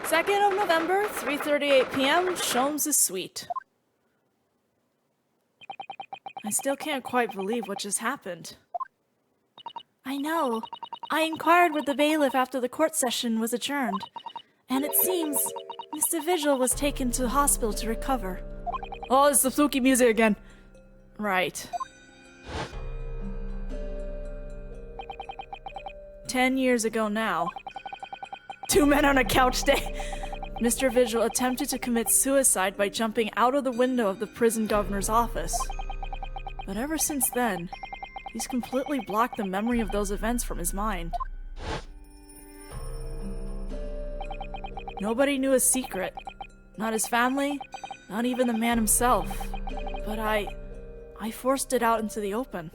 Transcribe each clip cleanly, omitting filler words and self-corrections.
2nd of November, 3:38 p.m., Sholmes' suite. I still can't quite believe what just happened. I know. I inquired with the bailiff after the court session was adjourned, and it seems Mr. Vigil was taken to the hospital to recover. Oh, it's the spooky music again. Right. 10 years ago now. 2 men on a couch day. Mr. Vigil attempted to commit suicide by jumping out of the window of the prison governor's office. But ever since then, he's completely blocked the memory of those events from his mind. Nobody knew his secret. Not his family, not even the man himself. But I forced it out into the open.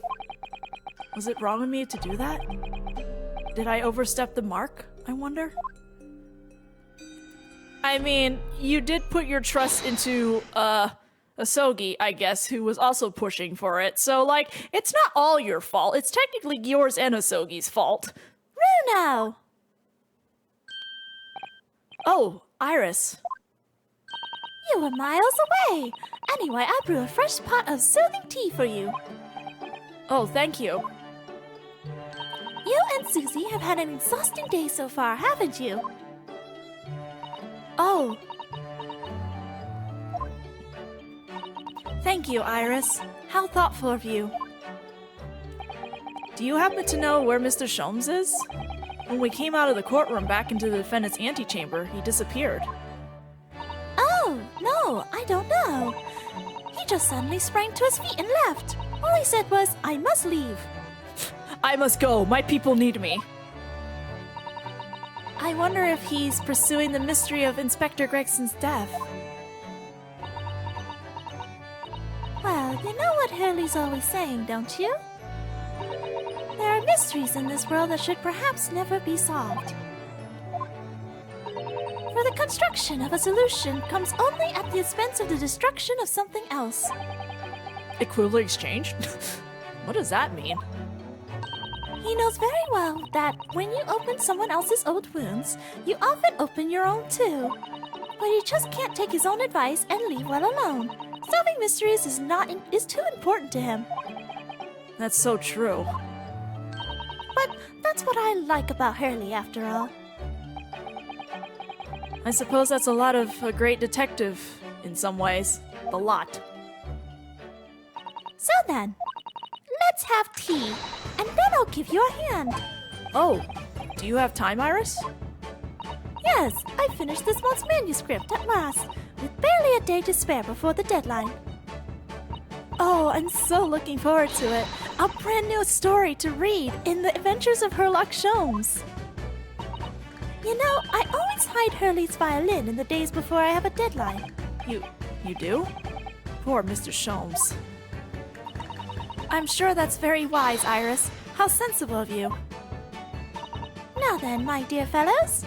Was it wrong of me to do that? Did I overstep the mark, I wonder? I mean, you did put your trust into, Osogie, I guess, who was also pushing for it. So, like, it's not all your fault. It's technically yours and Osogie's fault. Ryuno! Oh, Iris. You were miles away. Anyway, I brew a fresh pot of soothing tea for you. Oh, thank you. You and Susie have had an exhausting day so far, haven't you? Oh. Thank you, Iris. How thoughtful of you. Do you happen to know where Mr. Sholmes is? When we came out of the courtroom back into the defendant's antechamber, he disappeared. Oh, no, I don't know. He just suddenly sprang to his feet and left. All he said was, I must leave. I must go. My people need me. I wonder if he's pursuing the mystery of Inspector Gregson's death. Well, you know what Hurley's always saying, don't you? There are mysteries in this world that should perhaps never be solved. For the construction of a solution comes only at the expense of the destruction of something else. Equivalent exchange? What does that mean? He knows very well that when you open someone else's old wounds, you often open your own too. But he just can't take his own advice and leave well alone. Solving mysteries is too important to him. That's so true. But that's what I like about Hurley, after all. I suppose that's a lot of a great detective, in some ways. A lot. So then, let's have tea, and then I'll give you a hand. Oh, do you have time, Iris? Yes, I finished this month's manuscript at last, with barely a day to spare before the deadline. Oh, I'm so looking forward to it. A brand new story to read in the Adventures of Herlock Sholmes. You know, I always hide Hurley's violin in the days before I have a deadline. You do? Poor Mr. Sholmes. I'm sure that's very wise, Iris. How sensible of you. Now then, my dear fellows,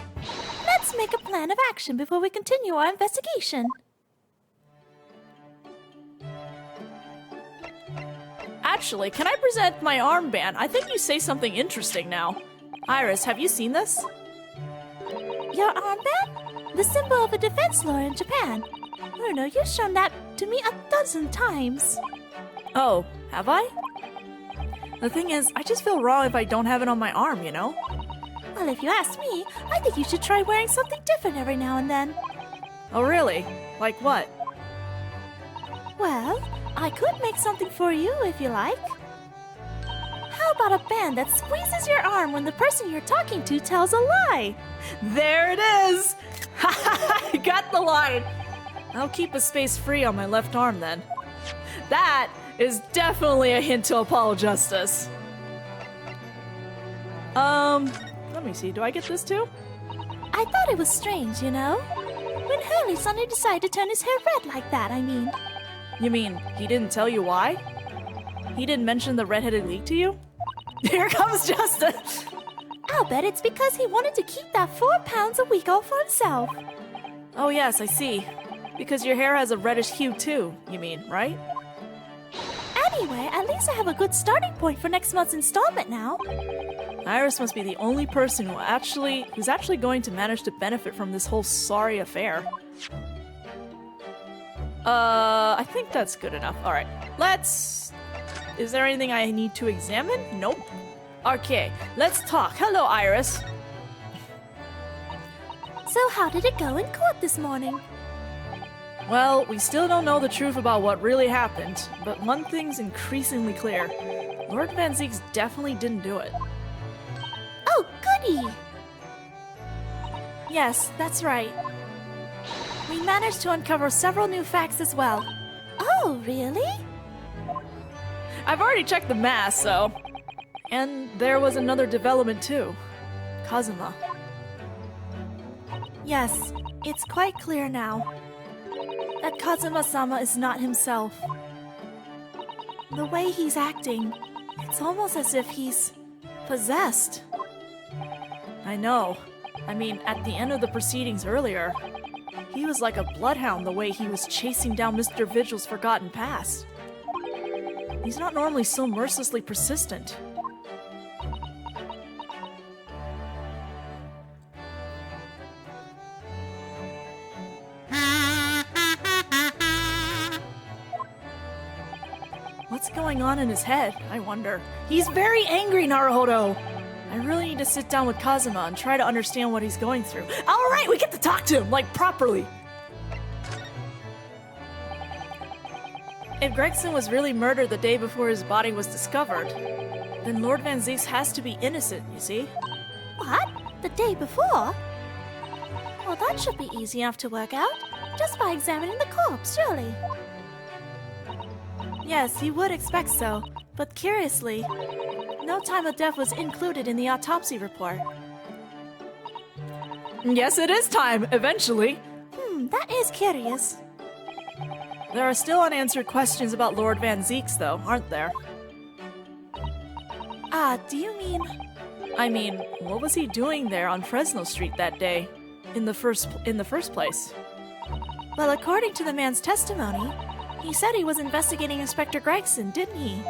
let's make a plan of action before we continue our investigation. Actually, can I present my armband? I think you say something interesting now. Iris, have you seen this? Your armband? The symbol of a defense lawyer in Japan. Ryuno, you've shown that to me 1,000 times. Oh, have I? The thing is, I just feel wrong if I don't have it on my arm, you know? Well, if you ask me, I think you should try wearing something different every now and then. Oh, really? Like what? Well, I could make something for you if you like. How about a band that squeezes your arm when the person you're talking to tells a lie? There it is! I got the line! I'll keep a space free on my left arm then. That is definitely a hint to Apollo Justice. Let me see, do I get this too? I thought it was strange, you know? When Hurley suddenly decided to turn his hair red like that, I mean. You mean, he didn't tell you why? He didn't mention the Red-Headed League to you? Here comes Justice! I'll bet it's because he wanted to keep that 4 pounds a week all for himself. Oh yes, I see. Because your hair has a reddish hue too, you mean, right? Anyway, at least I have a good starting point for next month's installment now. Iris must be the only person who's actually going to manage to benefit from this whole sorry affair. I think that's good enough. Alright, is there anything I need to examine? Nope. Okay, let's talk. Hello, Iris. So how did it go in court this morning? Well, we still don't know the truth about what really happened, but one thing's increasingly clear. Lord Van Zeeks definitely didn't do it. Oh, goody! Yes, that's right. We managed to uncover several new facts as well. Oh, really? I've already checked the mass, so... And there was another development too. Kazuma. Yes, it's quite clear now that Kazuma-sama is not himself. The way he's acting, it's almost as if he's possessed. I know. I mean, at the end of the proceedings earlier, he was like a bloodhound the way he was chasing down Mr. Vigil's forgotten past. He's not normally so mercilessly persistent. What's going on in his head, I wonder? He's very angry, Naruhodo! I really need to sit down with Kazuma and try to understand what he's going through. Alright, we get to talk to him, like, properly! If Gregson was really murdered the day before his body was discovered, then Lord Van Zeeks has to be innocent, you see? What? The day before? Well, that should be easy enough to work out, just by examining the corpse, surely. Yes, you would expect so, but curiously, no time of death was included in the autopsy report. Yes, it is time, eventually. That is curious. There are still unanswered questions about Lord Van Zeeks, though, aren't there? Do you mean... I mean, what was he doing there on Fresno Street that day, in the first place? Well, according to the man's testimony, he said he was investigating Inspector Gregson, didn't he?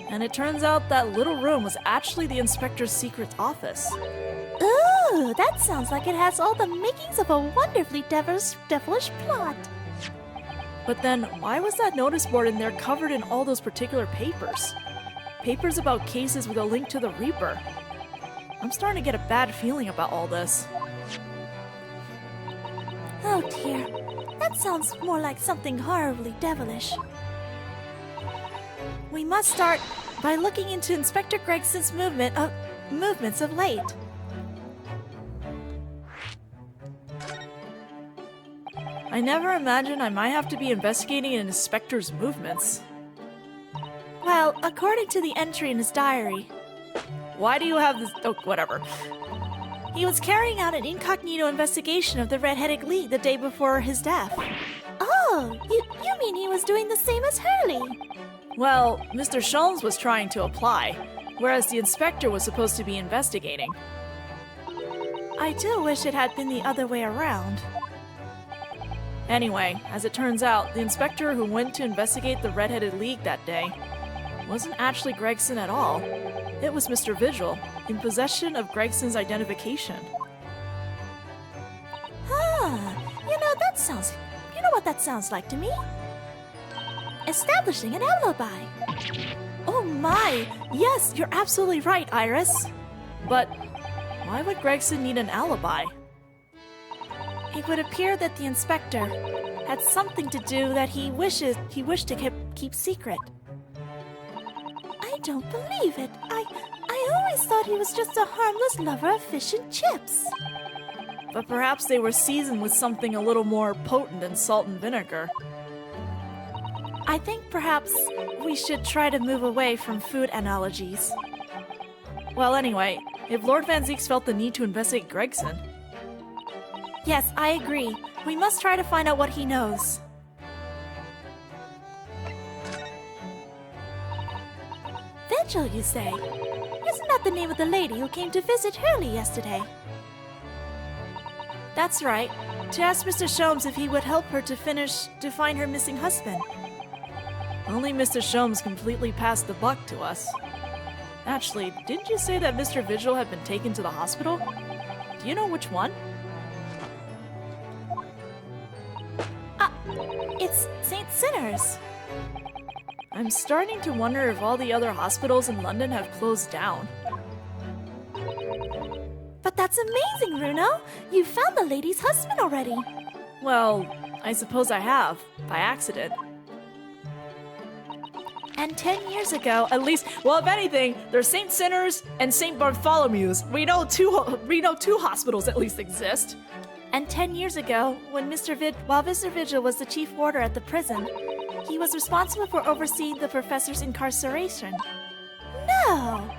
And it turns out that little room was actually the inspector's secret office. Ooh, that sounds like it has all the makings of a wonderfully devilish plot. But then, why was that notice board in there covered in all those particular papers? Papers about cases with a link to the Reaper. I'm starting to get a bad feeling about all this. Oh dear, that sounds more like something horribly devilish. We must start by looking into Inspector Gregson's movements of late. I never imagined I might have to be investigating an inspector's movements. Well, according to the entry in his diary... Why do you have this? Oh, whatever. He was carrying out an incognito investigation of the Red-Headed League the day before his death. Oh, you mean he was doing the same as Hurley? Well, Mr. Sholmes was trying to apply, whereas the inspector was supposed to be investigating. I do wish it had been the other way around. Anyway, as it turns out, the inspector who went to investigate the Red-Headed League that day wasn't actually Gregson at all. It was Mr. Vigil, in possession of Gregson's identification. You know what that sounds like to me? Establishing an alibi. Oh my! Yes, you're absolutely right, Iris. But why would Gregson need an alibi? It would appear that the inspector had something to do that he wished to keep secret. I don't believe it. I always thought he was just a harmless lover of fish and chips. But perhaps they were seasoned with something a little more potent than salt and vinegar. I think perhaps we should try to move away from food analogies. Well, anyway, if Lord Van Zeeks felt the need to investigate Gregson... Yes, I agree. We must try to find out what he knows. Vigil, you say? Isn't that the name of the lady who came to visit Hurley yesterday? That's right. To ask Mr. Sholmes if he would help her to find her missing husband. Only Mr. Sholmes completely passed the buck to us. Actually, didn't you say that Mr. Vigil had been taken to the hospital? Do you know which one? It's St. Sinner's. I'm starting to wonder if all the other hospitals in London have closed down. But that's amazing, Runo! You found the lady's husband already. Well, I suppose I have, by accident. And 10 years ago, at least, well, if anything, there's St. Sinner's and St. Bartholomew's. We know two hospitals at least exist. And 10 years ago, when while Mr. Vigil was the chief warder at the prison, he was responsible for overseeing the professor's incarceration. No!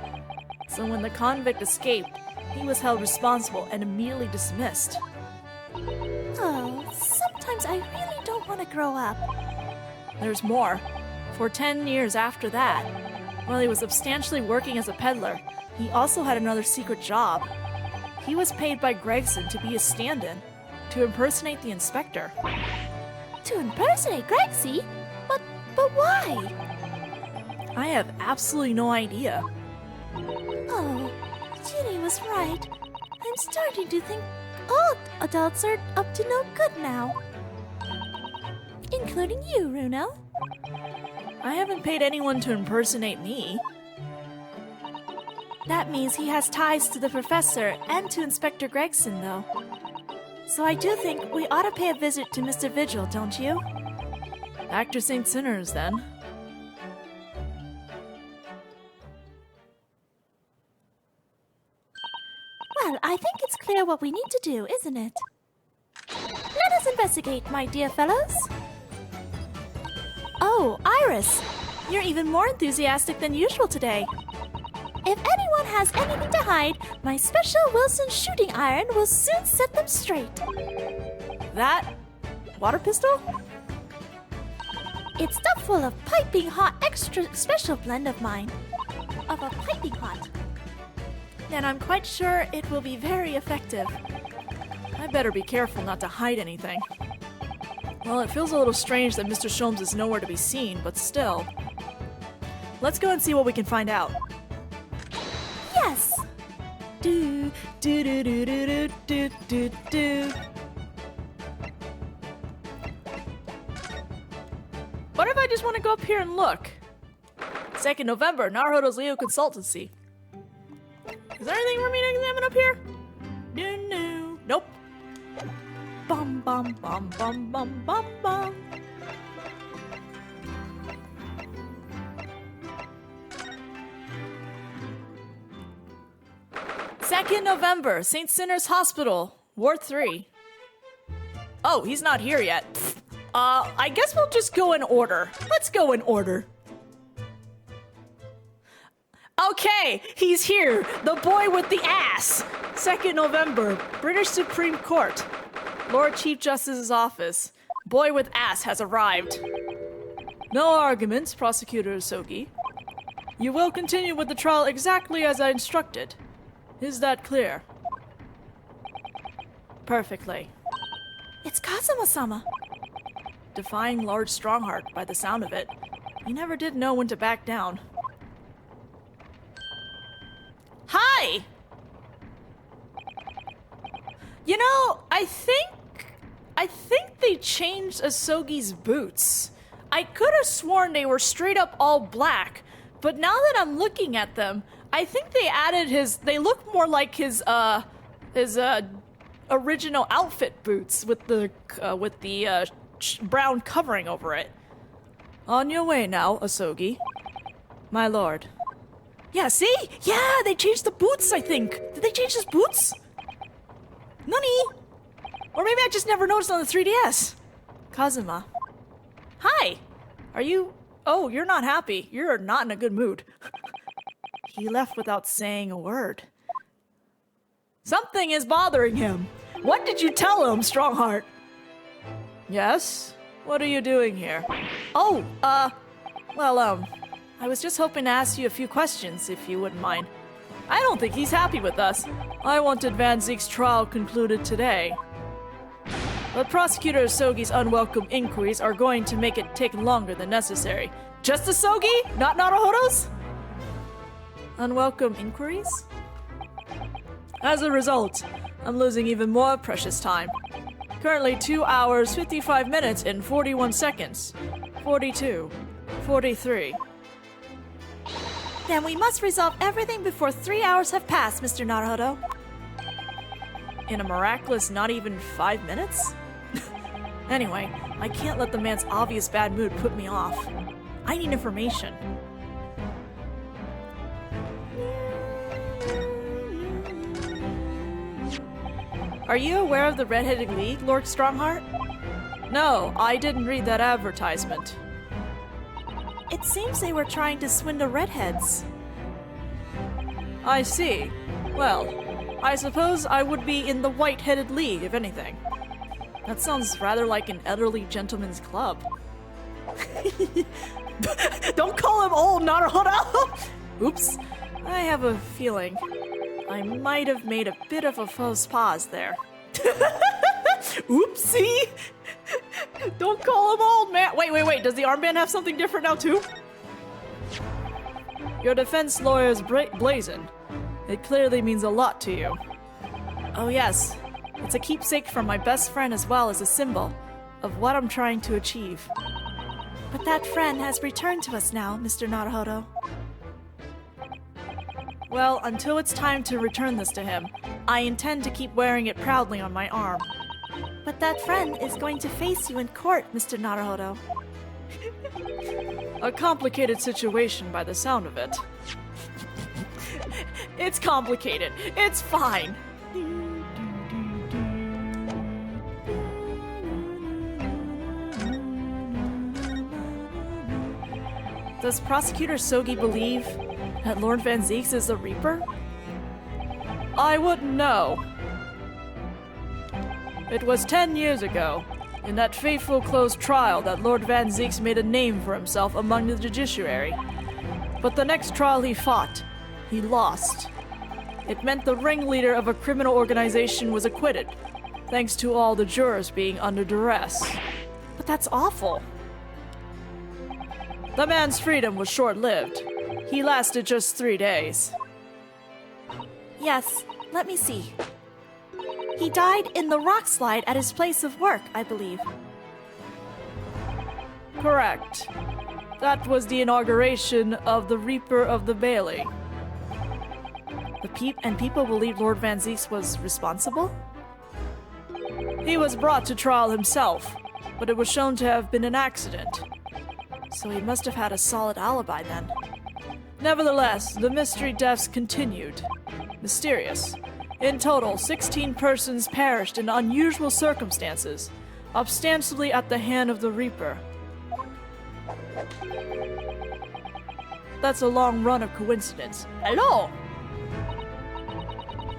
So when the convict escaped, he was held responsible and immediately dismissed. Oh, sometimes I really don't want to grow up. There's more. For 10 years after that, while he was substantially working as a peddler, he also had another secret job. He was paid by Gregson to be a stand-in, to impersonate the inspector. To impersonate Gregsy? But why? I have absolutely no idea. Oh, Ginny was right. I'm starting to think all adults are up to no good now. Including you, Runo. I haven't paid anyone to impersonate me. That means he has ties to the professor and to Inspector Gregson, though. So I do think we ought to pay a visit to Mr. Vigil, don't you? Back to St. Sinner's, then. Well, I think it's clear what we need to do, isn't it? Let us investigate, my dear fellows. Oh, Iris! You're even more enthusiastic than usual today. If anyone has anything to hide, my special Wilson shooting iron will soon set them straight. That water pistol? It's stuffed full of piping hot extra special blend of mine. Of a piping hot. Then I'm quite sure it will be very effective. I better be careful not to hide anything. Well, it feels a little strange that Mr. Sholmes is nowhere to be seen, but still. Let's go and see what we can find out. Yes! Do do do do do do do do. What if I just want to go up here and look? 2nd November, Naruto's Leo Consultancy. Is there anything for me to examine up here? No. Nope. Bum bum bum bum bum bum bum. Second November, St. Sinner's Hospital, Ward 3. Oh, he's not here yet. I guess we'll just go in order. Let's go in order. Okay, he's here. The boy with the ass. 2nd November, British Supreme Court. Lord Chief Justice's office. Boy with ass has arrived. No arguments, Prosecutor Osogie. You will continue with the trial exactly as I instructed. Is that clear? Perfectly. It's Kazuma-sama. Defying Lord Strongheart by the sound of it. He never did know when to back down. Hi! You know, I think they changed Osogie's boots. I could have sworn they were straight up all black, but now that I'm looking at them, I think they added they look more like his original outfit boots with the brown covering over it. On your way now, Osogie. My lord. Yeah, see? Yeah, they changed the boots, I think. Did they change his boots? Nani? Or maybe I just never noticed on the 3DS. Kazuma. Hi. Are you... Oh, you're not happy. You're not in a good mood. He left without saying a word. Something is bothering him. What did you tell him, Strongheart? Yes? What are you doing here? Oh, I was just hoping to ask you a few questions, if you wouldn't mind. I don't think he's happy with us. I wanted Van Zeek's trial concluded today. But Prosecutor Osogie's unwelcome inquiries are going to make it take longer than necessary. Just Osogie? Not Naruhodo's? Unwelcome inquiries? As a result, I'm losing even more precious time. Currently 2 hours, 55 minutes, and 41 seconds. 42. 43. Then we must resolve everything before 3 hours have passed, Mr. Naruhodo. In a miraculous not even 5 minutes? Anyway, I can't let the man's obvious bad mood put me off. I need information. Are you aware of the Red-Headed League, Lord Strongheart? No, I didn't read that advertisement. It seems they were trying to swindle redheads. I see. Well, I suppose I would be in the White-Headed League, if anything. That sounds rather like an elderly gentleman's club. Don't call him old, Naruhodo! Oops. I have a feeling I might have made a bit of a faux pas there. Oopsie! Don't call him old, man! Wait. Does the armband have something different now, too? Your defense lawyer's blazoned. It clearly means a lot to you. Oh yes, it's a keepsake from my best friend as well as a symbol of what I'm trying to achieve. But that friend has returned to us now, Mr. Naruhodo. Well, until it's time to return this to him, I intend to keep wearing it proudly on my arm. But that friend is going to face you in court, Mr. Naruhodo. A complicated situation by the sound of it. It's complicated. It's fine. Does Prosecutor Osogie believe that Lord Van Zeeks is the Reaper? I wouldn't know. It was 10 years ago, in that fateful closed trial, that Lord Van Zeeks made a name for himself among the judiciary. But the next trial he fought, he lost. It meant the ringleader of a criminal organization was acquitted, thanks to all the jurors being under duress. But that's awful. The man's freedom was short-lived. He lasted just 3 days. Yes, let me see. He died in the rock slide at his place of work, I believe. Correct. That was the inauguration of the Reaper of the Bailey. People believed Lord Van Zeeks was responsible? He was brought to trial himself, but it was shown to have been an accident. So he must have had a solid alibi then. Nevertheless, the mystery deaths continued. Mysterious. In total, 16 persons perished in unusual circumstances, ostensibly at the hand of the Reaper. That's a long run of coincidence. Hello!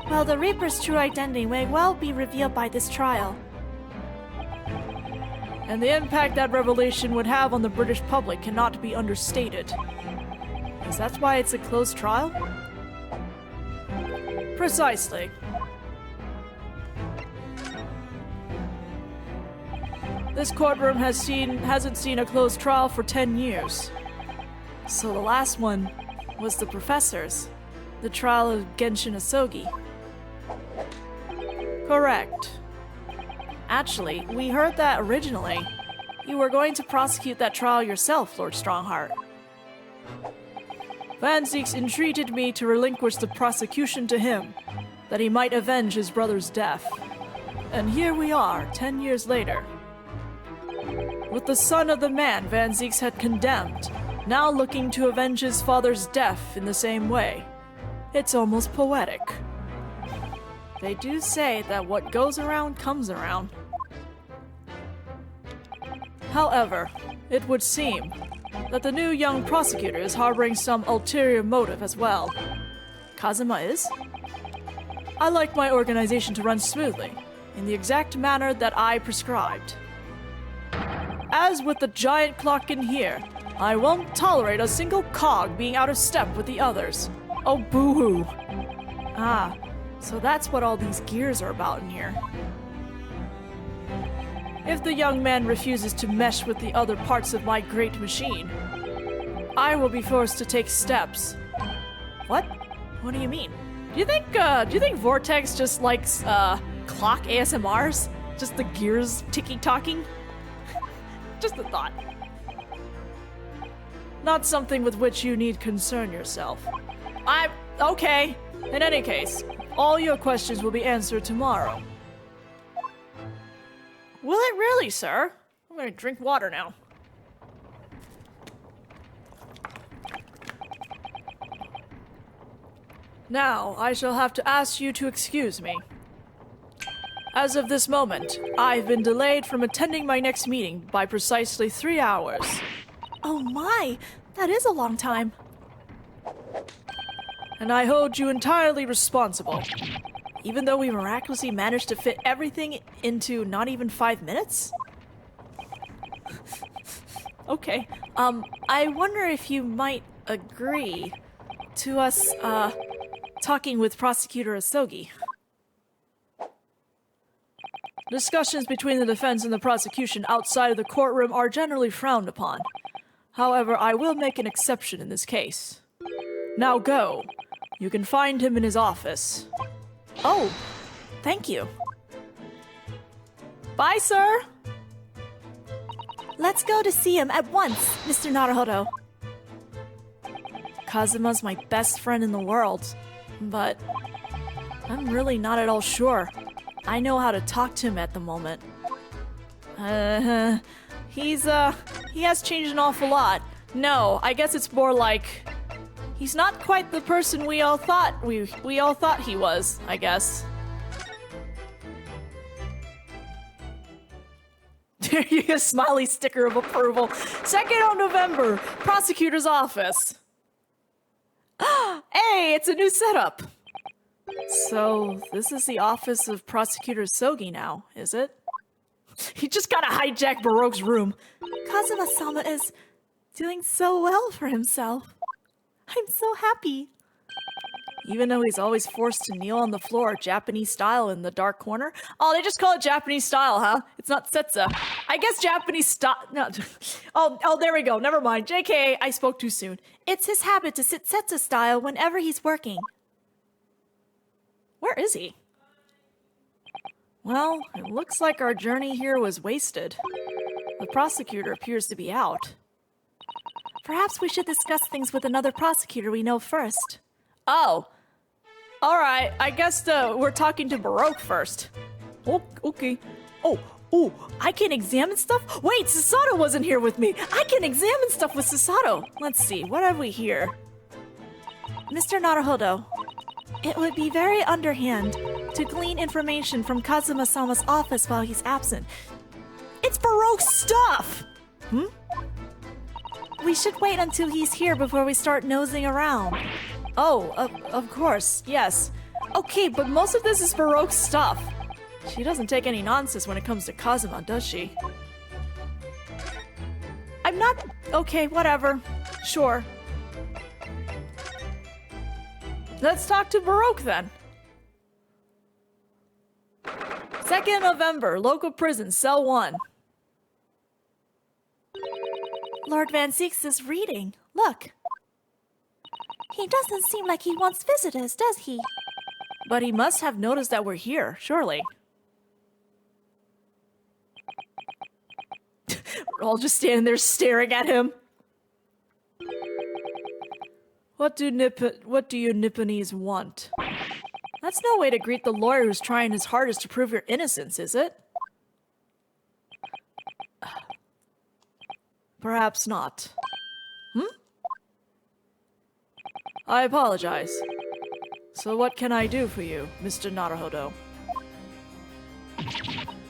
Well, the Reaper's true identity may well be revealed by this trial. And the impact that revelation would have on the British public cannot be understated. Is that why it's a closed trial? Precisely. This courtroom hasn't seen a closed trial for 10 years. So the last one was the professor's, the trial of Genshin Osogie. Correct. Actually, we heard that originally you were going to prosecute that trial yourself, Lord Strongheart. Van Zeeks entreated me to relinquish the prosecution to him, that he might avenge his brother's death. And here we are, 10 years later. With the son of the man Van Zeeks had condemned, now looking to avenge his father's death in the same way. It's almost poetic. They do say that what goes around comes around. However, it would seem that the new young prosecutor is harboring some ulterior motive as well. Kazuma is? I like my organization to run smoothly, in the exact manner that I prescribed. As with the giant clock in here, I won't tolerate a single cog being out of step with the others. Oh, boo-hoo. Ah, so that's what all these gears are about in here. If the young man refuses to mesh with the other parts of my great machine, I will be forced to take steps. What? What do you mean? Do you think Vortex just likes, clock ASMRs? Just the gears ticking-talking? Just a thought. Not something with which you need concern yourself. Okay. In any case, all your questions will be answered tomorrow. Will it really, sir? I'm gonna drink water now. Now, I shall have to ask you to excuse me. As of this moment, I've been delayed from attending my next meeting by precisely 3 hours. Oh my, that is a long time. And I hold you entirely responsible. Even though we miraculously managed to fit everything into not even 5 minutes? Okay. I wonder if you might agree to us, talking with Prosecutor Osogie. Discussions between the defense and the prosecution outside of the courtroom are generally frowned upon. However, I will make an exception in this case. Now go. You can find him in his office. Oh, thank you. Bye, sir! Let's go to see him at once, Mr. Naruhodo. Kazuma's my best friend in the world, but I'm really not at all sure I know how to talk to him at the moment. He has changed an awful lot. No, I guess it's more like he's not quite the person we all thought he was, I guess. A smiley sticker of approval. 2nd of November, prosecutor's office. Hey, it's a new setup. So, this is the office of Prosecutor Osogie now, is it? He just gotta hijack Baroque's room. Kazuma-sama is doing so well for himself. I'm so happy. Even though he's always forced to kneel on the floor, Japanese style in the dark corner. Oh, they just call it Japanese style, huh? It's not setsa. I guess Japanese style. No. Oh, there we go. Never mind. JK, I spoke too soon. It's his habit to sit setsa style whenever he's working. Where is he? Well, it looks like our journey here was wasted. The prosecutor appears to be out. Perhaps we should discuss things with another prosecutor we know first. Oh. Alright, I guess we're talking to Baroque first. Oh, okay. Oh, I can examine stuff? Wait, Sasato wasn't here with me. I can examine stuff with Sasato. Let's see, what have we here? Mr. Naruhodo, it would be very underhand to glean information from Kazuma-sama's office while he's absent. It's Baroque's stuff! We should wait until he's here before we start nosing around. Oh, of course, yes. Okay, but most of this is Baroque's stuff. She doesn't take any nonsense when it comes to Kazuma, does she? I'm not... Okay, whatever. Sure. Let's talk to Baroque then. 2nd November, local prison, cell 1. Lord Van Zeeks is reading. Look. He doesn't seem like he wants visitors, does he? But he must have noticed that we're here, surely. We're all just standing there staring at him. What do you Nipponese want? That's no way to greet the lawyer who's trying his hardest to prove your innocence, is it? Perhaps not. I apologize. So what can I do for you, Mr. Naruhodo?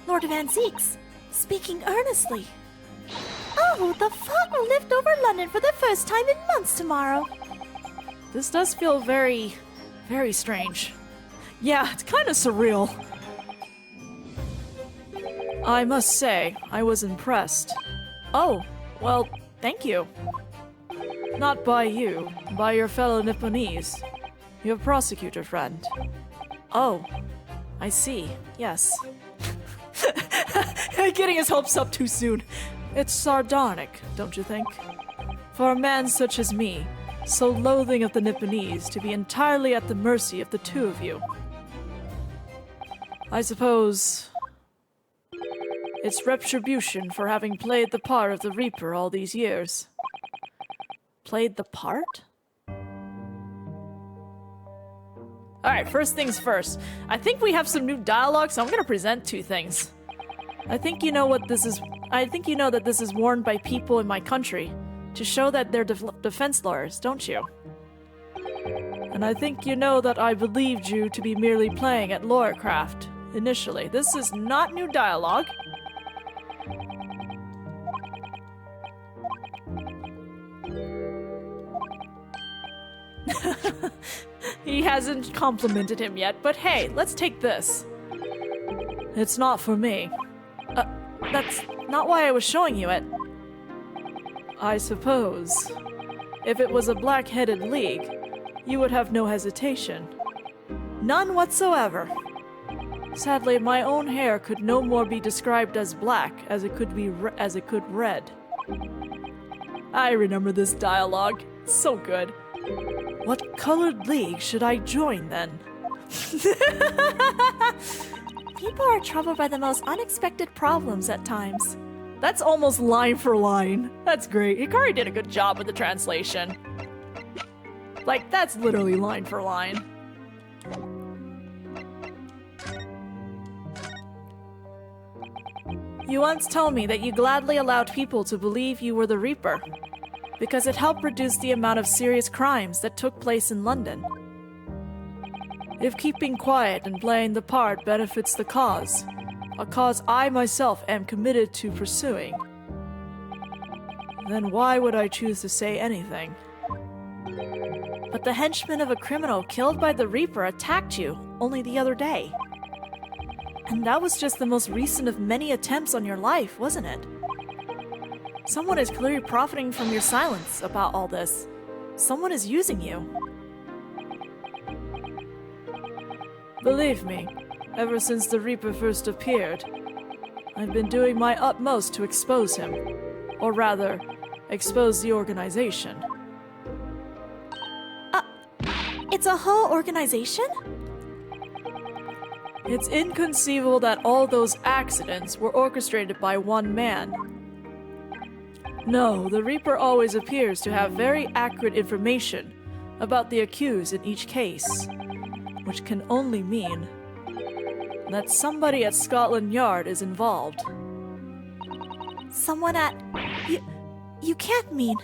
Lord Van Zeeks, speaking earnestly. Oh, the fog will lift over London for the first time in months tomorrow. This does feel very, very strange. Yeah, it's kind of surreal. I must say, I was impressed. Oh, well, thank you. Not by you, by your fellow Nipponese. Your prosecutor friend. Oh, I see, yes. Getting his hopes up too soon. It's sardonic, don't you think? For a man such as me, So loathing of the Nipponese to be entirely at the mercy of the two of you. I suppose it's retribution for having played the part of the Reaper all these years. Played the part? Alright, first things first. I think we have some new dialogue, so I'm gonna present two things. I think you know that this is worn by people in my country to show that they're defense lawyers, don't you? And I think you know that I believed you to be merely playing at lawyercraft initially. This is not new dialogue. He hasn't complimented him yet, but hey, let's take this. It's not for me. That's not why I was showing you it. I suppose if it was a black-headed league, you would have no hesitation. None whatsoever. Sadly, my own hair could no more be described as black as it could red. I remember this dialogue. So good. What colored league should I join then? People are troubled by the most unexpected problems at times. That's almost line for line. That's great. Hikari did a good job with the translation. Like, that's literally line for line. You once told me that you gladly allowed people to believe you were the Reaper, because it helped reduce the amount of serious crimes that took place in London. If keeping quiet and playing the part benefits the cause, a cause I myself am committed to pursuing, then why would I choose to say anything? But the henchman of a criminal killed by the Reaper attacked you only the other day. And that was just the most recent of many attempts on your life, wasn't it? Someone is clearly profiting from your silence about all this. Someone is using you. Believe me, ever since the Reaper first appeared, I've been doing my utmost to expose him. Or rather, expose the organization. It's a whole organization? It's inconceivable that all those accidents were orchestrated by one man. No, the Reaper always appears to have very accurate information about the accused in each case, which can only mean that somebody at Scotland Yard is involved. Someone at... You can't mean...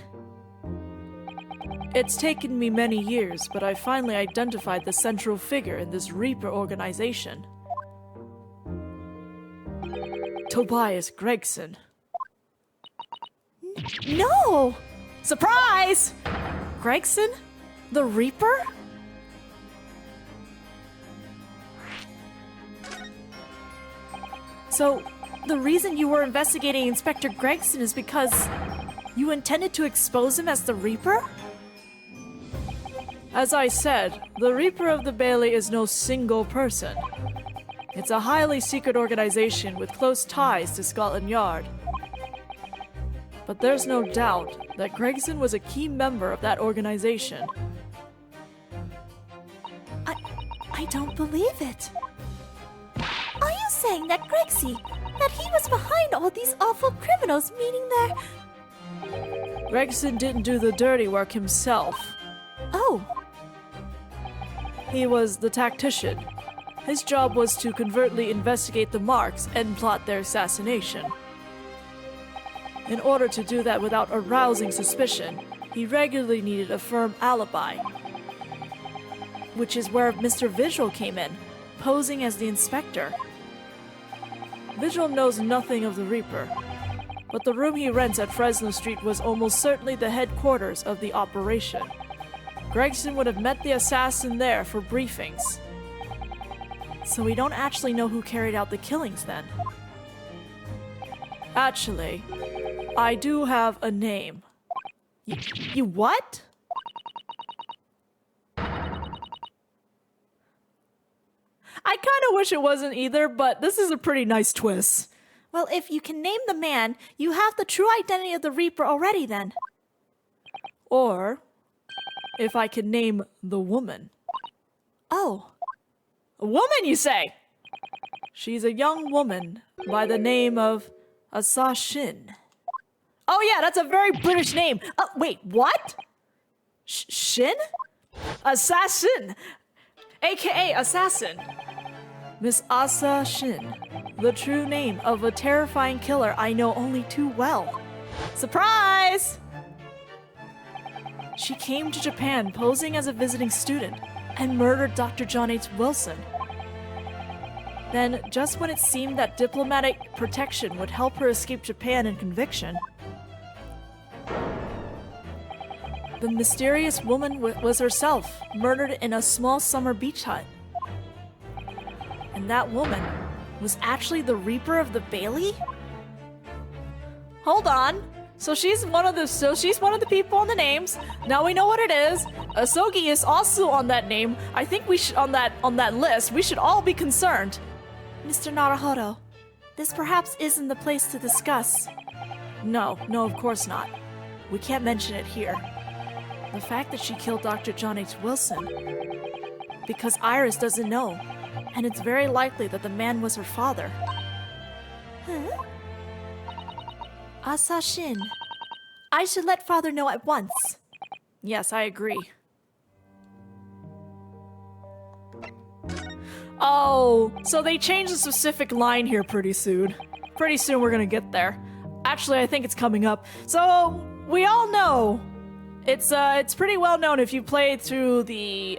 It's taken me many years, but I finally identified the central figure in this Reaper organization. Tobias Gregson. No! Surprise! Gregson? The Reaper? So, the reason you were investigating Inspector Gregson is because you intended to expose him as the Reaper? As I said, the Reaper of the Bailey is no single person. It's a highly secret organization with close ties to Scotland Yard. But there's no doubt that Gregson was a key member of that organization. I don't believe it. Are you saying that that he was behind all these awful criminals, meaning they're... Gregson didn't do the dirty work himself. Oh. He was the tactician. His job was to covertly investigate the marks and plot their assassination. In order to do that without arousing suspicion, he regularly needed a firm alibi. Which is where Mr. Vigil came in, posing as the inspector. Vigil knows nothing of the Reaper, but the room he rents at Fresno Street was almost certainly the headquarters of the operation. Gregson would have met the assassin there for briefings. So we don't actually know who carried out the killings then? Actually, I do have a name. You what? I kind of wish it wasn't either, but this is a pretty nice twist. Well, if you can name the man, you have the true identity of the Reaper already then. Or, if I could name the woman. Oh. A woman, you say? She's a young woman by the name of Osogie. Oh yeah, that's a very British name. Wait, what? Shin? Assassin, aka assassin. Miss Osogie, the true name of a terrifying killer I know only too well. Surprise! She came to Japan posing as a visiting student and murdered Dr. John H. Wilson. Then, just when it seemed that diplomatic protection would help her escape Japan and conviction, the mysterious woman was herself murdered in a small summer beach hut. And that woman was actually the Reaper of the Bailey? Hold on. So she's one of the people on the names. Now we know what it is. Osogie is also on that name. I think we should on that list. We should all be concerned. Mr. Naruhodo, this perhaps isn't the place to discuss. No, of course not. We can't mention it here. The fact that she killed Dr. John H. Wilson. Because Iris doesn't know. And it's very likely that the man was her father. Huh? Osogie, I should let father know at once. Yes, I agree. Oh, so they changed the specific line here pretty soon. Pretty soon we're gonna get there. Actually, I think it's coming up. So, we all know. It's pretty well known if you play through the,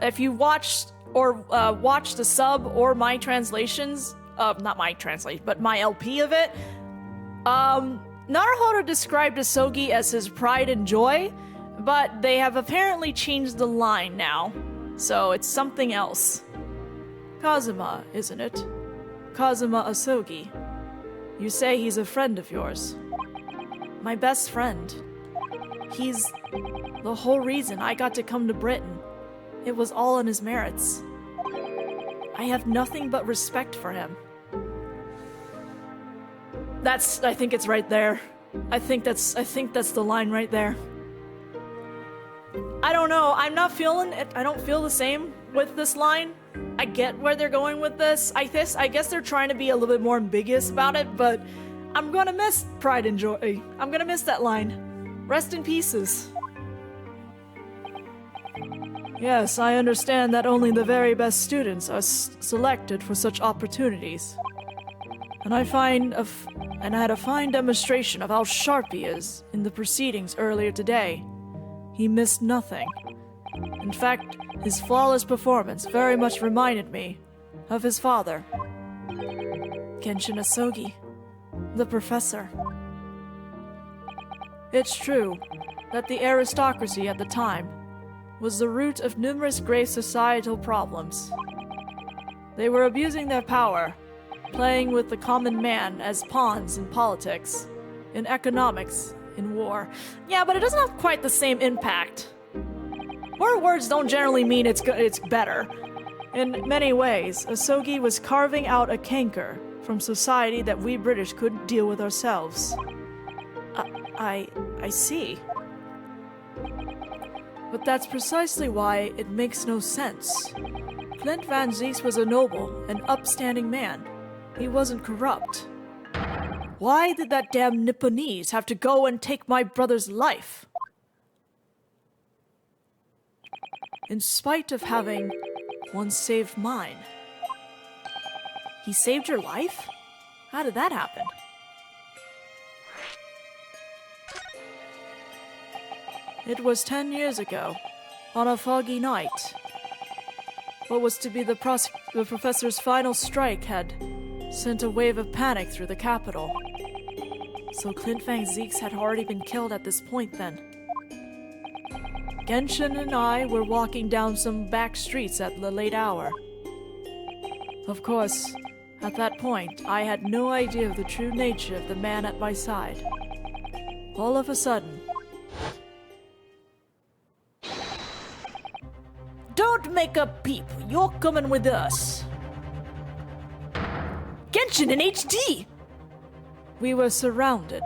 if you watched or watch the sub or my translations, not my translation, but my LP of it, Naruhodo described Osogie as his pride and joy, but they have apparently changed the line now, so it's something else. Kazuma, isn't it? Kazuma Osogie. You say he's a friend of yours. My best friend. He's the whole reason I got to come to Britain. It was all on his merits. I have nothing but respect for him. I think it's right there. I think that's the line right there. I don't know, I'm not feeling it. I don't feel the same with this line. I get where they're going with this. I guess they're trying to be a little bit more ambiguous about it, but I'm gonna miss pride and joy. I'm gonna miss that line. Rest in pieces. Yes, I understand that only the very best students are selected for such opportunities. And I had a fine demonstration of how sharp he is in the proceedings earlier today. He missed nothing. In fact, his flawless performance very much reminded me of his father, Genshin Osogie, the professor. It's true that the aristocracy at the time was the root of numerous grave societal problems. They were abusing their power, playing with the common man as pawns in politics, in economics, in war. Yeah, but it doesn't have quite the same impact. More words don't generally mean it's better. In many ways, Osogie was carving out a canker from society that we British couldn't deal with ourselves. I see. But that's precisely why it makes no sense. Clint Van Zeeks was a noble and upstanding man. He wasn't corrupt. Why did that damn Nipponese have to go and take my brother's life? In spite of having once saved mine. He saved your life? How did that happen? It was 10 years ago, on a foggy night. What was to be the professor's final strike had sent a wave of panic through the capital. So Clint Van Zeeks had already been killed at this point then. Genshin and I were walking down some back streets at the late hour. Of course, at that point, I had no idea of the true nature of the man at my side. All of a sudden... Don't make a peep! You're coming with us! Genshin in HD! We were surrounded.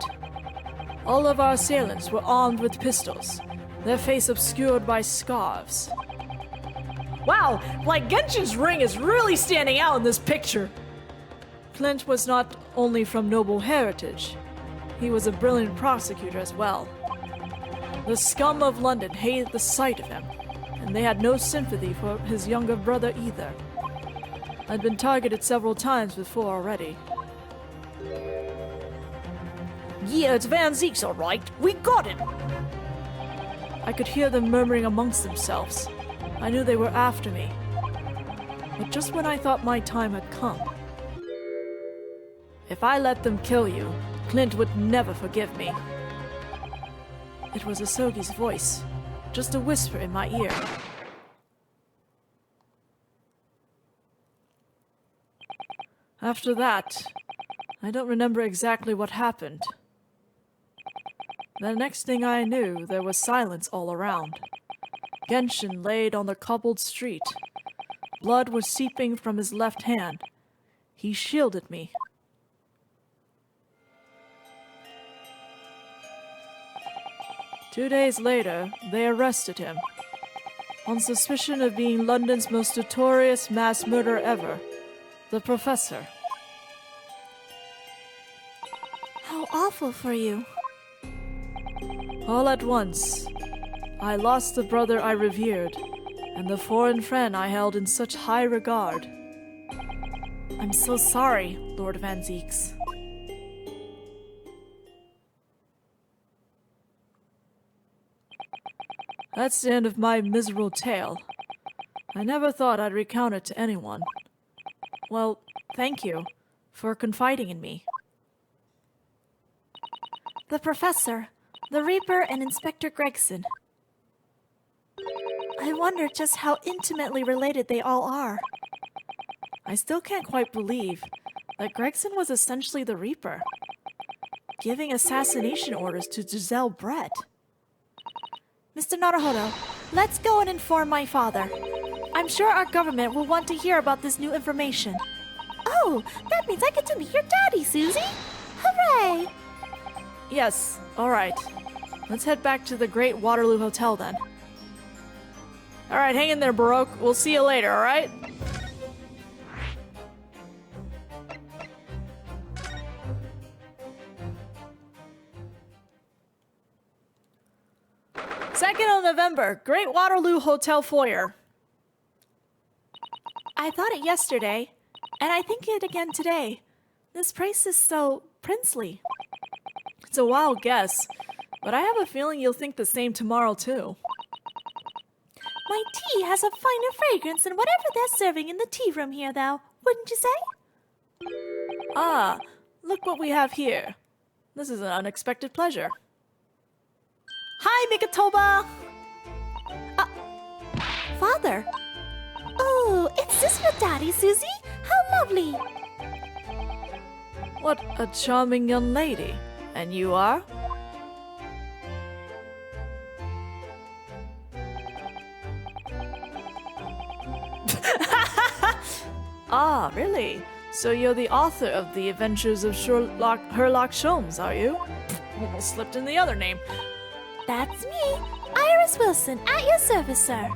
All of our assailants were armed with pistols. their face obscured by scarves. Wow, like Genshin's ring is really standing out in this picture. Clint was not only from noble heritage, he was a brilliant prosecutor as well. The scum of London hated the sight of him, and they had no sympathy for his younger brother either. I'd been targeted several times before already. Yeah, it's Van Zeeks, all right. We got him! I could hear them murmuring amongst themselves. I knew they were after me. But just when I thought my time had come. If I let them kill you, Clint would never forgive me. It was Osogie's voice, just a whisper in my ear. After that, I don't remember exactly what happened. The next thing I knew, there was silence all around. Genshin laid on the cobbled street. Blood was seeping from his left hand. He shielded me. Two days later, they arrested him. On suspicion of being London's most notorious mass murderer ever, the Professor. How awful for you. All at once, I lost the brother I revered, and the foreign friend I held in such high regard. I'm so sorry, Lord Van Zeeks. That's the end of my miserable tale. I never thought I'd recount it to anyone. Well, thank you for confiding in me. The Professor, the Reaper, and Inspector Gregson. I wonder just how intimately related they all are. I still can't quite believe that Gregson was essentially the Reaper, giving assassination orders to Giselle Brett. Mr. Naruhodo, let's go and inform my father. I'm sure our government will want to hear about this new information. Oh, that means I get to meet your daddy, Susie! Hooray! Yes, all right. Let's head back to the Great Waterloo Hotel then. All right, hang in there, Baroque. We'll see you later, all right? Second of November, Great Waterloo Hotel foyer. I thought it yesterday, and I think it again today. This place is so princely. It's a wild guess, but I have a feeling you'll think the same tomorrow, too. My tea has a finer fragrance than whatever they're serving in the tea room here, though, wouldn't you say? Ah, look what we have here. This is an unexpected pleasure. Hi, Mikatoba! Father! Oh, is this your daddy, Susie? How lovely! What a charming young lady. And you are? Ah, really? So you're the author of The Adventures of Sherlock Holmes, are you? Almost slipped in the other name. That's me, Iris Wilson, at your service, sir.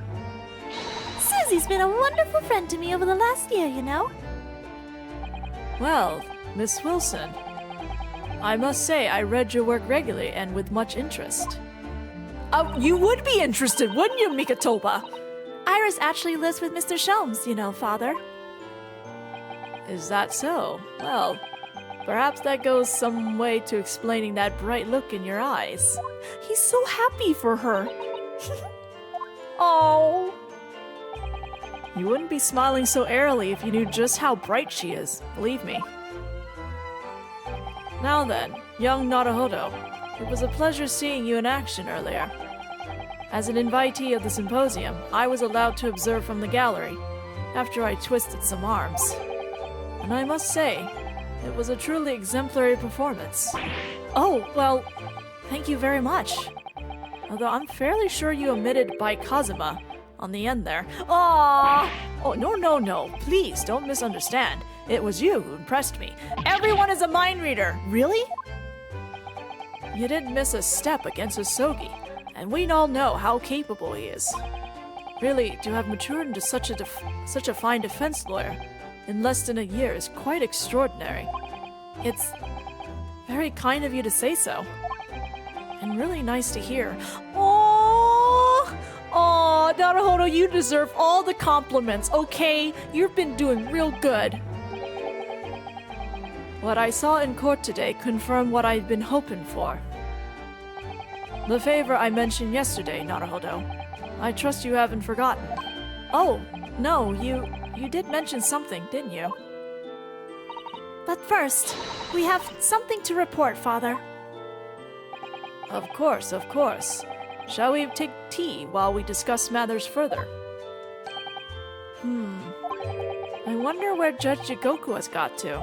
Susie's been a wonderful friend to me over the last year, you know. Well, Miss Wilson, I must say I read your work regularly and with much interest. You would be interested, wouldn't you, Mikatoba? Iris actually lives with Mr. Sholmes, you know, Father. Is that so? Well, perhaps that goes some way to explaining that bright look in your eyes. He's so happy for her. Oh. You wouldn't be smiling so airily if you knew just how bright she is, believe me. Now then, young Naruhodo, it was a pleasure seeing you in action earlier. As an invitee of the symposium, I was allowed to observe from the gallery, after I twisted some arms. And I must say, it was a truly exemplary performance. Oh, well, thank you very much. Although I'm fairly sure you omitted by Kazuma on the end there. Aww! Oh, no, please don't misunderstand. It was you who impressed me. Everyone is a mind reader. Really? You didn't miss a step against Osogie, and we all know how capable he is. Really, to have matured into such a fine defense lawyer in less than a year is quite extraordinary. It's very kind of you to say so, and really nice to hear. Oh, Naruhodo, you deserve all the compliments, okay? You've been doing real good. What I saw in court today confirmed what I'd been hoping for. The favor I mentioned yesterday, Naruhodo. I trust you haven't forgotten. Oh, no, you did mention something, didn't you? But first, we have something to report, Father. Of course, of course. Shall we take tea while we discuss matters further? I wonder where Judge Jigoku has got to.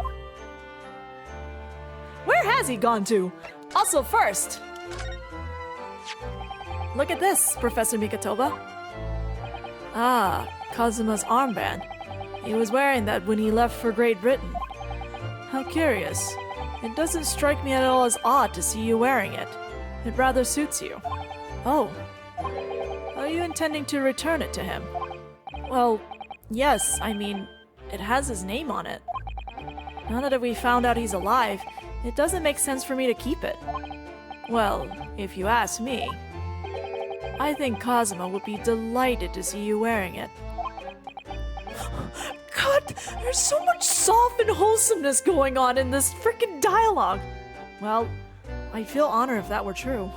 Where has he gone to? Also first! Look at this, Professor Mikatoba. Ah, Kazuma's armband. He was wearing that when he left for Great Britain. How curious. It doesn't strike me at all as odd to see you wearing it. It rather suits you. Oh. Are you intending to return it to him? Well, yes, I mean, it has his name on it. Now that we found out he's alive, it doesn't make sense for me to keep it. Well, if you ask me, I think Kazuma would be delighted to see you wearing it. God, there's so much soft and wholesomeness going on in this frickin' dialogue. Well, I'd feel honored if that were true.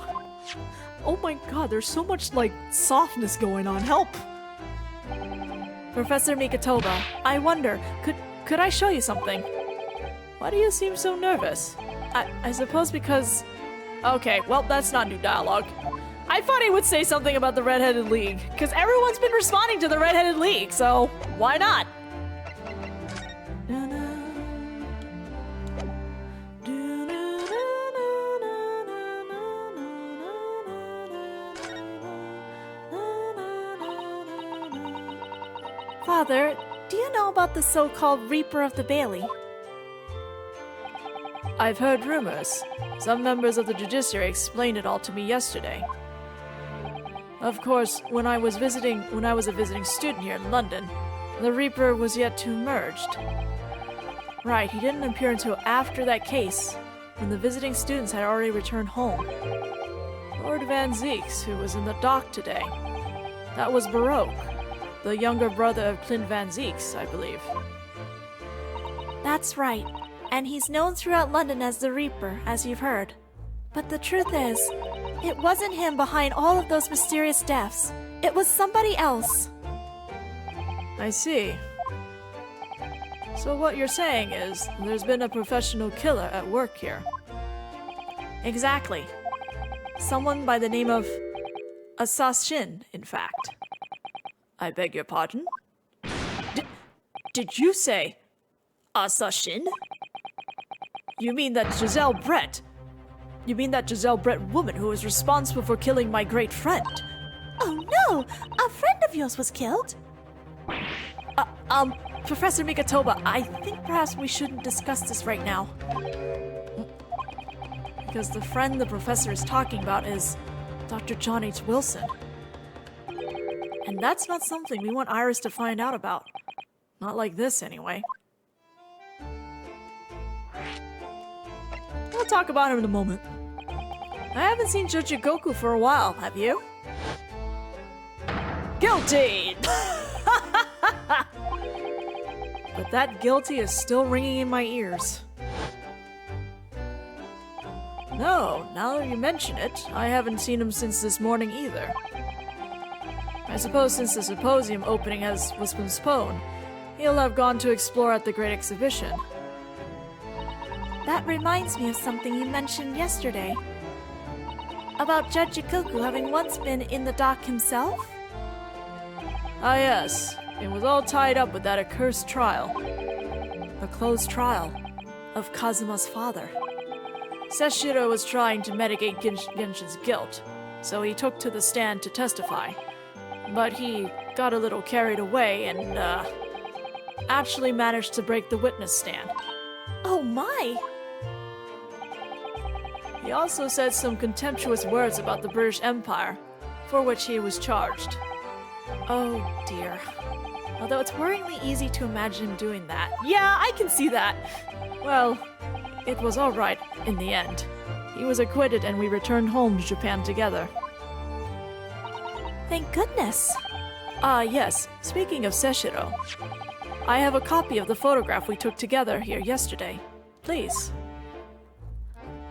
Oh my god, there's so much, softness going on. Help! Professor Mikatoba, I wonder, could I show you something? Why do you seem so nervous? I suppose because... Okay, well, that's not new dialogue. I thought he would say something about the Red-Headed League, because everyone's been responding to the Red-Headed League, so why not? Father, do you know about the so-called Reaper of the Bailey? I've heard rumors. Some members of the judiciary explained it all to me yesterday. Of course, when I was a visiting student here in London, the Reaper was yet to emerged. Right, he didn't appear until after that case, when the visiting students had already returned home. Lord Van Zeeks, who was in the dock today. That was Baroque, the younger brother of Clint Van Zeeks, I believe. That's right, and he's known throughout London as the Reaper, as you've heard. But the truth is, it wasn't him behind all of those mysterious deaths. It was somebody else. I see. So what you're saying is, there's been a professional killer at work here. Exactly. Someone by the name of Assassin, in fact. I beg your pardon? Did you say Assassin? You mean that Giselle Brett? You mean that Giselle Brett woman who was responsible for killing my great friend? Oh no! A friend of yours was killed? Professor Mikatoba, I think perhaps we shouldn't discuss this right now. Because the friend the professor is talking about is Dr. John H. Wilson. And that's not something we want Iris to find out about. Not like this, anyway. We'll talk about him in a moment. I haven't seen Judge Jigoku for a while, have you? Guilty! But that guilty is still ringing in my ears. No, now that you mention it, I haven't seen him since this morning either. I suppose since the symposium opening was postponed, he'll have gone to explore at the Great Exhibition. That reminds me of something you mentioned yesterday. About Judge Jigoku having once been in the dock himself? Ah yes, it was all tied up with that accursed trial. The closed trial of Kazuma's father. Seshiro was trying to mitigate Genshin's guilt, so he took to the stand to testify. But he got a little carried away and, actually managed to break the witness stand. Oh my! He also said some contemptuous words about the British Empire for which he was charged. Oh dear. Although it's worryingly easy to imagine him doing that. Yeah, I can see that! Well, it was alright in the end. He was acquitted and we returned home to Japan together. Thank goodness. Yes, speaking of Seshiro, I have a copy of the photograph we took together here yesterday. Please.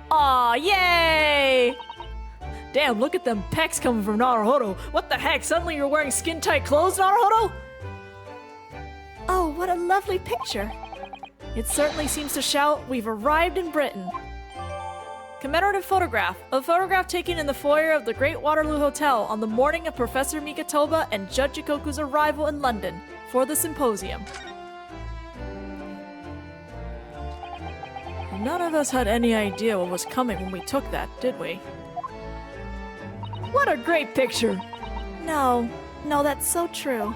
Aw, yay! Damn, look at them pecs coming from Naruhodo. What the heck? Suddenly you're wearing skin-tight clothes, Naruhodo? Oh, what a lovely picture. It certainly seems to shout, we've arrived in Britain. Commemorative photograph. A photograph taken in the foyer of the Great Waterloo Hotel on the morning of Professor Mikatoba and Judge Jikoku's arrival in London for the symposium. None of us had any idea what was coming when we took that, did we? What a great picture! No, that's so true.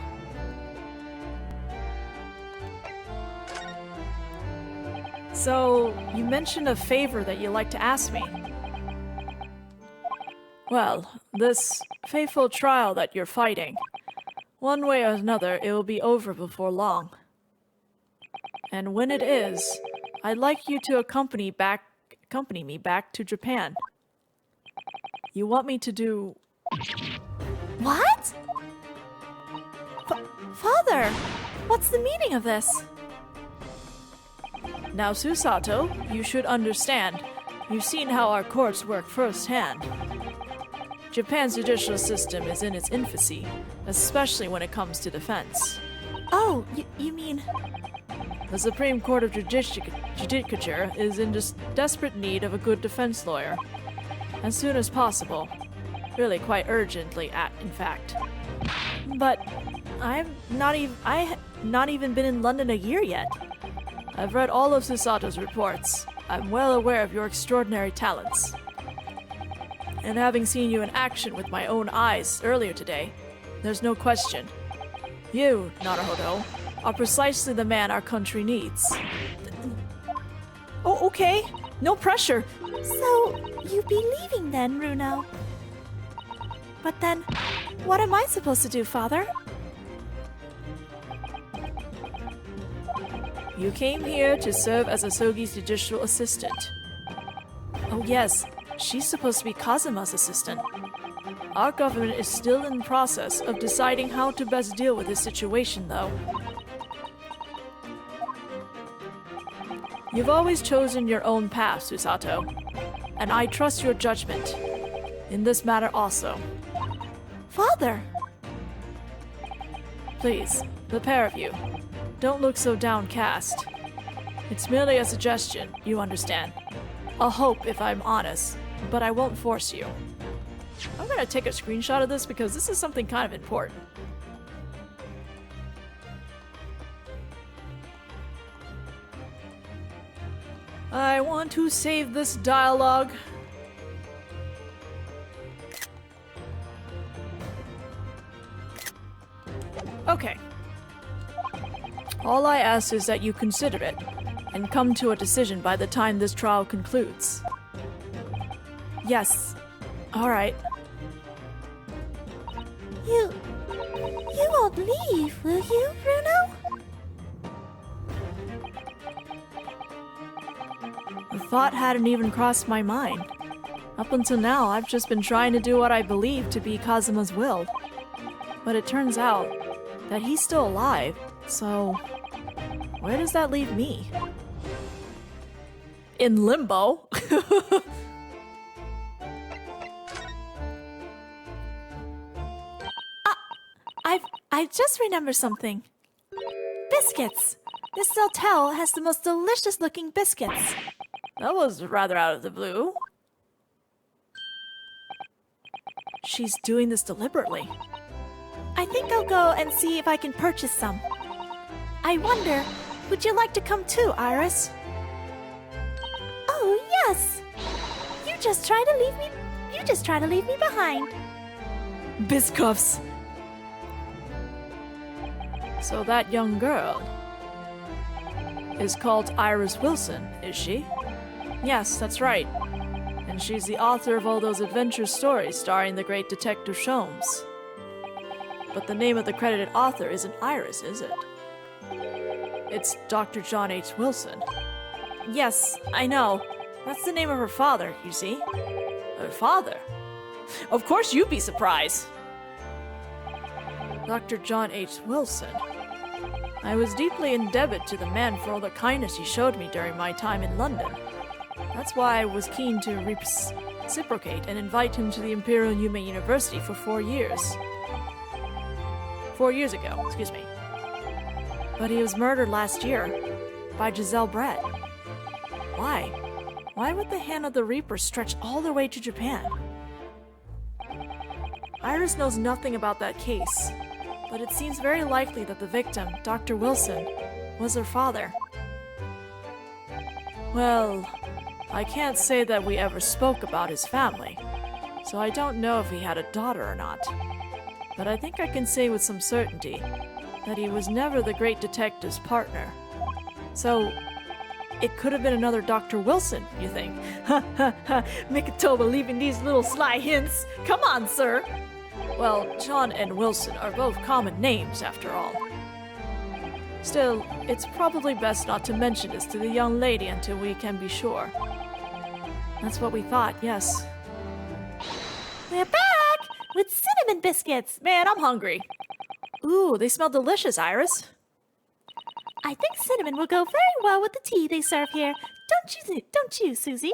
So, you mentioned a favor that you'd like to ask me. Well, this fateful trial that you're fighting, one way or another, it will be over before long. And when it is, I'd like you to accompany me back to Japan. You want me to do... What? Father, what's the meaning of this? Now, Susato, you should understand. You've seen how our courts work firsthand. Japan's judicial system is in its infancy, especially when it comes to defense. Oh, you mean... The Supreme Court of Judicature is in desperate need of a good defense lawyer. As soon as possible. Really quite urgently, in fact. But I've not even been in London a year yet. I've read all of Susato's reports. I'm well aware of your extraordinary talents. And having seen you in action with my own eyes earlier today, there's no question. You, Naruhodo, are precisely the man our country needs. Oh, okay. No pressure. So, you be leaving then, Runo? But then, what am I supposed to do, Father? You came here to serve as Osogie's judicial assistant. Oh yes, she's supposed to be Kazuma's assistant. Our government is still in the process of deciding how to best deal with this situation, though. You've always chosen your own path, Susato, and I trust your judgment. In this matter also. Father! Please, the pair of you, don't look so downcast. It's merely a suggestion, you understand. A hope, if I'm honest, but I won't force you. I'm gonna take a screenshot of this because this is something kind of important. I want to save this dialogue. Okay. All I ask is that you consider it, and come to a decision by the time this trial concludes. Yes. Alright. You won't leave, will you, Runo? The thought hadn't even crossed my mind. Up until now, I've just been trying to do what I believe to be Kazuma's will. But it turns out that he's still alive, so where does that leave me? In limbo? I just remembered something. Biscuits! This hotel has the most delicious looking biscuits. That was rather out of the blue. She's doing this deliberately. I think I'll go and see if I can purchase some. I wonder, would you like to come too, Iris? Oh, yes! You just try to leave me behind. Biscuffs! So that young girl is called Iris Wilson, is she? Yes, that's right. And she's the author of all those adventure stories starring the great Detective Sholmes. But the name of the credited author isn't Iris, is it? It's Dr. John H. Wilson. Yes, I know. That's the name of her father, you see. Her father? Of course you'd be surprised. Dr. John H. Wilson. I was deeply indebted to the man for all the kindness he showed me during my time in London. That's why I was keen to reciprocate and invite him to the Imperial Yume University for 4 years. 4 years ago, excuse me. But he was murdered last year by Giselle Brett. Why? Why would the hand of the Reaper stretch all the way to Japan? Iris knows nothing about that case, but it seems very likely that the victim, Dr. Wilson, was her father. Well, I can't say that we ever spoke about his family, so I don't know if he had a daughter or not. But I think I can say with some certainty that he was never the great detective's partner. So, it could have been another Dr. Wilson, you think? Ha ha ha, Mikitoba leaving these little sly hints. Come on, sir! Well, John and Wilson are both common names, after all. Still, it's probably best not to mention this to the young lady until we can be sure. That's what we thought, yes. We're back with cinnamon biscuits. Man, I'm hungry. Ooh, they smell delicious, Iris. I think cinnamon will go very well with the tea they serve here. Don't you, Susie?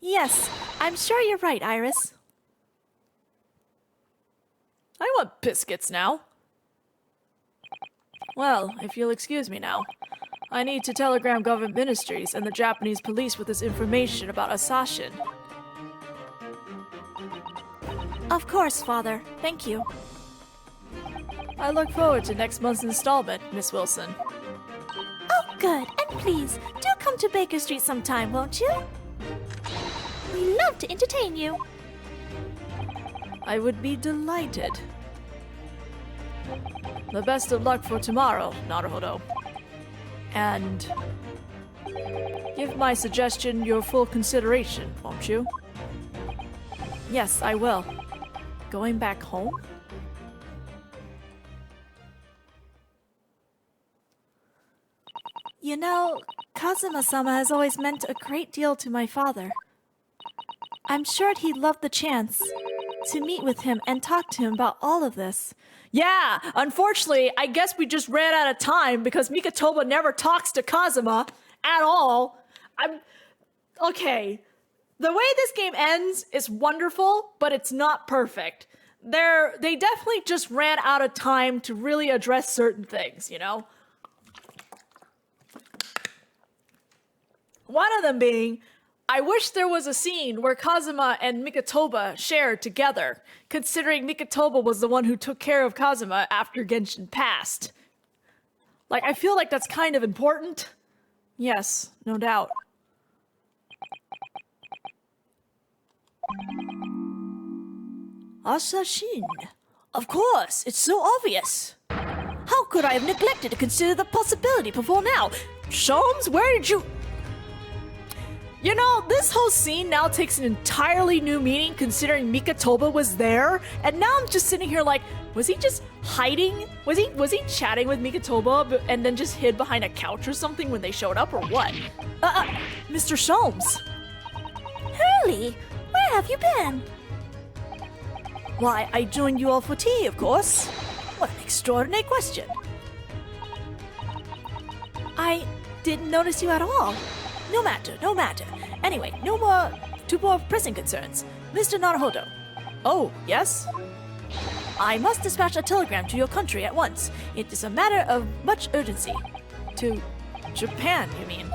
Yes, I'm sure you're right, Iris. I want biscuits now. Well, if you'll excuse me now, I need to telegram government ministries and the Japanese police with this information about Asashin. Of course, Father. Thank you. I look forward to next month's installment, Miss Wilson. Oh, good. And please, do come to Baker Street sometime, won't you? We love to entertain you. I would be delighted. The best of luck for tomorrow, Naruhodo. And give my suggestion your full consideration, won't you? Yes, I will. Going back home? You know, Kazuma-sama has always meant a great deal to my father. I'm sure he'd love the chance to meet with him and talk to him about all of this. Yeah, unfortunately, I guess we just ran out of time because Mikitoba never talks to Kazuma at all. Okay. The way this game ends is wonderful, but it's not perfect. They definitely just ran out of time to really address certain things, you know? One of them being, I wish there was a scene where Kazuma and Mikitoba shared together, considering Mikitoba was the one who took care of Kazuma after Genshin passed. Like, I feel like that's kind of important. Yes, no doubt. Asashin. Of course, it's so obvious. How could I have neglected to consider the possibility before now? Sholmes, where did you... You know, this whole scene now takes an entirely new meaning considering Mikitoba was there, and now I'm just sitting here like, was he just hiding? Was he chatting with Mikitoba and then just hid behind a couch or something when they showed up, or what? Mr. Sholmes. Hurley, where have you been? Why, I joined you all for tea, of course. What an extraordinary question. I didn't notice you at all. No matter. Anyway, two more pressing concerns. Mr. Naruhodo. Oh, yes? I must dispatch a telegram to your country at once. It is a matter of much urgency. To Japan, you mean?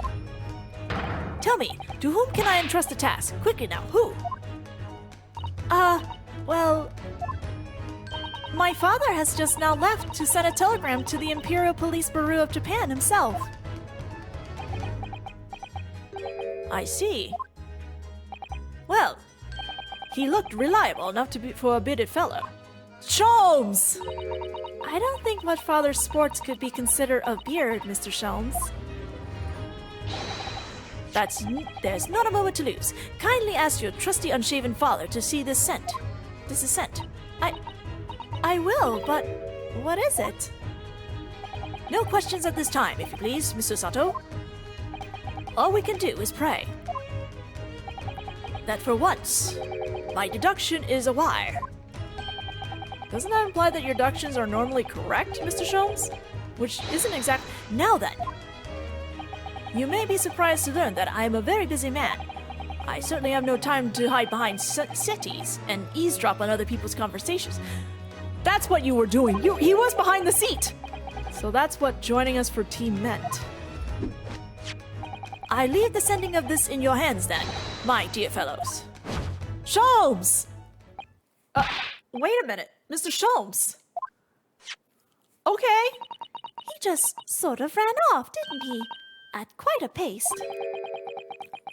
Tell me, to whom can I entrust the task? Quickly now, who? Well, my father has just now left to send a telegram to the Imperial Police Bureau of Japan himself. I see. Well, he looked reliable enough to be for a bearded fellow. Sholmes! I don't think my father's sports could be considered a beard, Mr. Sholmes. There's not a moment to lose. Kindly ask your trusty unshaven father to see this scent. This is sent. I will, but what is it? No questions at this time, if you please, Mr. Sato. All we can do is pray that for once, my deduction is a wire. Doesn't that imply that your deductions are normally correct, Mr. Sholmes? Which isn't exact. Now then, you may be surprised to learn that I am a very busy man. I certainly have no time to hide behind settees and eavesdrop on other people's conversations. That's what you were doing. He was behind the seat. So that's what joining us for tea meant. I leave the sending of this in your hands then, my dear fellows. Sholmes! Wait a minute, Mr. Sholmes. Okay. He just sort of ran off, didn't he? At quite a pace.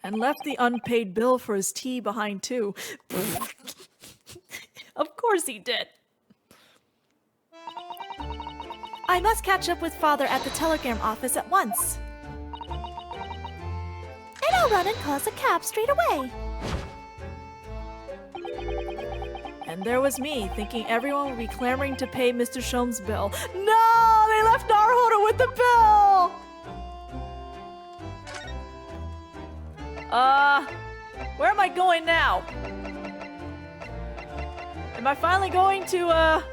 And left the unpaid bill for his tea behind too. Of course he did. I must catch up with Father at the telegram office at once. And I'll run and call a cab straight away. And there was me, thinking everyone would be clamoring to pay Mr. Sholmes' bill. No! They left Naruhodo with the bill! Where am I going now? Am I finally going to,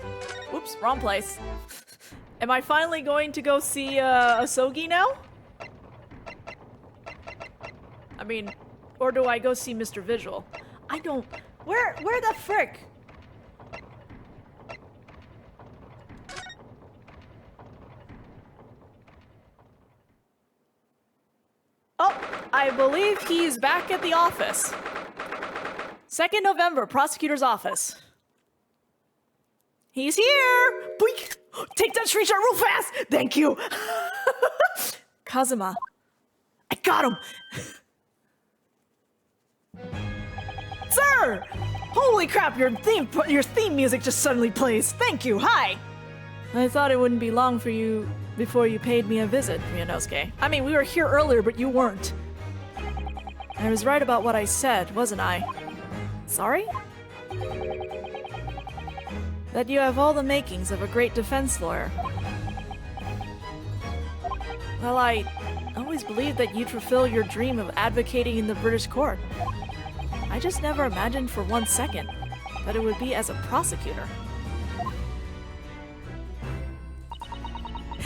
Oops, wrong place. Am I finally going to go see, Osogie now? I mean, or do I go see Mr. Visual? I don't... Where the frick? Oh, I believe he's back at the office. 2nd November, prosecutor's office. He's here! Boink! Take that screenshot real fast! Thank you! Kazuma. I got him! Sir! Holy crap, your theme music just suddenly plays. Thank you, hi! I thought it wouldn't be long for you before you paid me a visit, Ryunosuke. I mean, we were here earlier, but you weren't. I was right about what I said, wasn't I? Sorry? That you have all the makings of a great defense lawyer. Well, I always believed that you'd fulfill your dream of advocating in the British court. I just never imagined for 1 second that it would be as a prosecutor.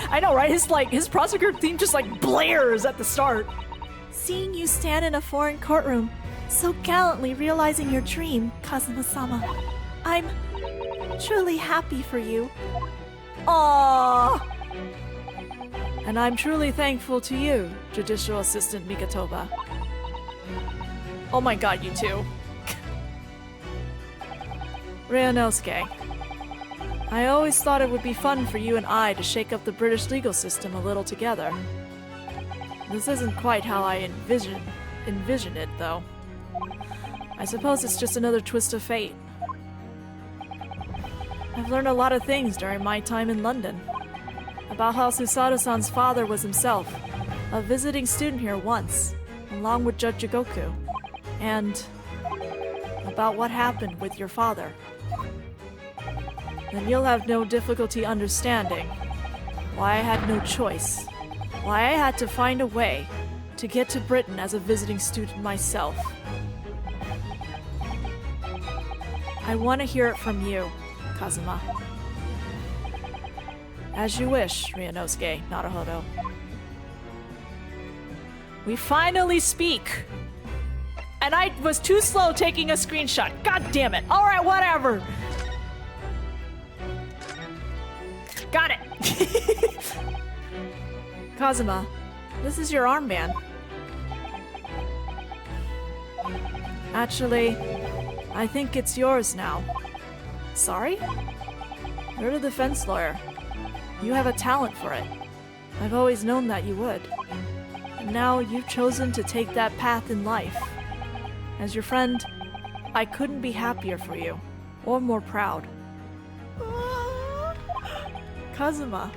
I know, right? His prosecutor theme just blares at the start. Seeing you stand in a foreign courtroom, so gallantly realizing your dream, Kazuma-sama. I'm truly happy for you. Aww! And I'm truly thankful to you, Judicial Assistant Mikatoba. Oh my god, you two. Ryunosuke. I always thought it would be fun for you and I to shake up the British legal system a little together. This isn't quite how I envision it, though. I suppose it's just another twist of fate. I've learned a lot of things during my time in London. About how Susato-san's father was himself a visiting student here once, along with Judge Jigoku. And about what happened with your father. Then you'll have no difficulty understanding why I had no choice. Why I had to find a way to get to Britain as a visiting student myself. I want to hear it from you, Kazuma. As you wish, Ryunosuke Naruhodo. We finally speak! And I was too slow taking a screenshot. God damn it. Alright, whatever. Got it. Kazuma, this is your armband. Actually, I think it's yours now. Sorry? You're the defense lawyer. You have a talent for it. I've always known that you would. And now you've chosen to take that path in life. As your friend, I couldn't be happier for you, or more proud. Kazuma,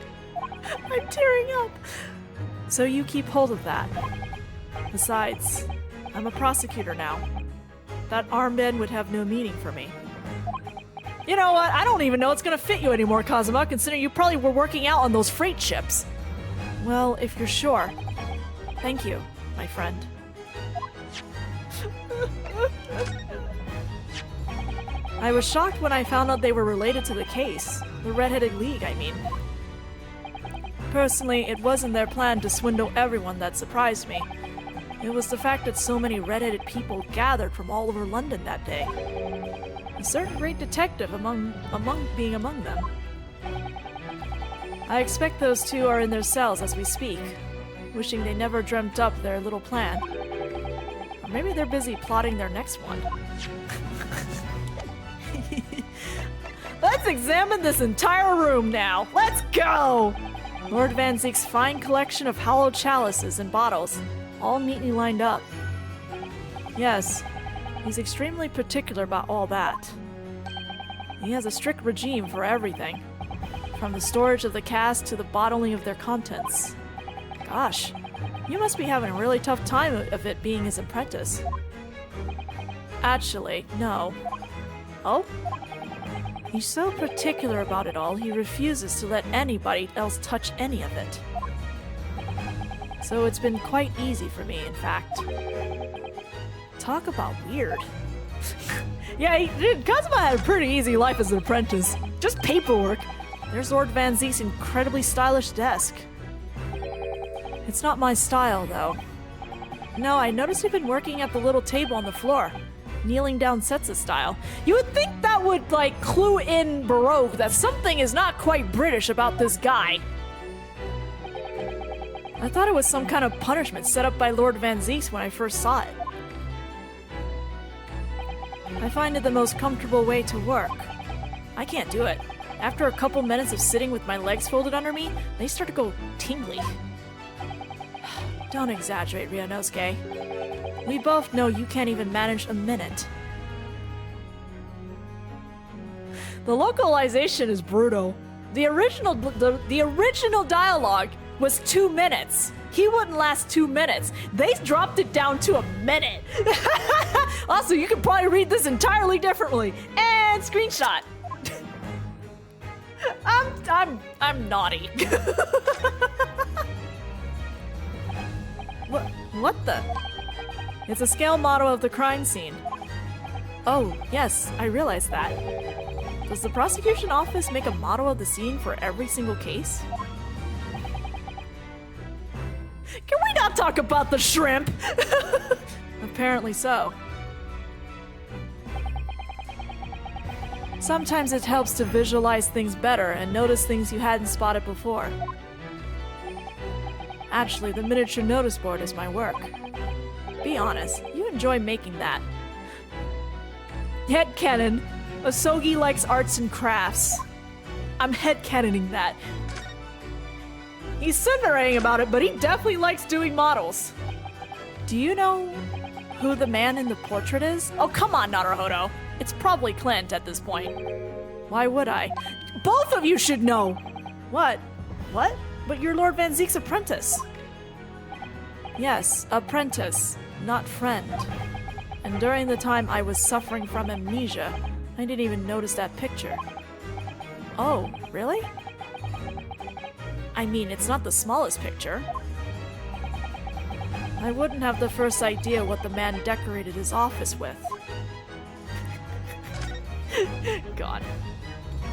I'm tearing up. So you keep hold of that. Besides, I'm a prosecutor now. That armband would have no meaning for me. You know what? I don't even know it's gonna fit you anymore, Kazuma, considering you probably were working out on those freight ships. Well, if you're sure. Thank you, my friend. I was shocked when I found out they were related to the case. The Red-Headed League, I mean. Personally, it wasn't their plan to swindle everyone that surprised me. It was the fact that so many red-headed people gathered from all over London that day. A certain great detective being among them. I expect those two are in their cells as we speak, wishing they never dreamt up their little plan. Or maybe they're busy plotting their next one. Let's examine this entire room now! Let's go! Lord Van Zeek's fine collection of hollowed chalices and bottles, all neatly lined up. Yes, he's extremely particular about all that. He has a strict regime for everything, from the storage of the cast to the bottling of their contents. Gosh, you must be having a really tough time of it being his apprentice. Actually, no. Oh? He's so particular about it all, he refuses to let anybody else touch any of it. So it's been quite easy for me, in fact. Talk about weird. Yeah, Kazuma had a pretty easy life as an apprentice. Just paperwork. There's Lord Van Zeek's incredibly stylish desk. It's not my style, though. No, I noticed he'd been working at the little table on the floor. Kneeling down Setsa style. You would think that would, like, clue in Baroque that something is not quite British about this guy. I thought it was some kind of punishment set up by Lord Van Zeeks when I first saw it. I find it the most comfortable way to work. I can't do it. After a couple minutes of sitting with my legs folded under me, they start to go tingly. Don't exaggerate, Ryunosuke. We both know you can't even manage a minute. The localization is brutal. The original dialogue was 2 minutes. He wouldn't last 2 minutes. They dropped it down to a minute. Also, you could probably read this entirely differently. And screenshot. I'm naughty. What the? It's a scale model of the crime scene. Oh, yes, I realized that. Does the prosecution office make a model of the scene for every single case? Can we not talk about the shrimp? Apparently so. Sometimes it helps to visualize things better and notice things you hadn't spotted before. Actually, the miniature notice board is my work. Be honest, you enjoy making that. Headcanon. Osogie likes arts and crafts. I'm headcanoning that. He's cinderating about it, but he definitely likes doing models. Do you know who the man in the portrait is? Oh, come on, Naruhodo. It's probably Clint at this point. Why would I? Both of you should know! What? What? But you're Lord Van Zeek's apprentice. Yes, apprentice, not friend. And during the time I was suffering from amnesia, I didn't even notice that picture. Oh, really? I mean, it's not the smallest picture. I wouldn't have the first idea what the man decorated his office with. God.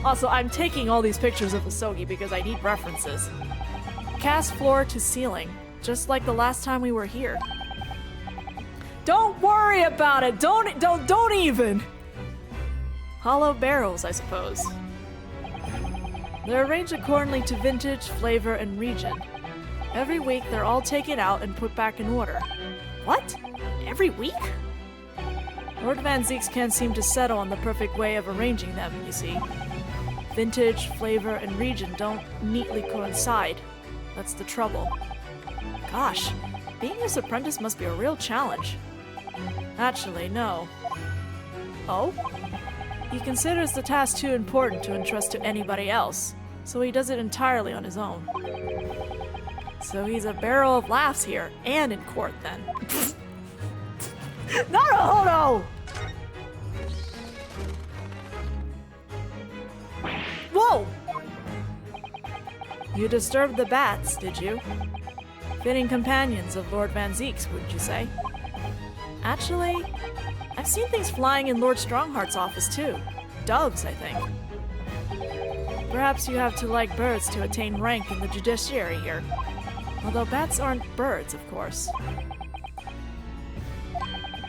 Also, I'm taking all these pictures of Osogie because I need references. Cast floor to ceiling, just like the last time we were here. Don't worry about it. Don't even. Hollow barrels, I suppose. They're arranged accordingly to vintage, flavor, and region. Every week, they're all taken out and put back in order. What? Every week? Lord Van Zeeks can't seem to settle on the perfect way of arranging them, you see. Vintage, flavor, and region don't neatly coincide. That's the trouble. Gosh, being his apprentice must be a real challenge. Actually, no. Oh? He considers the task too important to entrust to anybody else, so he does it entirely on his own. So he's a barrel of laughs here, and in court then. Naruhodo! Whoa! You disturbed the bats, did you? Fitting companions of Lord Van Zeeks, wouldn't you say? Actually, I've seen things flying in Lord Strongheart's office too. Doves, I think. Perhaps you have to like birds to attain rank in the judiciary here. Although bats aren't birds, of course.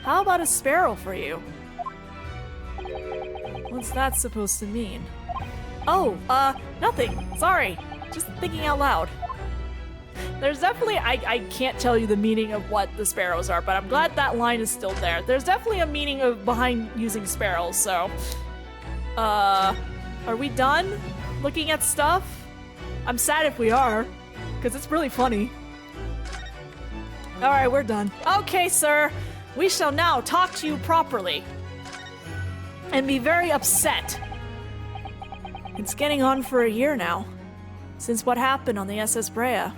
How about a sparrow for you? What's that supposed to mean? Oh, nothing. Sorry. Just thinking out loud. There's definitely, I can't tell you the meaning of what the sparrows are, but I'm glad that line is still there. There's definitely a meaning behind using sparrows, so. Are we done looking at stuff? I'm sad if we are, because it's really funny. Alright, we're done. Okay, sir. We shall now talk to you properly. And be very upset. It's getting on for a year now, since what happened on the SS Brea.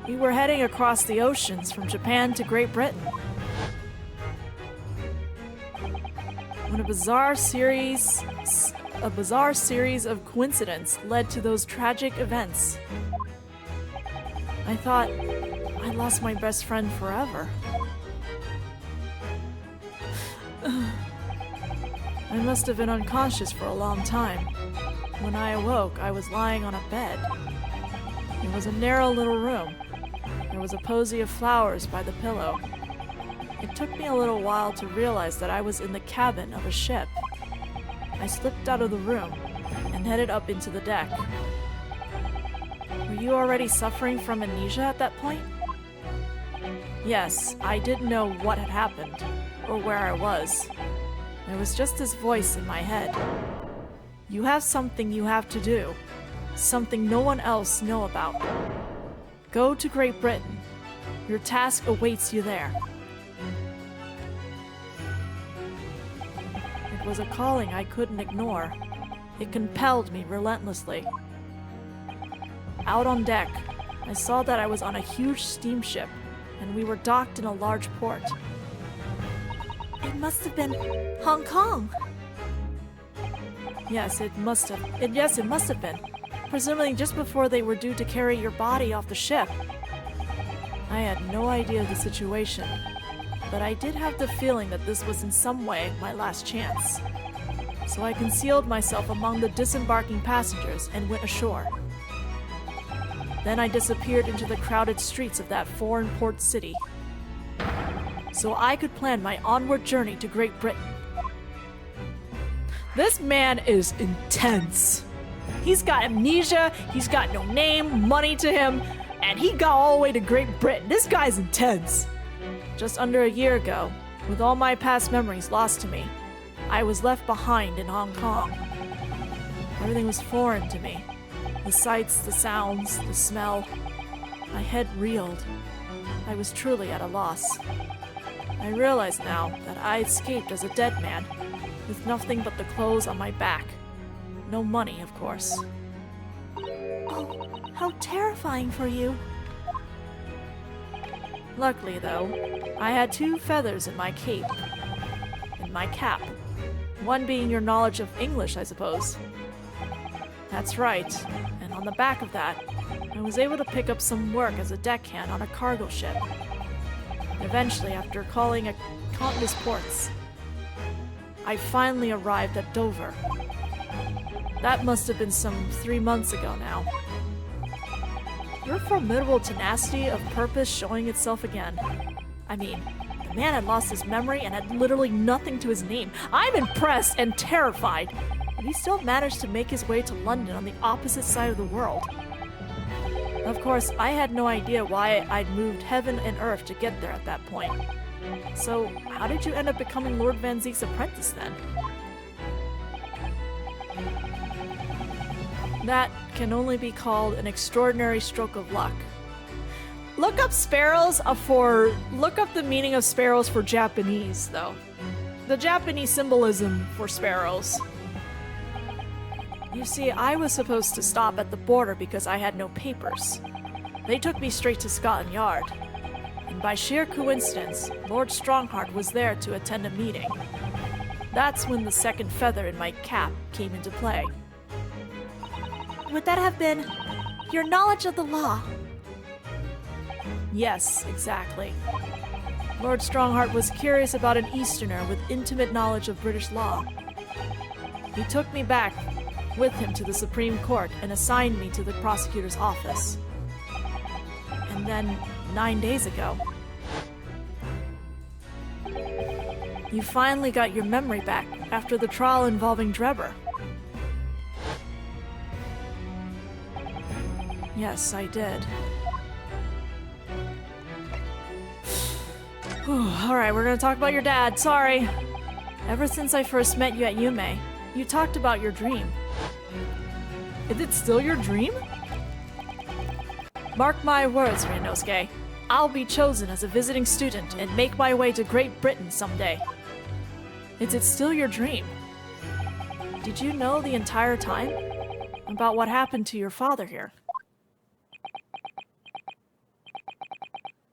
We were heading across the oceans from Japan to Great Britain. When a bizarre series of coincidence led to those tragic events. I thought I lost my best friend forever. I must have been unconscious for a long time. When I awoke, I was lying on a bed. It was a narrow little room. There was a posy of flowers by the pillow. It took me a little while to realize that I was in the cabin of a ship. I slipped out of the room and headed up into the deck. Were you already suffering from amnesia at that point? Yes, I didn't know what had happened, or where I was. There was just this voice in my head. You have something you have to do. Something no one else know about. Go to Great Britain. Your task awaits you there. It was a calling I couldn't ignore. It compelled me relentlessly. Out on deck, I saw that I was on a huge steamship, and we were docked in a large port. It must have been Hong Kong. Yes, it must have been. Presumably just before they were due to carry your body off the ship. I had no idea of the situation, but I did have the feeling that this was in some way my last chance. So I concealed myself among the disembarking passengers and went ashore. Then I disappeared into the crowded streets of that foreign port city, so I could plan my onward journey to Great Britain. This man is intense. He's got amnesia, he's got no name, money to him, and he got all the way to Great Britain. This guy's intense. Just under a year ago, with all my past memories lost to me, I was left behind in Hong Kong. Everything was foreign to me. The sights, the sounds, the smell. My head reeled. I was truly at a loss. I realize now that I escaped as a dead man, with nothing but the clothes on my back. No money, of course. Oh, how terrifying for you. Luckily, though, I had 2 feathers in my cape. In my cap. One being your knowledge of English, I suppose. That's right, and on the back of that, I was able to pick up some work as a deckhand on a cargo ship. Eventually, after calling at countless ports, I finally arrived at Dover. That must have been some 3 months ago now. Your formidable tenacity of purpose showing itself again. I mean, the man had lost his memory and had literally nothing to his name. I'm impressed and terrified, but he still managed to make his way to London on the opposite side of the world. Of course, I had no idea why I'd moved heaven and earth to get there at that point. So, how did you end up becoming Lord Van Zeek's apprentice then? That can only be called an extraordinary stroke of luck. Look up the meaning of sparrows for Japanese, though. The Japanese symbolism for sparrows. You see, I was supposed to stop at the border because I had no papers. They took me straight to Scotland Yard. And by sheer coincidence, Lord Strongheart was there to attend a meeting. That's when the second feather in my cap came into play. Would that have been your knowledge of the law? Yes, exactly. Lord Strongheart was curious about an Easterner with intimate knowledge of British law. He took me back with him to the Supreme Court and assigned me to the prosecutor's office. And then, 9 days ago, you finally got your memory back after the trial involving Drebber. Yes, I did. Alright, we're gonna talk about your dad. Sorry. Ever since I first met you at Yume, you talked about your dream. Is it still your dream? Mark my words, Ryunosuke. I'll be chosen as a visiting student and make my way to Great Britain someday. Is it still your dream? Did you know the entire time about what happened to your father here?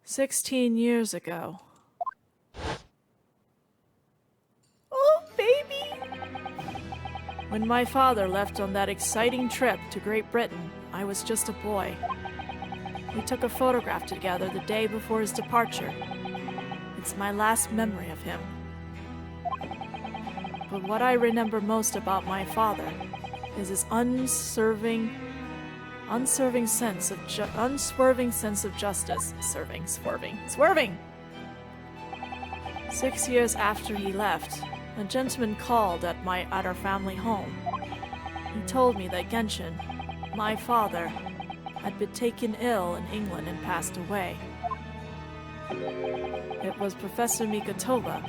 16 years ago. Oh, baby! When my father left on that exciting trip to Great Britain, I was just a boy. We took a photograph together the day before his departure. It's my last memory of him. But what I remember most about my father is his unswerving sense of justice. Swerving! 6 years after he left, a gentleman called at our family home. He told me that Genshin, my father, had been taken ill in England and passed away. It was Professor Mikotoba,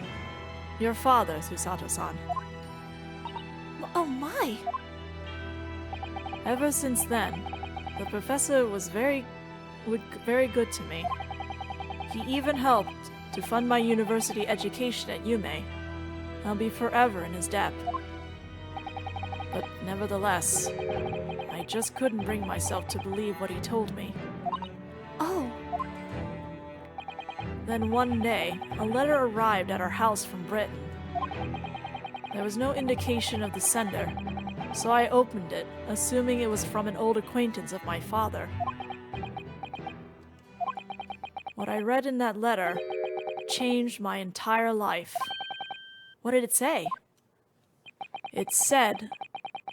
your father, Susato-san. Oh my! Ever since then, the professor was very good to me. He even helped to fund my university education at Yume. I'll be forever in his debt. But nevertheless, I just couldn't bring myself to believe what he told me. Oh. Then one day, a letter arrived at our house from Britain. There was no indication of the sender, so I opened it, assuming it was from an old acquaintance of my father. What I read in that letter changed my entire life. What did it say? It said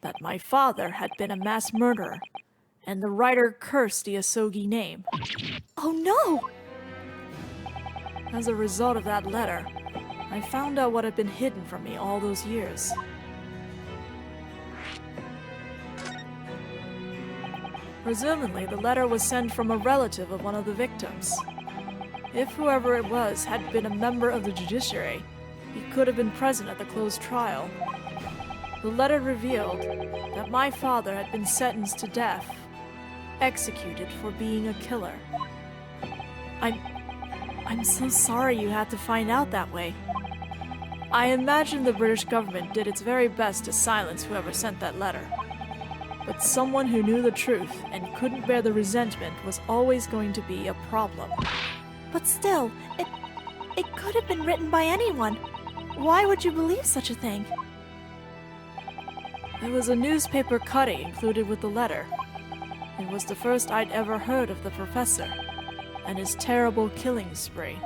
that my father had been a mass murderer, and the writer cursed the Osogie name. Oh no! As a result of that letter, I found out what had been hidden from me all those years. Presumably, the letter was sent from a relative of one of the victims. If whoever it was had been a member of the judiciary, he could have been present at the closed trial. The letter revealed that my father had been sentenced to death, executed for being a killer. I'm so sorry you had to find out that way. I imagine the British government did its very best to silence whoever sent that letter. But someone who knew the truth and couldn't bear the resentment was always going to be a problem. But still, it could have been written by anyone. Why would you believe such a thing? There was a newspaper cutting included with the letter. It was the first I'd ever heard of the professor and his terrible killing spree.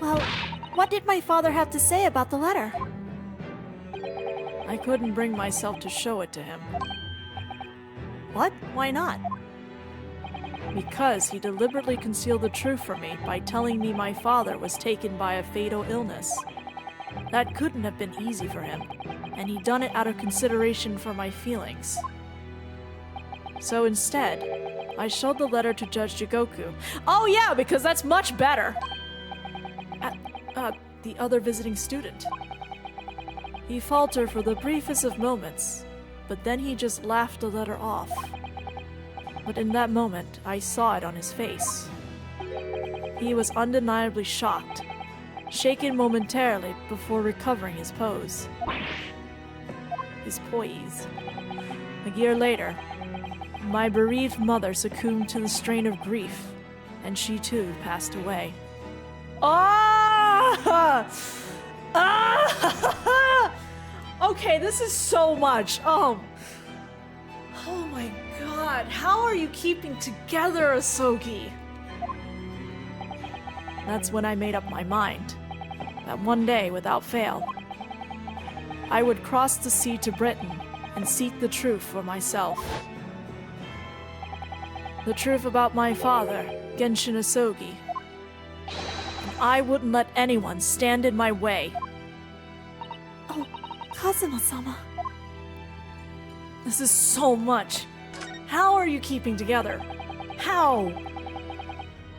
Well, what did my father have to say about the letter? I couldn't bring myself to show it to him. What? Why not? Because he deliberately concealed the truth from me by telling me my father was taken by a fatal illness. That couldn't have been easy for him, and he'd done it out of consideration for my feelings. So instead, I showed the letter to Judge Jigoku. Oh yeah, because that's much better! The other visiting student. He faltered for the briefest of moments, but then he just laughed the letter off. But in that moment, I saw it on his face. He was undeniably shocked, shaken momentarily before recovering his pose. his poise. A year later, my bereaved mother succumbed to the strain of grief, and she too passed away. Ah! Ah! Okay, this is so much. Oh my god, how are you keeping together, Osogie? That's when I made up my mind that one day, without fail, I would cross the sea to Britain and seek the truth for myself. The truth about my father, Genshin Osogie. And I wouldn't let anyone stand in my way. Oh, Kazuma-sama. This is so much. How are you keeping together? How?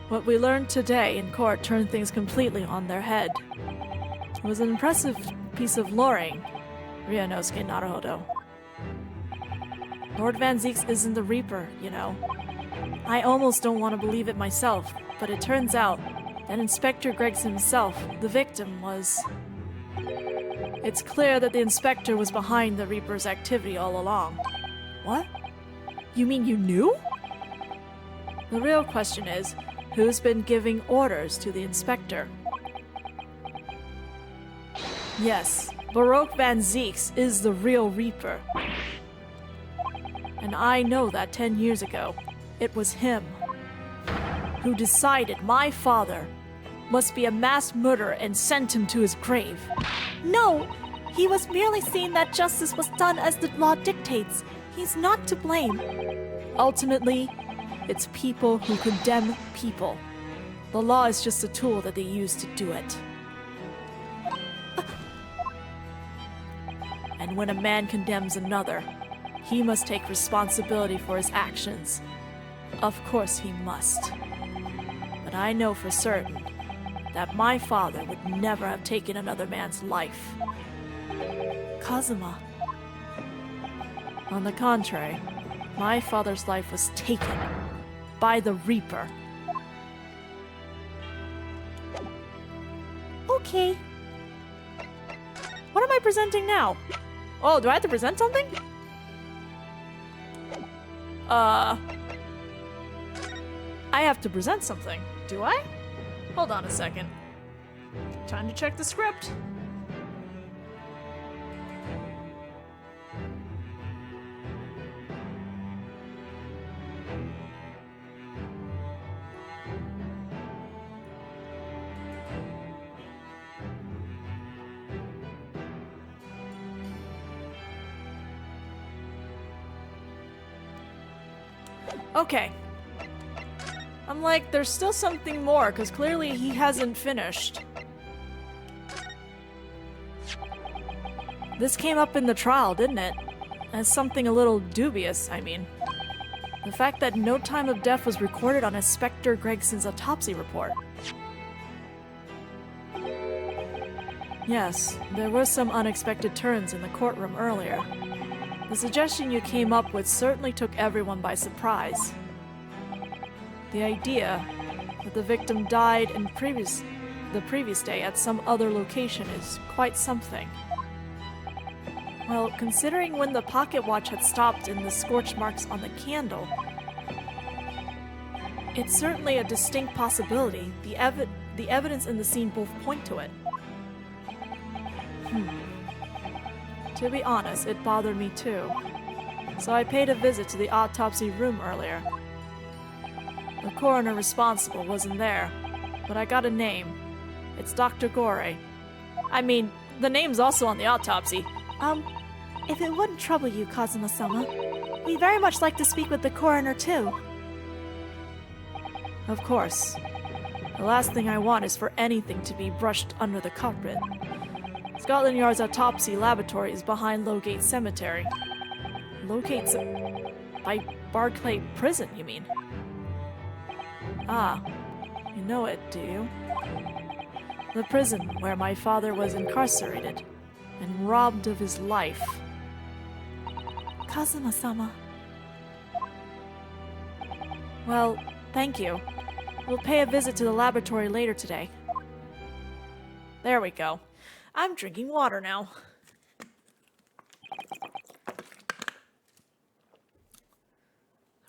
What we learned today in court turned things completely on their head. It was an impressive piece of loring, Ryunosuke Naruhodo. Lord Van Zeeks isn't the Reaper, you know. I almost don't want to believe it myself, but it turns out that Inspector Gregson himself, the victim, was... It's clear that the Inspector was behind the Reaper's activity all along. What? You mean you knew? The real question is, who's been giving orders to the Inspector? Yes, Baroque Van Zeeks is the real Reaper. And I know that 10 years ago, it was him who decided my father must be a mass murderer and sent him to his grave. No! He was merely saying that justice was done as the law dictates. He's not to blame. Ultimately, it's people who condemn people. The law is just a tool that they use to do it. And when a man condemns another, he must take responsibility for his actions. Of course he must. But I know for certain that my father would never have taken another man's life. Kazuma. On the contrary, my father's life was taken by the Reaper. Okay. What am I presenting now? Oh, do I have to present something? I have to present something. Do I? Hold on a second. Time to check the script. Okay. I'm like, there's still something more, because clearly he hasn't finished. This came up in the trial, didn't it? As something a little dubious, I mean. The fact that no time of death was recorded on Inspector Gregson's autopsy report. Yes, there were some unexpected turns in the courtroom earlier. The suggestion you came up with certainly took everyone by surprise. The idea that the victim died the previous day at some other location is quite something. Well, considering when the pocket watch had stopped and the scorch marks on the candle, it's certainly a distinct possibility. The evidence in the scene both point to it. To be honest, it bothered me too. So I paid a visit to the autopsy room earlier. The coroner responsible wasn't there, but I got a name. It's Dr. Gore. I mean, the name's also on the autopsy. If it wouldn't trouble you, Kazuma-sama, we very much like to speak with the coroner too. Of course. The last thing I want is for anything to be brushed under the carpet. Scotland Yard's autopsy laboratory is behind Lowgate Cemetery. Lowgate's by Barclay Prison, you mean? Ah, you know it, do you? The prison where my father was incarcerated and robbed of his life. Kazuma-sama. Well, thank you. We'll pay a visit to the laboratory later today. There we go. I'm drinking water now.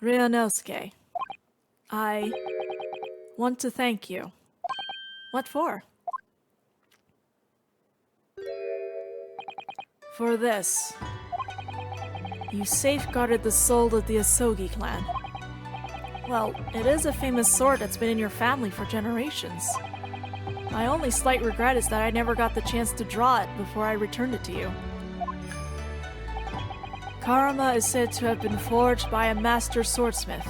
Ryunosuke, I want to thank you. What for? For this. You safeguarded the soul of the Osogie clan. Well, it is a famous sword that's been in your family for generations. My only slight regret is that I never got the chance to draw it before I returned it to you. Karama is said to have been forged by a master swordsmith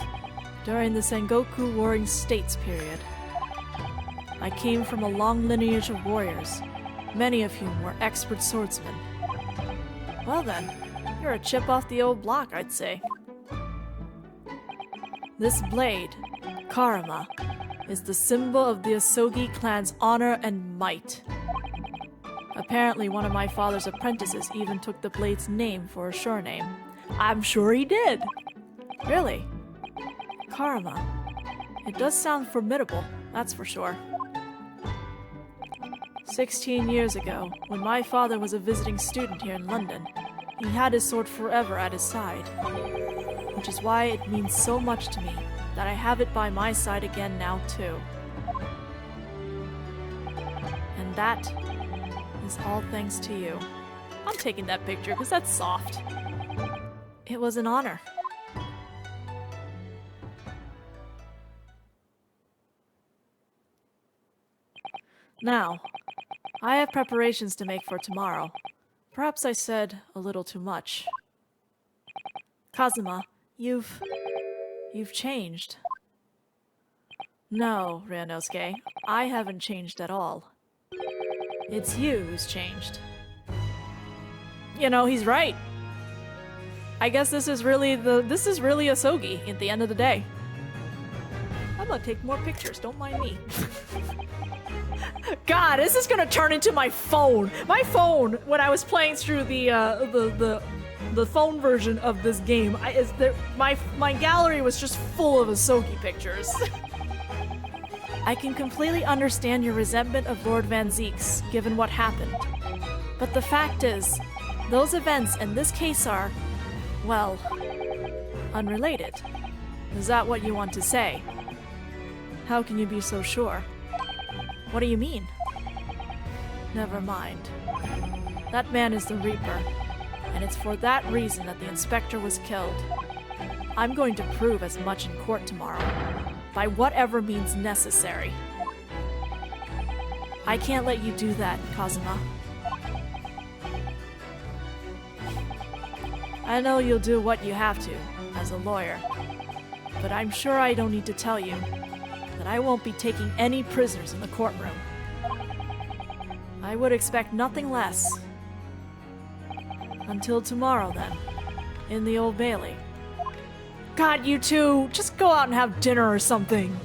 during the Sengoku Warring States period. I came from a long lineage of warriors, many of whom were expert swordsmen. Well then, you're a chip off the old block, I'd say. This blade, Karama, is the symbol of the Osogie clan's honor and might. Apparently, one of my father's apprentices even took the blade's name for a surname. I'm sure he did. Really? Karama. It does sound formidable, that's for sure. 16 years ago, when my father was a visiting student here in London, he had his sword forever at his side. Which is why it means so much to me that I have it by my side again now too. And that is all thanks to you. I'm taking that picture because that's soft. It was an honor. Now, I have preparations to make for tomorrow. Perhaps I said a little too much. Kazuma, you've changed. No, Ryunosuke, I haven't changed at all. It's you who's changed. You know, he's right. I guess this is really Osogie at the end of the day. I'm gonna take more pictures, don't mind me. God, this is gonna turn into my phone. My phone, when I was playing through the phone version of this game, my gallery was just full of Osogie pictures. I can completely understand your resentment of Lord Van Zeeks, given what happened. But the fact is, those events in this case are, well, unrelated. Is that what you want to say? How can you be so sure? What do you mean? Never mind. That man is the Reaper, and it's for that reason that the inspector was killed. I'm going to prove as much in court tomorrow, by whatever means necessary. I can't let you do that, Kazuma. I know you'll do what you have to, as a lawyer, but I'm sure I don't need to tell you that I won't be taking any prisoners in the courtroom. I would expect nothing less. Until tomorrow, then, in the Old Bailey. God, you two, just go out and have dinner or something.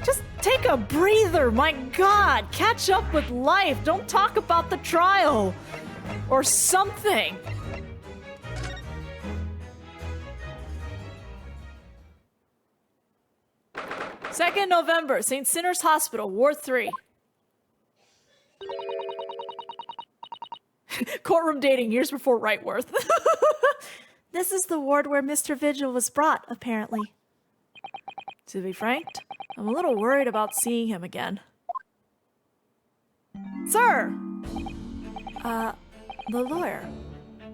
Just take a breather, my God. Catch up with life. Don't talk about the trial. Or something. Second November, St. Sinner's Hospital, Ward 3. Courtroom dating years before Rightworth. This is the ward where Mr. Vigil was brought, apparently. To be frank, I'm a little worried about seeing him again. Sir! The lawyer.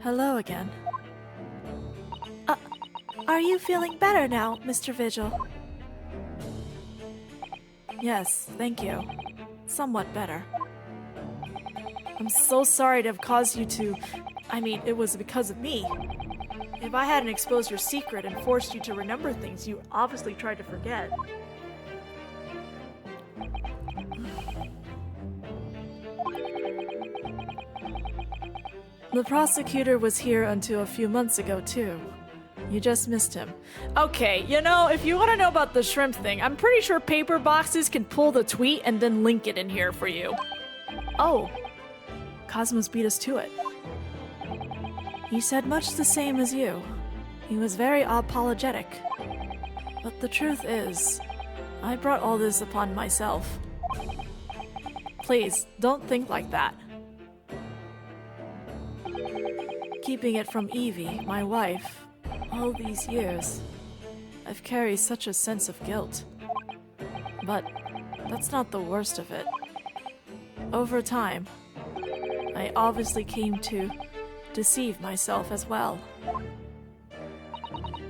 Hello again. Are you feeling better now, Mr. Vigil? Yes, thank you. Somewhat better. I'm so sorry to have caused you to... I mean, it was because of me. If I hadn't exposed your secret and forced you to remember things you obviously tried to forget. The prosecutor was here until a few months ago, too. You just missed him. Okay, you know, if you want to know about the shrimp thing, I'm pretty sure Paper Boxes can pull the tweet and then link it in here for you. Oh, Cosmos beat us to it. He said much the same as you. He was very apologetic. But the truth is, I brought all this upon myself. Please, don't think like that. Keeping it from Evie, my wife, all these years. I've carried such a sense of guilt. But that's not the worst of it. Over time, I obviously came to deceive myself as well.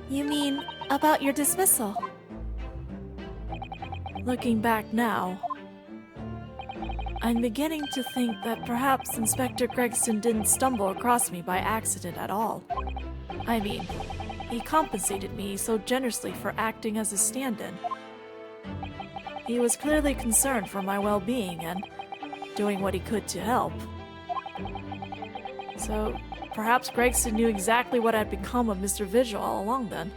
You mean about your dismissal? Looking back now, I'm beginning to think that perhaps Inspector Gregson didn't stumble across me by accident at all. I mean, he compensated me so generously for acting as a stand-in. He was clearly concerned for my well-being and doing what he could to help. So, perhaps Gregson knew exactly what had become of Mr. Vigil all along then.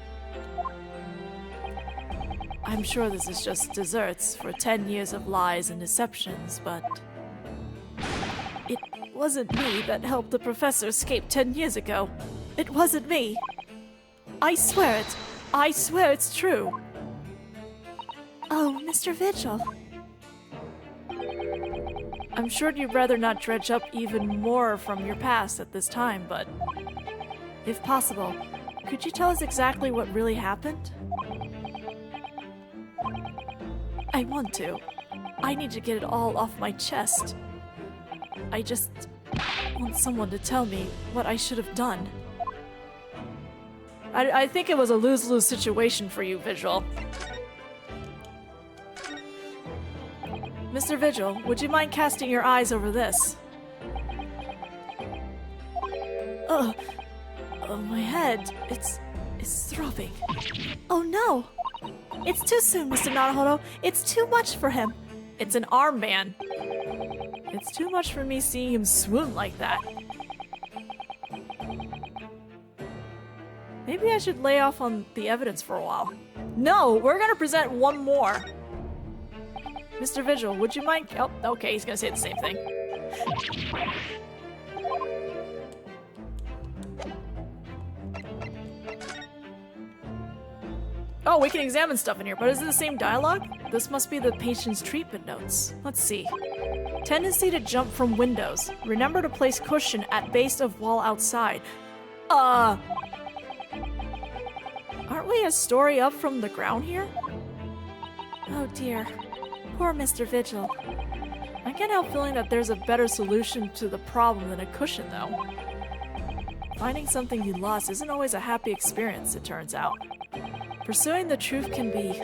I'm sure this is just desserts for 10 years of lies and deceptions, but it wasn't me that helped the professor escape 10 years ago. It wasn't me. I swear it. I swear it's true. Oh, Mr. Vigil. I'm sure you'd rather not dredge up even more from your past at this time, but if possible, could you tell us exactly what really happened? I want to. I need to get it all off my chest. I just want someone to tell me what I should have done. I think it was a lose-lose situation for you, Vigil. Mr. Vigil, would you mind casting your eyes over this? Oh, my head. It's throbbing. Oh no! It's too soon, Mr. Naruhodo. It's too much for him. It's an armband. It's too much for me seeing him swoon like that. Maybe I should lay off on the evidence for a while. No, we're gonna present one more. Mr. Vigil, would you mind? Oh, okay, he's gonna say the same thing. Oh, we can examine stuff in here, but is it the same dialogue? This must be the patient's treatment notes. Let's see. Tendency to jump from windows. Remember to place cushion at base of wall outside. Aren't we a story up from the ground here? Oh dear. Poor Mr. Vigil. I can't help feeling that there's a better solution to the problem than a cushion, though. Finding something you lost isn't always a happy experience, it turns out. Pursuing the truth can be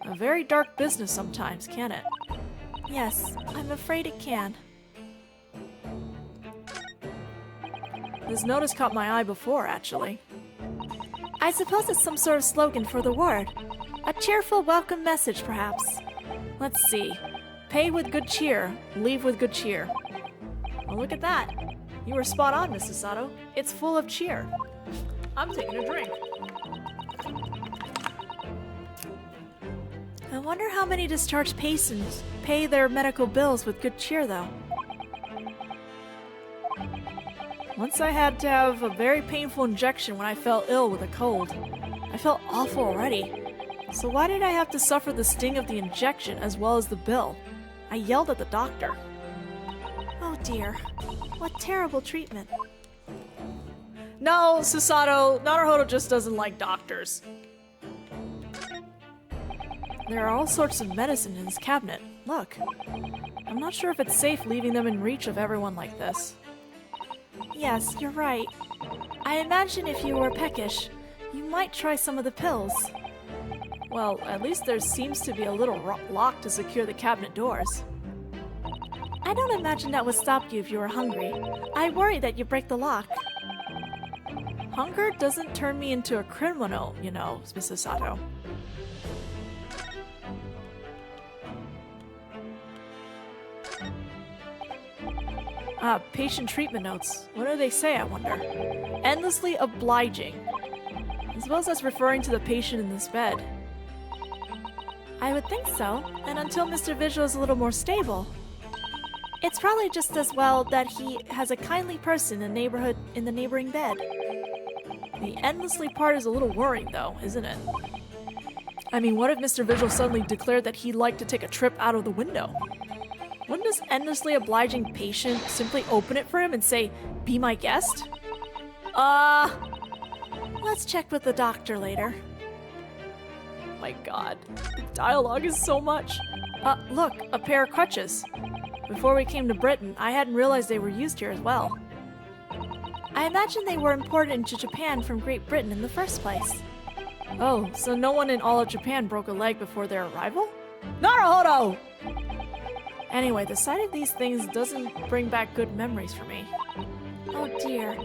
a very dark business sometimes, can't it? Yes, I'm afraid it can. This notice caught my eye before, actually. I suppose it's some sort of slogan for the ward. A cheerful welcome message, perhaps. Let's see. Pay with good cheer, leave with good cheer. Well, look at that. You were spot on, Mrs. Sato. It's full of cheer. I'm taking a drink. I wonder how many discharged patients pay their medical bills with good cheer, though. Once I had to have a very painful injection when I fell ill with a cold. I felt awful already. So why did I have to suffer the sting of the injection as well as the bill? I yelled at the doctor. Oh dear. What terrible treatment. No, Susato, Naruhodo just doesn't like doctors. There are all sorts of medicine in this cabinet. Look. I'm not sure if it's safe leaving them in reach of everyone like this. Yes, you're right. I imagine if you were peckish, you might try some of the pills. Well, at least there seems to be a little lock to secure the cabinet doors. I don't imagine that would stop you if you were hungry. I worry that you break the lock. Hunger doesn't turn me into a criminal, you know, Mrs. Sato. Patient treatment notes. What do they say, I wonder? Endlessly obliging. As well as that's referring to the patient in this bed. I would think so, and until Mr. Vigil is a little more stable. It's probably just as well that he has a kindly person in the neighboring bed. The endlessly part is a little worrying, though, isn't it? I mean, what if Mr. Vigil suddenly declared that he'd like to take a trip out of the window? Wouldn't this endlessly obliging patient simply open it for him and say, "Be my guest"? Let's check with the doctor later. My god, the dialogue is so much. Look, a pair of crutches. Before we came to Britain, I hadn't realized they were used here as well. I imagine they were imported into Japan from Great Britain in the first place. Oh, so no one in all of Japan broke a leg before their arrival? Naruhodo! Anyway, the sight of these things doesn't bring back good memories for me. Oh dear.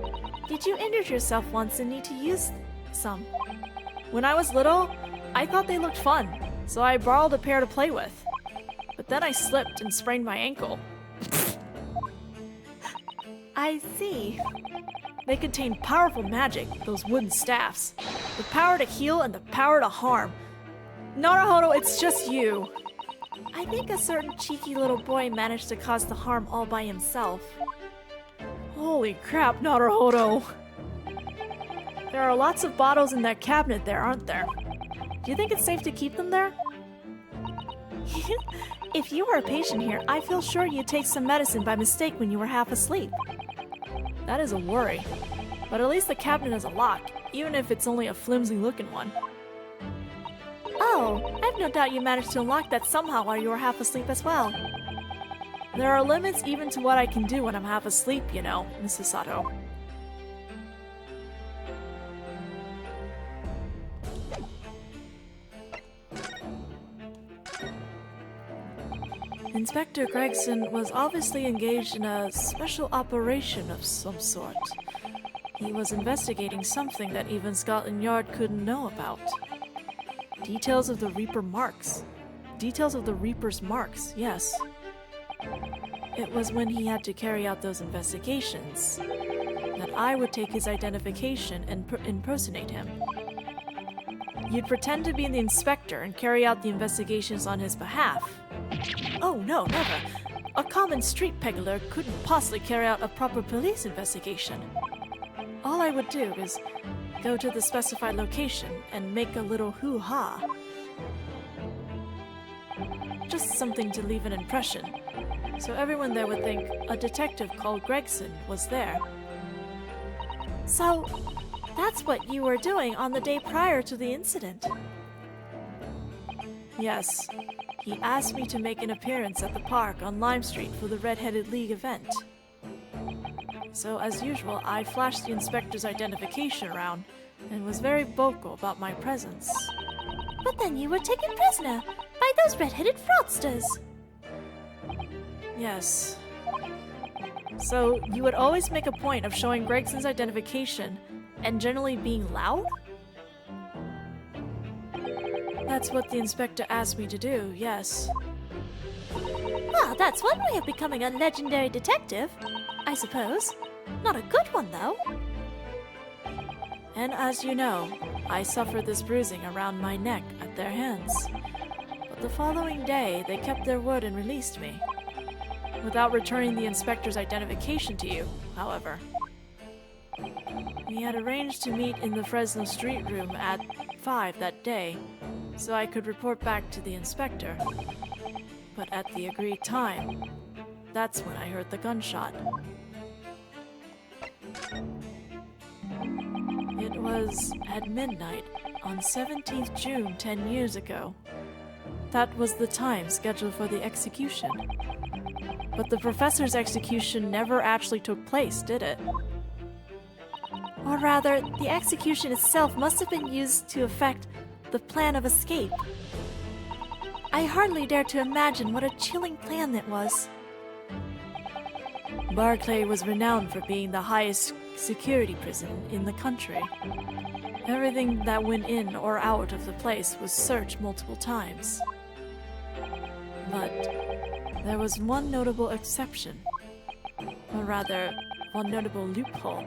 Did you injure yourself once and need to use some? When I was little, I thought they looked fun, so I borrowed a pair to play with. But then I slipped and sprained my ankle. I see. They contain powerful magic, those wooden staffs. The power to heal and the power to harm. Naruhodo, it's just you. I think a certain cheeky little boy managed to cause the harm all by himself. Holy crap, Naruhodo. There are lots of bottles in that cabinet there, aren't there? Do you think it's safe to keep them there? If you were a patient here, I feel sure you'd take some medicine by mistake when you were half asleep. That is a worry. But at least the cabinet has a lock, even if it's only a flimsy-looking one. Oh, I've no doubt you managed to unlock that somehow while you were half asleep as well. There are limits even to what I can do when I'm half asleep, you know, Mrs. Sato. Inspector Gregson was obviously engaged in a special operation of some sort. He was investigating something that even Scotland Yard couldn't know about. Details of the Reaper marks. Details of the Reaper's marks, yes. It was when he had to carry out those investigations that I would take his identification and impersonate him. You'd pretend to be the inspector and carry out the investigations on his behalf. Oh no, never. A common street peddler couldn't possibly carry out a proper police investigation. All I would do is go to the specified location and make a little hoo-ha. Just something to leave an impression, so everyone there would think a detective called Gregson was there. So, that's what you were doing on the day prior to the incident? Yes. He asked me to make an appearance at the park on Lime Street for the Red-Headed League event. So, as usual, I flashed the inspector's identification around and was very vocal about my presence. But then you were taken prisoner by those red-headed fraudsters. Yes. So, you would always make a point of showing Gregson's identification and generally being loud? That's what the inspector asked me to do, yes. Well, that's one way of becoming a legendary detective, I suppose. Not a good one, though. And as you know, I suffered this bruising around my neck at their hands. But the following day, they kept their word and released me. Without returning the inspector's identification to you, however. We had arranged to meet in the Fresno Street room at 5 that day, so I could report back to the inspector. But at the agreed time, that's when I heard the gunshot. It was at midnight on 17th June 10 years ago. That was the time scheduled for the execution. But the professor's execution never actually took place, did it? Or rather, the execution itself must have been used to effect the plan of escape. I hardly dare to imagine what a chilling plan it was. Barclay was renowned for being the highest security prison in the country. Everything that went in or out of the place was searched multiple times. But there was one notable exception. Or rather, one notable loophole.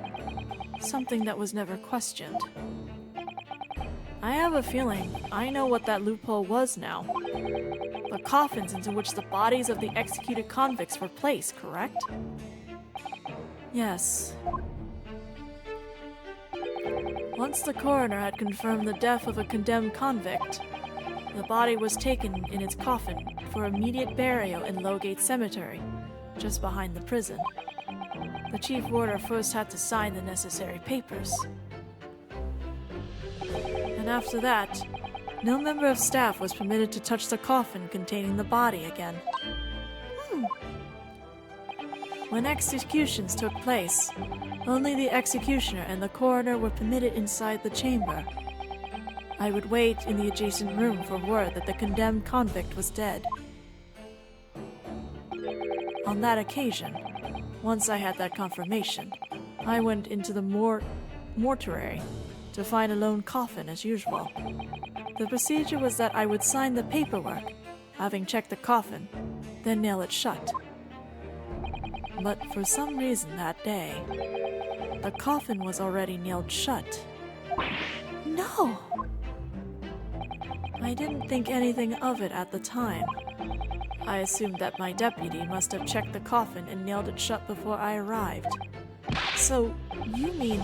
Something that was never questioned. I have a feeling I know what that loophole was now. The coffins into which the bodies of the executed convicts were placed, correct? Yes. Once the coroner had confirmed the death of a condemned convict, the body was taken in its coffin for immediate burial in Lowgate Cemetery, just behind the prison. The chief warder first had to sign the necessary papers. And after that, No member of staff was permitted to touch the coffin containing the body again. When executions took place, only the executioner and the coroner were permitted inside the chamber. I would wait in the adjacent room for word that the condemned convict was dead. On that occasion, once I had that confirmation, I went into the mortuary to find a lone coffin as usual. The procedure was that I would sign the paperwork, having checked the coffin, then nail it shut. But for some reason that day, the coffin was already nailed shut. No! I didn't think anything of it at the time. I assumed that my deputy must have checked the coffin and nailed it shut before I arrived. So, you mean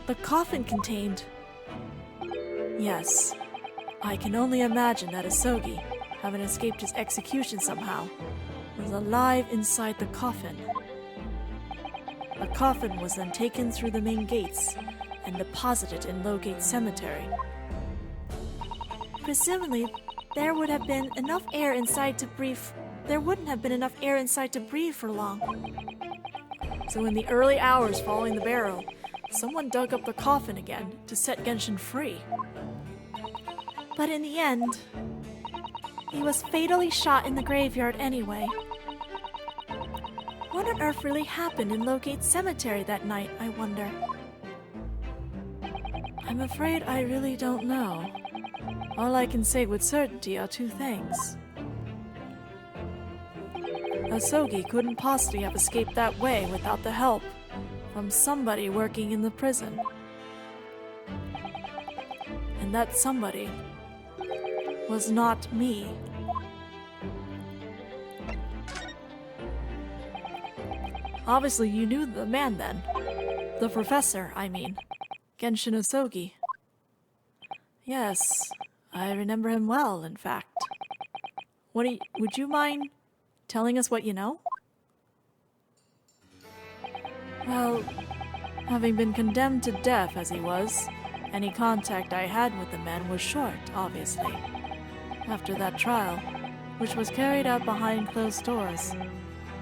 the coffin contained... Yes. I can only imagine that Osogie, having escaped his execution somehow, was alive inside the coffin. The coffin was then taken through the main gates and deposited in Lowgate Cemetery. Presumably, there wouldn't have been enough air inside to breathe for long. So in the early hours following the burial, someone dug up the coffin again to set Genshin free. But in the end, he was fatally shot in the graveyard anyway. What on earth really happened in Lowgate Cemetery that night, I wonder? I'm afraid I really don't know. All I can say with certainty are two things. Osogie couldn't possibly have escaped that way without the help from somebody working in the prison. And that somebody was not me. Obviously, you knew the man then. The professor, I mean. Genshin Osogie. Yes, I remember him well, in fact. Would you mind telling us what you know? Well, having been condemned to death as he was, any contact I had with the man was short, obviously. After that trial, which was carried out behind closed doors,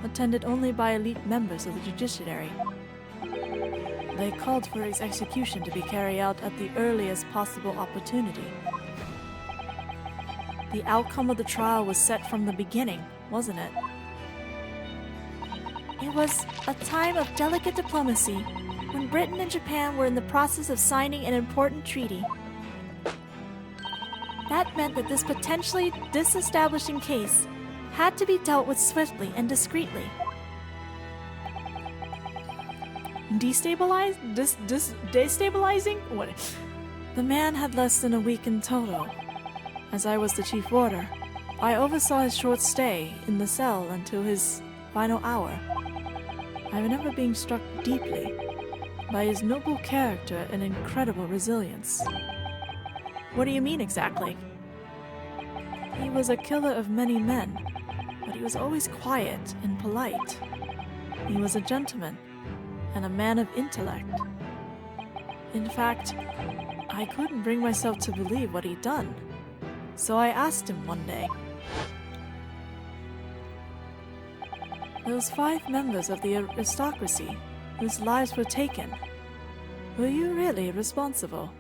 attended only by elite members of the judiciary, they called for his execution to be carried out at the earliest possible opportunity. The outcome of the trial was set from the beginning, wasn't it? It was a time of delicate diplomacy, when Britain and Japan were in the process of signing an important treaty. That meant that this potentially disestablishing case had to be dealt with swiftly and discreetly. Destabilizing? What? The man had less than a week in total. As I was the chief warder, I oversaw his short stay in the cell until his final hour. I remember being struck deeply by his noble character and incredible resilience. What do you mean exactly? He was a killer of many men, but he was always quiet and polite. He was a gentleman and a man of intellect. In fact, I couldn't bring myself to believe what he'd done, so I asked him one day, "Those 5 members of the aristocracy whose lives were taken, were you really responsible?"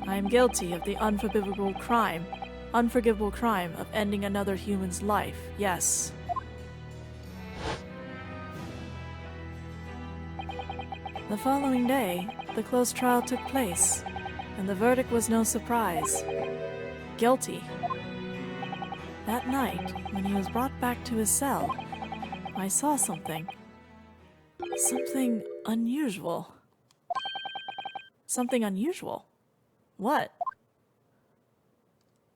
"I am guilty of the unforgivable crime of ending another human's life, yes." The following day, the closed trial took place, and the verdict was no surprise. Guilty. That night, when he was brought back to his cell, I saw something. Something unusual. Something unusual? What?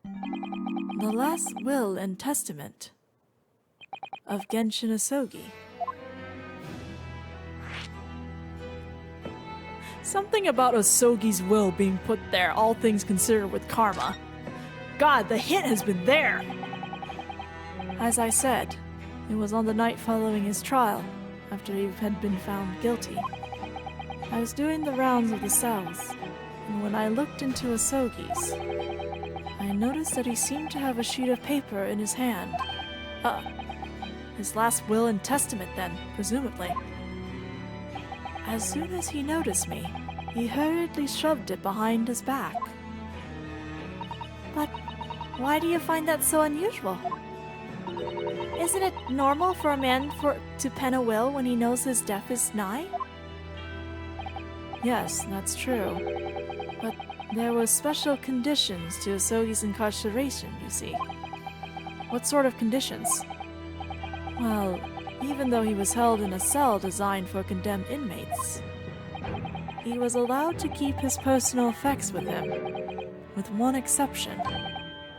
The last will and testament of Genshin Osogie. Something about Osogie's will being put there, all things considered with karma. God, the hint has been there! As I said, it was on the night following his trial, after he had been found guilty. I was doing the rounds of the cells, and when I looked into Osogie's, I noticed that he seemed to have a sheet of paper in his hand. His last will and testament then, presumably. As soon as he noticed me, he hurriedly shoved it behind his back. But why do you find that so unusual? Isn't it normal for a man to pen a will when he knows his death is nigh? Yes, that's true. But there were special conditions to Osogie's incarceration, you see. What sort of conditions? Well, even though he was held in a cell designed for condemned inmates, he was allowed to keep his personal effects with him, with one exception.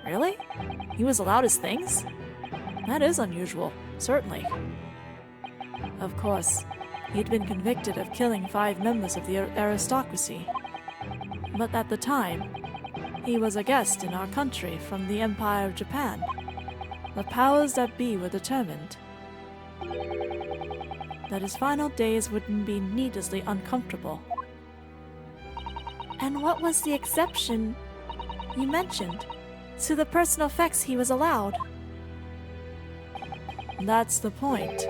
Really? He was allowed his things? That is unusual, certainly. Of course, he had been convicted of killing 5 members of the aristocracy. But at the time, he was a guest in our country from the Empire of Japan. The powers that be were determined that his final days wouldn't be needlessly uncomfortable. And what was the exception you mentioned to the personal effects he was allowed? That's the point.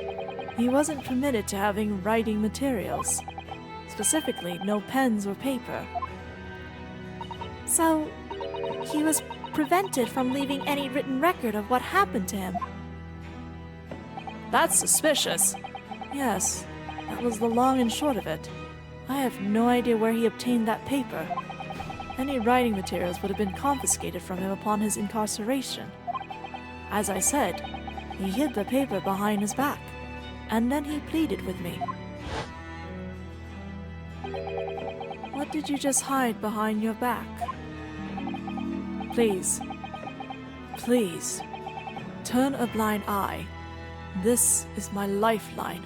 He wasn't permitted to having writing materials. Specifically, no pens or paper. So, he was prevented from leaving any written record of what happened to him. That's suspicious. Yes, that was the long and short of it. I have no idea where he obtained that paper. Any writing materials would have been confiscated from him upon his incarceration. As I said, he hid the paper behind his back, and then he pleaded with me. What did you just hide behind your back? Please, please, turn a blind eye. This is my lifeline.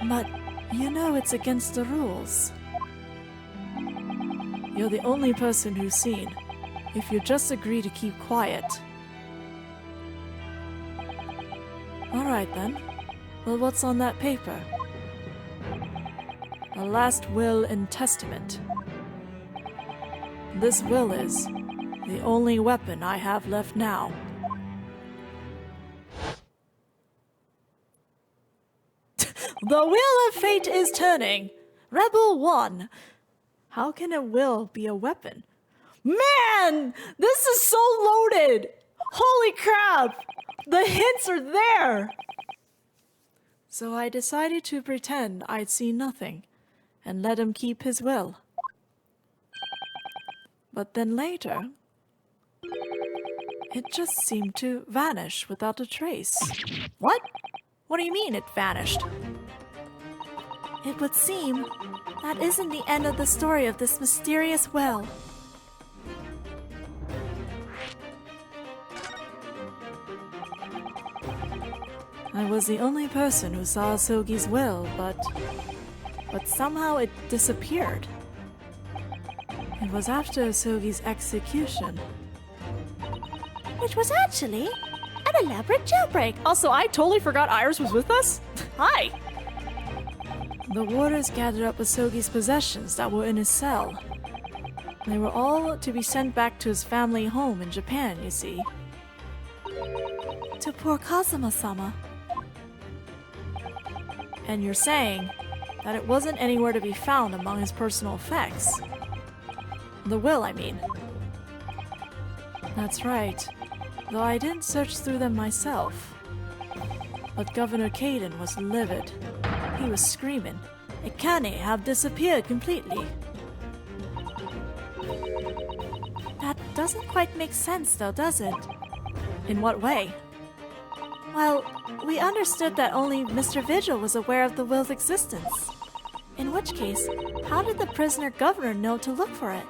But you know it's against the rules. You're the only person who's seen. If you just agree to keep quiet. Alright then. Well, what's on that paper? A last will and testament. This will is the only weapon I have left now. The wheel of fate is turning. Rebel 1. How can a will be a weapon? Man! This is so loaded! Holy crap! The hints are there! So I decided to pretend I'd seen nothing and let him keep his will. But then later, it just seemed to vanish without a trace. What? What do you mean it vanished? It would seem that isn't the end of the story of this mysterious well. I was the only person who saw Osogie's will, but somehow it disappeared. It was after Osogie's execution. Which was actually an elaborate jailbreak. Also, I totally forgot Iris was with us. Hi! The warders gathered up Osogie's possessions that were in his cell. They were all to be sent back to his family home in Japan, you see. To poor Kazuma-sama. And you're saying that it wasn't anywhere to be found among his personal effects. The will, I mean. That's right, though I didn't search through them myself. But Governor Caden was livid. He was screaming, "It can't have disappeared completely." That doesn't quite make sense though, does it? In what way? Well, we understood that only Mr. Vigil was aware of the will's existence. In which case, how did the prisoner governor know to look for it?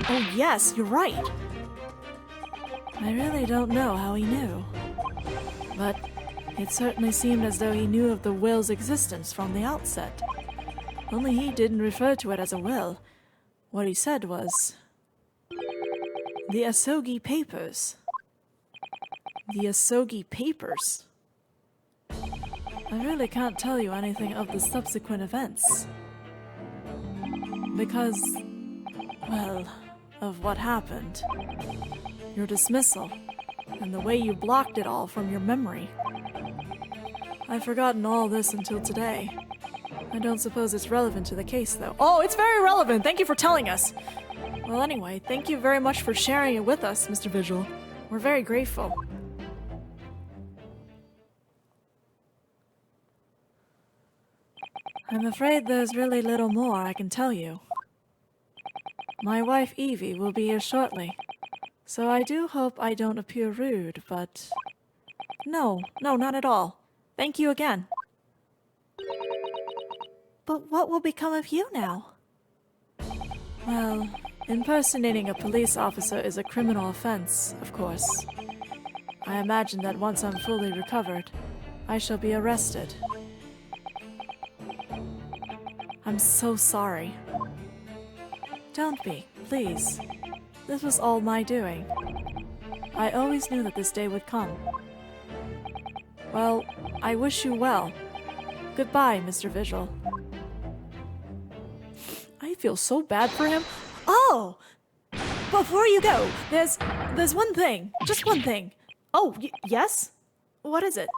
Oh yes, you're right. I really don't know how he knew. But it certainly seemed as though he knew of the will's existence from the outset. Only he didn't refer to it as a will. What he said was, "The Osogie papers." The Osogie papers? I really can't tell you anything of the subsequent events. Because, well, of what happened. Your dismissal, and the way you blocked it all from your memory. I've forgotten all this until today. I don't suppose it's relevant to the case, though. Oh, it's very relevant! Thank you for telling us! Well, anyway, thank you very much for sharing it with us, Mr. Vigil. We're very grateful. I'm afraid there's really little more I can tell you. My wife Evie will be here shortly, so I do hope I don't appear rude, but... No, not at all. Thank you again. But what will become of you now? Well, impersonating a police officer is a criminal offense, of course. I imagine that once I'm fully recovered, I shall be arrested. I'm so sorry. Don't be, please. This was all my doing. I always knew that this day would come. Well, I wish you well. Goodbye, Mr. Vigil. I feel so bad for him. Oh! Before you go, there's one thing. Just one thing. Oh, yes? What is it?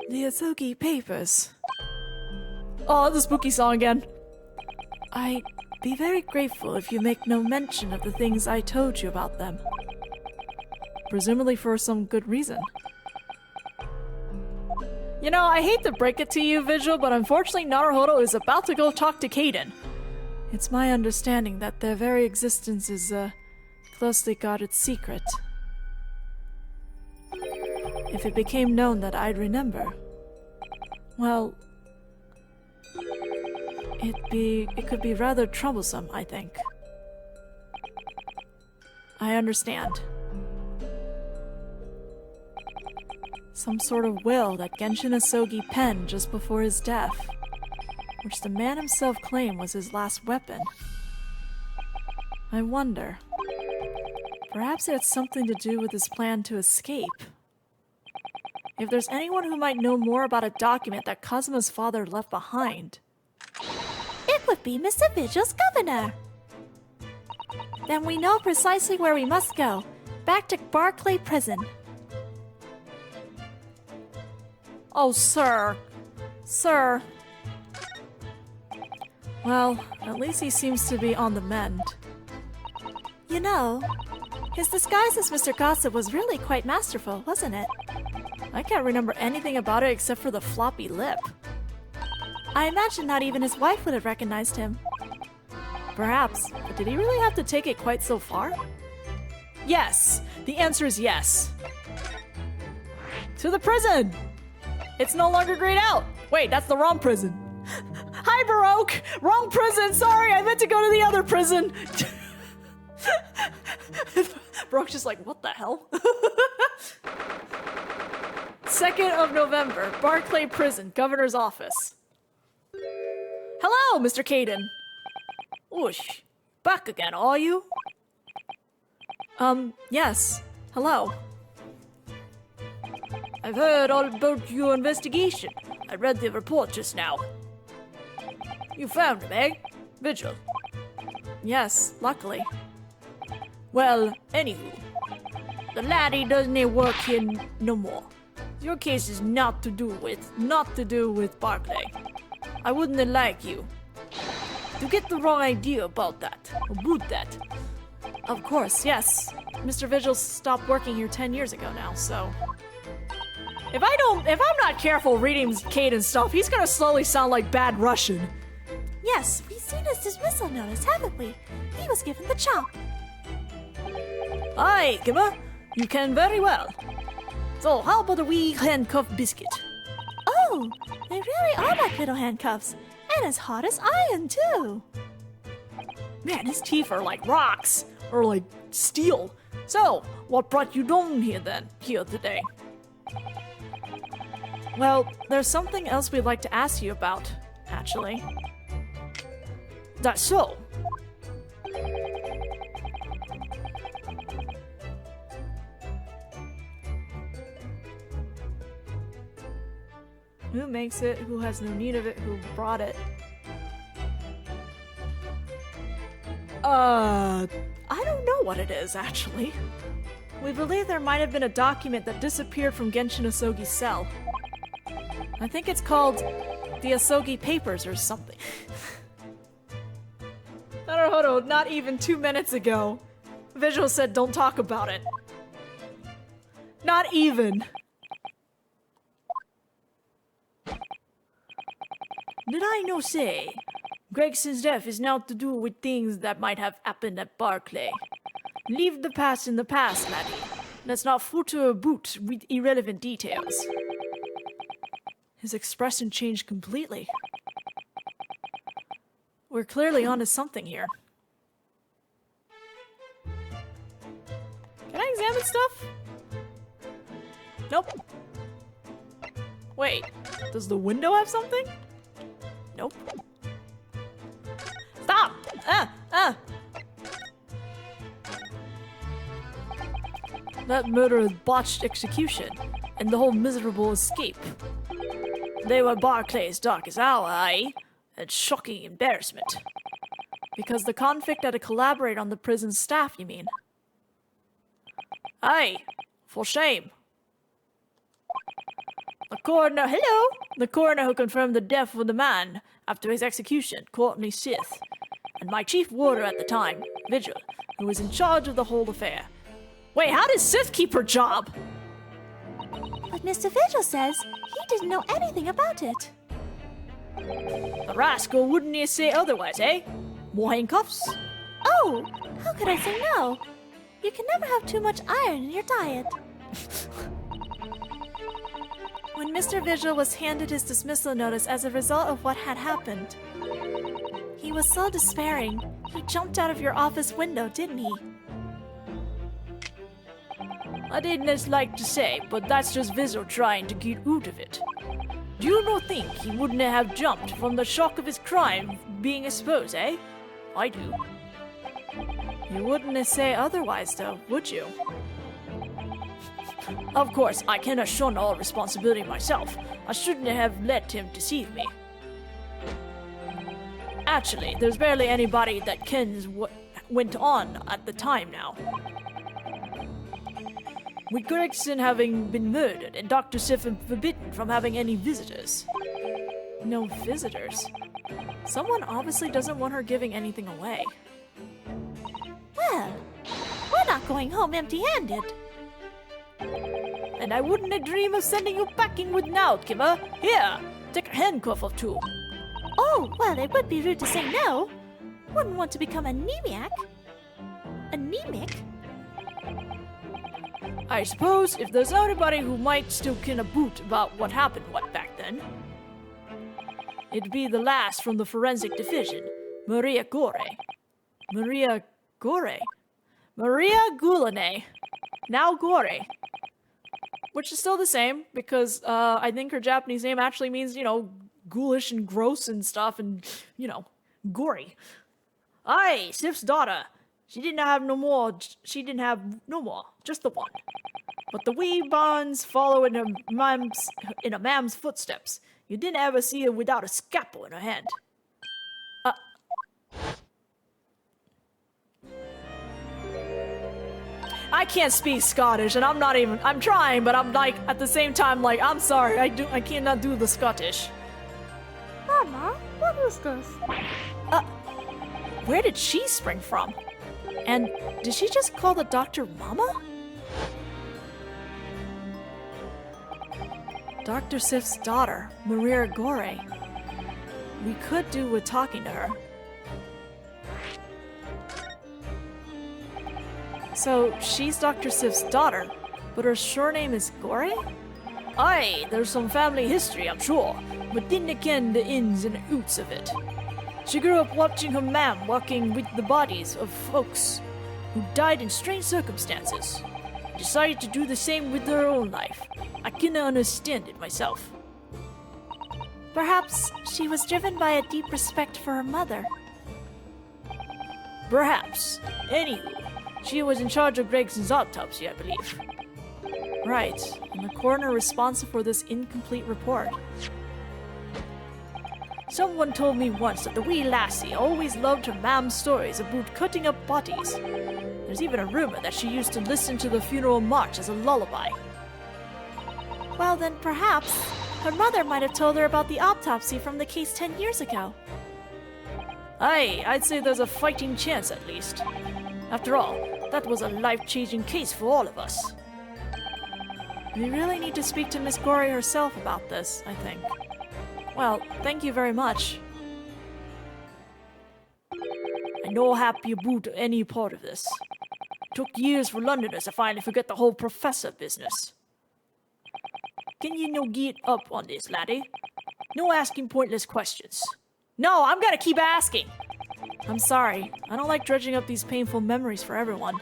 The Osogie papers. Oh, the spooky song again. I'd be very grateful if you make no mention of the things I told you about them. Presumably for some good reason. You know, I hate to break it to you, Vigil, but unfortunately Naruhodo is about to go talk to Kaden. It's my understanding that their very existence is a closely guarded secret. If it became known that I'd remember, well, it could be rather troublesome, I think. I understand. Some sort of will that Genshin Osogie penned just before his death, which the man himself claimed was his last weapon. I wonder, perhaps it had something to do with his plan to escape. If there's anyone who might know more about a document that Kazuma's father left behind, It would be Mr. Vigil's governor. Then we know precisely where we must go. Back to Barclay Prison. oh, sir. Sir. Well, at least he seems to be on the mend. You know, his disguise as Mr. Gossip was really quite masterful, wasn't it? I can't remember anything about it except for the floppy lip. I imagine not even his wife would have recognized him. Perhaps, but did he really have to take it quite so far? Yes! The answer is yes. To the prison! It's no longer grayed out! Wait, that's the wrong prison. Hi, Baroque! Wrong prison! Sorry, I meant to go to the other prison! Baroque's just like, what the hell? 2nd of November, Barclay Prison, Governor's Office. Hello, Mr. Kaden. Whoosh. Back again, are you? Yes. Hello. I've heard all about your investigation. I read the report just now. You found him, eh? Vigil. Yes, luckily. Well, anywho. The laddie doesn't work here no more. Your case is not to do with Barclay. I wouldn't like you to get the wrong idea about that. Of course, yes. Mr. Vigil stopped working here 10 years ago now, so... If I'm not careful reading Caden's stuff, he's gonna slowly sound like bad Russian. Yes, we've seen his dismissal notice, haven't we? He was given the chop. Aye, Gimma. You can very well. So, how about a wee handcuff biscuit? Oh, they really are like little handcuffs. And as hot as iron, too. Man, his teeth are like rocks. Or like steel. So, what brought you down here today? Well, there's something else we'd like to ask you about, actually. That's so. Who makes it? Who has no need of it? Who brought it? I don't know what it is, actually. We believe there might have been a document that disappeared from Genshin Osogie's cell. I think it's called the Osogie Papers or something. Naruhodo, not even 2 minutes ago, Visual said don't talk about it. Not even. Did I no say? Gregson's death is now to do with things that might have happened at Barclay. Leave the past in the past, laddie. Let's not footer about with irrelevant details. His expression changed completely. We're clearly onto something here. Can I examine stuff? Nope. Wait, does the window have something? Nope. Stop! That murderer's botched execution, and the whole miserable escape. They were Barclay's darkest hour, eh? And shocking embarrassment. Because the convict had to collaborate on the prison's staff, you mean? Aye, for shame. The coroner, hello! The coroner who confirmed the death of the man after his execution, Courtney Sith, and my chief warder at the time, Vigil, who was in charge of the whole affair. Wait, how did Sith keep her job? But Mr. Vigil says he didn't know anything about it. The rascal wouldn't he say otherwise, eh? More handcuffs? Oh, how could I say no? You can never have too much iron in your diet. When Mr. Vigil was handed his dismissal notice as a result of what had happened, he was so despairing, he jumped out of your office window, didn't he? I didn't like to say, but that's just Vigil trying to get out of it. Do you not think he wouldn't have jumped from the shock of his crime being exposed, eh? I do. You wouldn't say otherwise, though, would you? Of course, I cannot shun all responsibility myself. I shouldn't have let him deceive me. Actually, there's barely anybody that kens what went on at the time now. With Gregson having been murdered and Dr. Sif forbidden from having any visitors. No visitors? Someone obviously doesn't want her giving anything away. Well, we're not going home empty-handed. And I wouldn't dream of sending you packing with now, Kimmer. Here, take a handcuff or two. Oh, well, it would be rude to say no. Wouldn't want to become anemic. Anemic? I suppose if there's anybody who might still kin a boot about what happened back then, it'd be the last from the forensic division, Maria Gore. Maria Gore? Maria Goulinet. Now Gore. Which is still the same, because I think her Japanese name actually means, you know, ghoulish and gross and stuff, and, you know, gory. Aye, Sif's daughter. She didn't have no more, just the one. But the wee bonds follow in a mam's footsteps. You didn't ever see her without a scalpel in her hand. I can't speak Scottish, and I'm trying, but I'm like, at the same time, like, I'm sorry, I cannot do the Scottish. Mama, what is this? Where did she spring from? And did she just call the doctor Mama? Dr. Sif's daughter, Maria Gore. We could do with talking to her. So, she's Dr. Sif's daughter, but her surname is Gore? Aye, there's some family history, I'm sure, but didn't ken the ins and outs of it. She grew up watching her mam walking with the bodies of folks who died in strange circumstances. Decided to do the same with her own life. I cannot understand it myself. Perhaps she was driven by a deep respect for her mother. Perhaps. Anywho, she was in charge of Gregson's autopsy, I believe. Right, and the coroner responsible for this incomplete report. Someone told me once that the wee lassie always loved her mam's stories about cutting up bodies. There's even a rumor that she used to listen to the funeral march as a lullaby. Well, then perhaps her mother might have told her about the autopsy from the case 10 years ago. Aye, I'd say there's a fighting chance at least. After all, that was a life-changing case for all of us. We really need to speak to Miss Gory herself about this, I think. Well, thank you very much. I'm not happy about any part of this. Took years for Londoners to finally forget the whole professor business. Can you no get up on this, laddie? No asking pointless questions. No, I'm gonna keep asking! I'm sorry. I don't like dredging up these painful memories for everyone.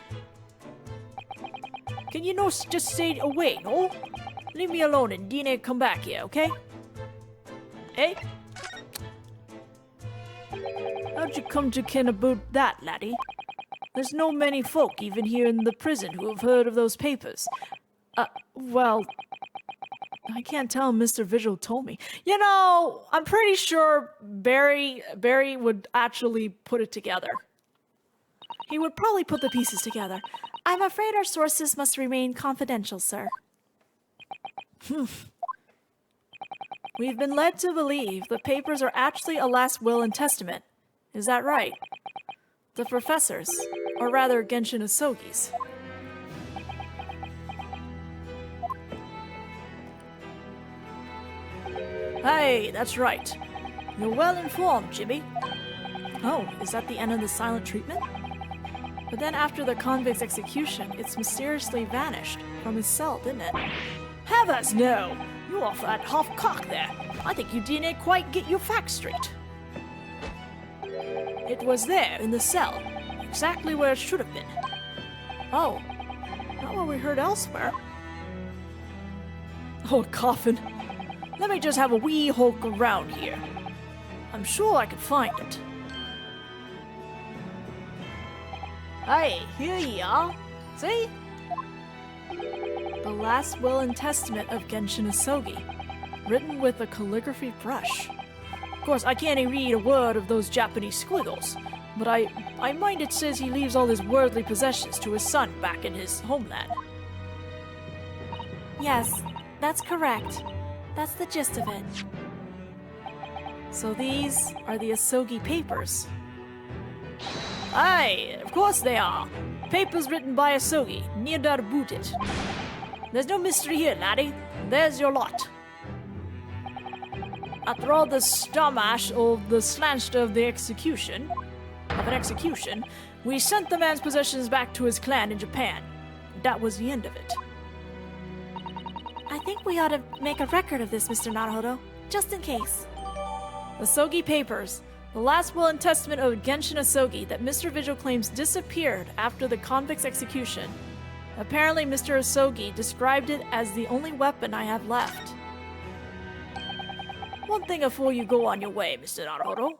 Can you no just stay away, no? Leave me alone and Gina come back here, okay? Hey? How'd you come to ken about that, laddie? There's no many folk even here in the prison who have heard of those papers. Well, I can't tell. Mr. Vigil told me. You know, I'm pretty sure Barry would actually put it together. He would probably put the pieces together. I'm afraid our sources must remain confidential, sir. We've been led to believe the papers are actually a last will and testament. Is that right? The professor's, or rather Genshin Osogie's. Hey, that's right. You're well informed, Jimmy. Oh, is that the end of the silent treatment? But then after the convict's execution, it's mysteriously vanished from his cell, didn't it? Heavens, no! You're off that half-cock there. I think you didn't quite get your facts straight. It was there, in the cell. Exactly where it should have been. Oh, not what we heard elsewhere. Oh, coffin. Let me just have a wee hulk around here. I'm sure I could find it. Hey, here you are. See? The last will and testament of Genshin Osogie, written with a calligraphy brush. Of course, I can't read a word of those Japanese squiggles, but I mind it says he leaves all his worldly possessions to his son back in his homeland. Yes, that's correct. That's the gist of it. So these are the Osogie papers. Aye, of course they are. Papers written by Osogie, near doubt about it. There's no mystery here, laddie. There's your lot. After all the stamash or the slanched of an execution, we sent the man's possessions back to his clan in Japan. That was the end of it. I think we ought to make a record of this, Mr. Naruhodo, just in case. Osogie Papers, the last will and testament of Genshin Osogie that Mr. Vigil claims disappeared after the convict's execution. Apparently, Mr. Osogie described it as the only weapon I have left. One thing before you go on your way, Mr. Naruhodo.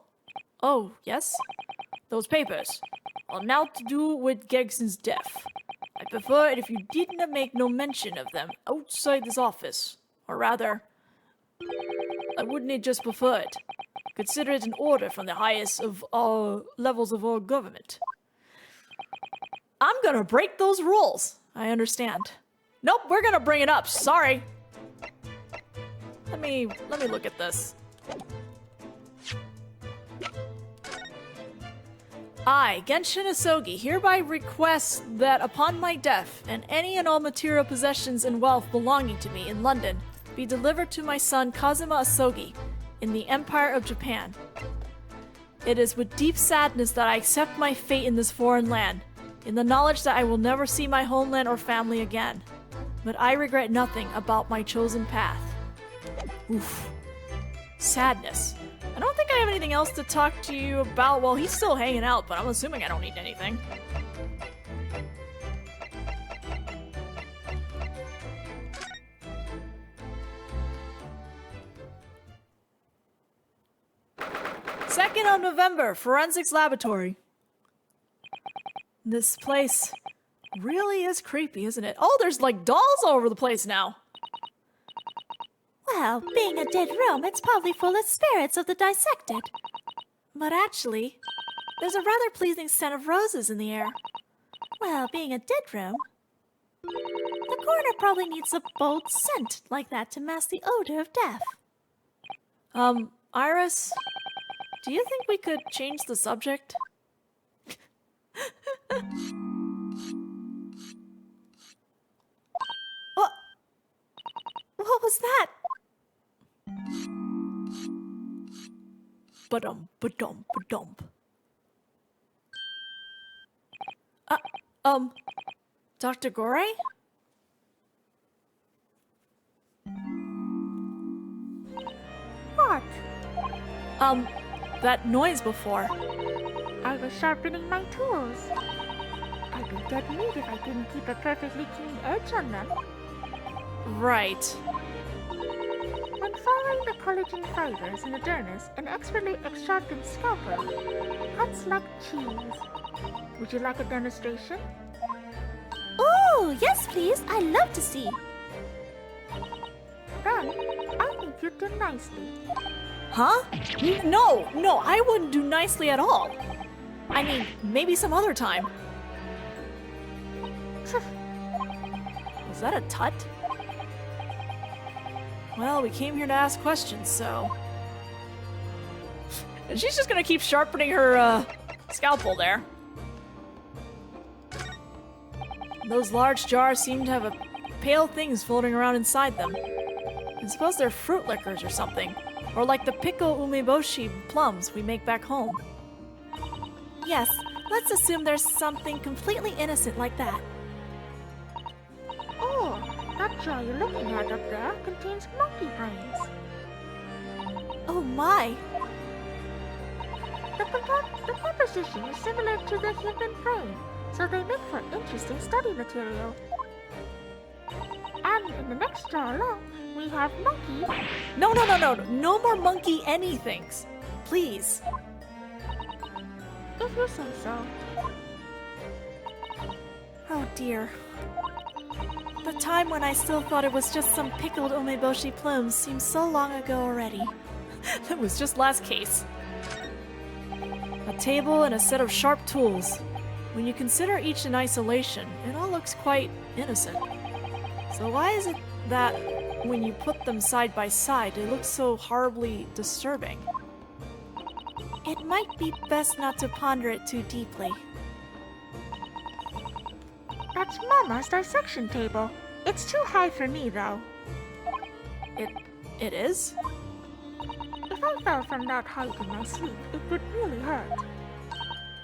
Oh, yes? Those papers are now to do with Gegson's death. I'd prefer it if you didn't make no mention of them outside this office. Or rather, I wouldn't just prefer it. Consider it an order from the highest of all levels of our government. I'm gonna break those rules. I understand. Nope, we're gonna bring it up. Sorry. Let me look at this. I, Genshin Osogie, hereby request that upon my death, and any and all material possessions and wealth belonging to me in London be delivered to my son Kazuma Osogie in the Empire of Japan. It is with deep sadness that I accept my fate in this foreign land, in the knowledge that I will never see my homeland or family again. But I regret nothing about my chosen path. Oof. Sadness. I don't think I have anything else to talk to you about. Well, he's still hanging out, but I'm assuming I don't need anything. Second of November, Forensics Laboratory. This place really is creepy, isn't it? Oh, there's like dolls all over the place now. Well, being a dead room, it's probably full of spirits of the dissected. But actually, there's a rather pleasing scent of roses in the air. Well, being a dead room, the coroner probably needs a bold scent like that to mask the odor of death. Iris, do you think we could change the subject? What was that? Ba-dum, ba-dum, ba-dum. Dr. Gore? What? That noise before. I was sharpening my tools. I'd be dead meat if I didn't keep a perfectly keen edge on them. Right. When following the collagen fibers in the dermis, an expertly sharpened scalpel cuts like cheese. Would you like a demonstration? Oh, yes, please. I'd love to see. Then, I think you'd do nicely. Huh? No, I wouldn't do nicely at all. I mean, maybe some other time. Was that a tut? Well, we came here to ask questions, so... And she's just gonna keep sharpening her, scalpel there. Those large jars seem to have pale things floating around inside them. I suppose they're fruit liquors or something. Or like the pickle umeboshi plums we make back home. Yes, let's assume there's something completely innocent like that. Oh, that jar you're looking at up there contains monkey brains. Oh my! The composition is similar to the human brain, so they make for interesting study material. And in the next jar along, we have monkey. No more monkey anythings. Please. If you say so. Oh dear. The time when I still thought it was just some pickled umeboshi plumes seems so long ago already. That was just last case. A table and a set of sharp tools. When you consider each in isolation, it all looks quite innocent. So why is it that when you put them side by side, they look so horribly disturbing? It might be best not to ponder it too deeply. That's Mama's dissection table. It's too high for me, though. It is? If I fell from that height in my sleep, it would really hurt.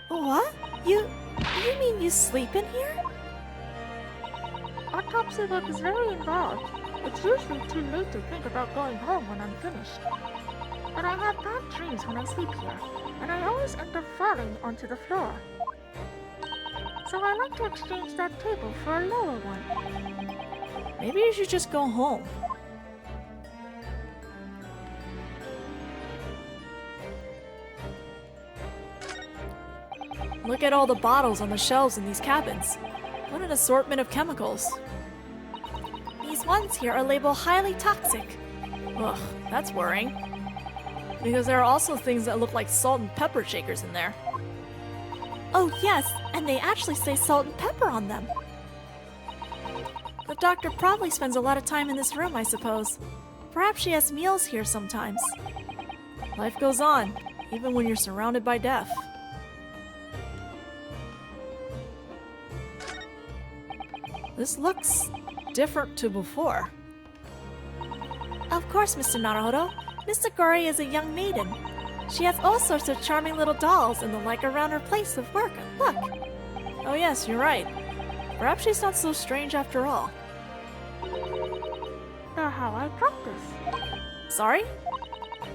What? You mean you sleep in here? Autopsy work is very involved. It's usually too late to think about going home when I'm finished. But I have bad dreams when I sleep here, and I always end up falling onto the floor. So I like to exchange that table for a lower one. Maybe you should just go home. Look at all the bottles on the shelves in these cabins. What an assortment of chemicals. These ones here are labeled highly toxic. Ugh, that's worrying. Because there are also things that look like salt and pepper shakers in there. Oh yes, and they actually say salt and pepper on them. The doctor probably spends a lot of time in this room, I suppose. Perhaps she has meals here sometimes. Life goes on, even when you're surrounded by death. This looks different to before. Of course, Mr. Naruhodo. Mr. Gori is a young maiden. She has all sorts of charming little dolls and the like around her place of work. Look. Oh yes, you're right. Perhaps she's not so strange after all. They're how I practice. Sorry?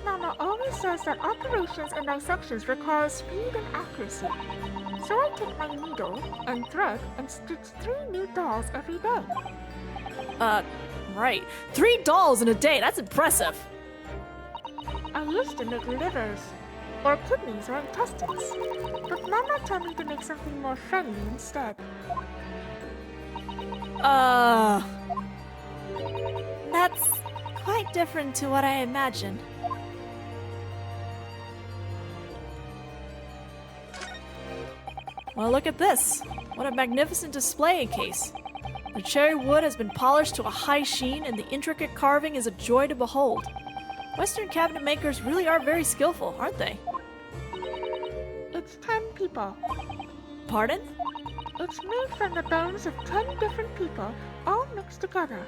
Mama always says that operations and dissections require speed and accuracy. So I take my needle and thread and stitch 3 new dolls every day. Right. 3 dolls in a day, that's impressive. I used to make livers, or kidneys or intestines, but Mama told me to make something more friendly instead. That's quite different to what I imagined. Well, look at this. What a magnificent display case. The cherry wood has been polished to a high sheen, and the intricate carving is a joy to behold. Western cabinet makers really are very skillful, aren't they? It's 10 people. Pardon? It's made from the bones of 10 different people, all mixed together.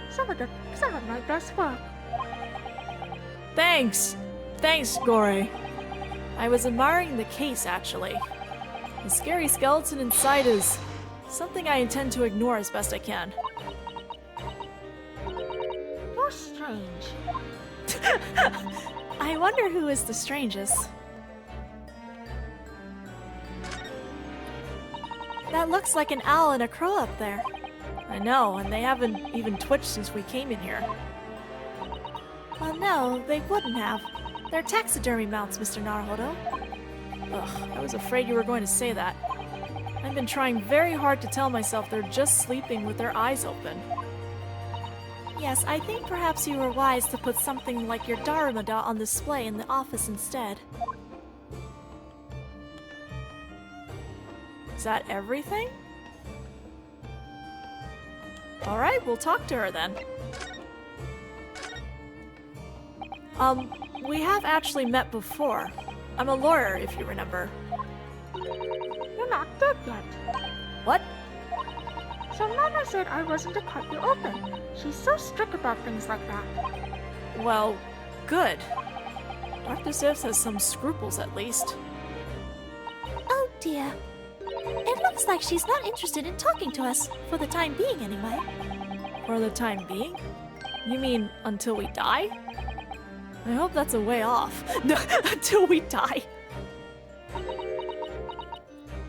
Some of my best work. Thanks! Thanks, Gore. I was admiring the case, actually. The scary skeleton inside is something I intend to ignore as best I can. You're strange. I wonder who is the strangest. That looks like an owl and a crow up there. I know, and they haven't even twitched since we came in here. Well, no, they wouldn't have. They're taxidermy mounts, Mr. Naruhodo. Ugh, I was afraid you were going to say that. I've been trying very hard to tell myself they're just sleeping with their eyes open. Yes, I think perhaps you were wise to put something like your Darumada on display in the office instead. Is that everything? Alright, we'll talk to her then. We have actually met before. I'm a lawyer, if you remember. You're not dead yet. What? So Mama said I wasn't to cut you open. She's so strict about things like that. Well, good. Dr. Sivs has some scruples, at least. Oh dear. It looks like she's not interested in talking to us, for the time being anyway. For the time being? You mean until we die? I hope that's a way off. Until we die.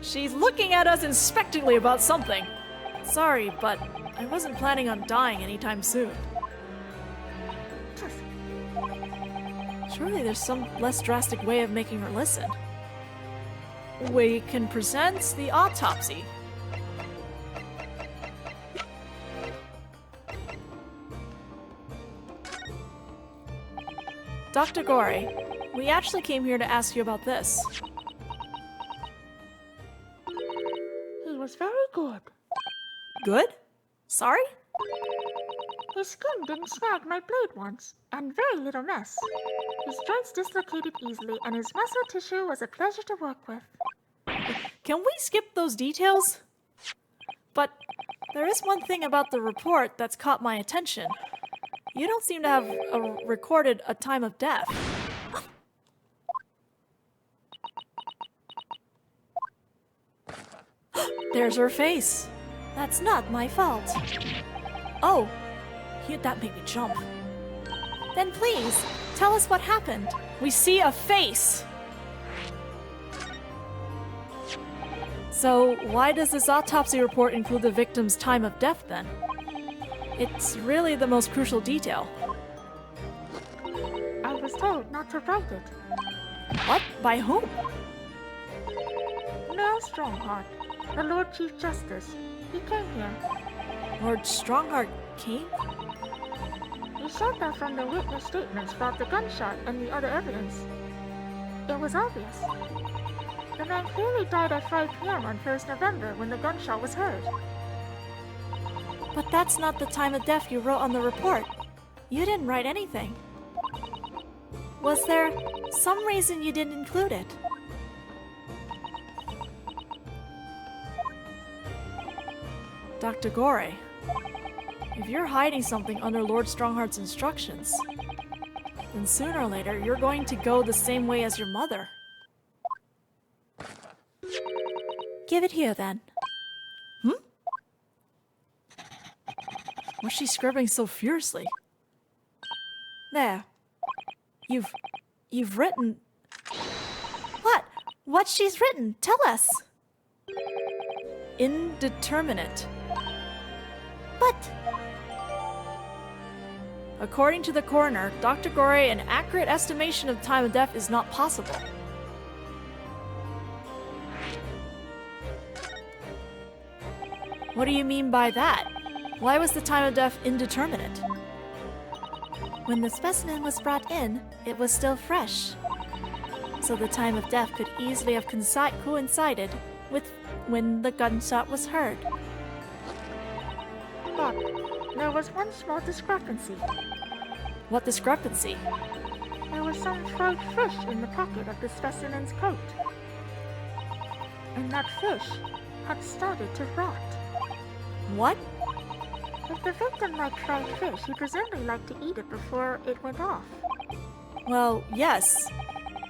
She's looking at us inspectingly about something. Sorry, but I wasn't planning on dying anytime soon. Surely there's some less drastic way of making her listen. We can present the autopsy. Dr. Gore, we actually came here to ask you about this. He was very good. Good? Sorry? His skin didn't snag my blade once, and very little mess. His joints dislocated easily, and his muscle tissue was a pleasure to work with. Can we skip those details? But there is one thing about the report that's caught my attention. You don't seem to have recorded a time of death. There's her face. That's not my fault. Oh, that made me jump. Then please, tell us what happened. We see a face. So why does this autopsy report include the victim's time of death then? It's really the most crucial detail. I was told not to write it. What? By whom? Mel Strongheart, the Lord Chief Justice. He came here. Lord Strongheart came? He said that from the witness statements about the gunshot and the other evidence. It was obvious. The man clearly died at 5 p.m. on 1st November when the gunshot was heard. But that's not the time of death you wrote on the report. You didn't write anything. Was there some reason you didn't include it? Dr. Gore, if you're hiding something under Lord Strongheart's instructions, then sooner or later you're going to go the same way as your mother. Give it here then. What's she scribbling so furiously? There. You've written... What? What she's written? Tell us. Indeterminate. But... According to the coroner, Dr. Gore, an accurate estimation of the time of death is not possible. What do you mean by that? Why was the time of death indeterminate? When the specimen was brought in, it was still fresh. So the time of death could easily have coincided with when the gunshot was heard. But there was one small discrepancy. What discrepancy? There was some fried fish in the pocket of the specimen's coat. And that fish had started to rot. What? If the victim liked fried fish, he presumably liked to eat it before it went off. Well, yes.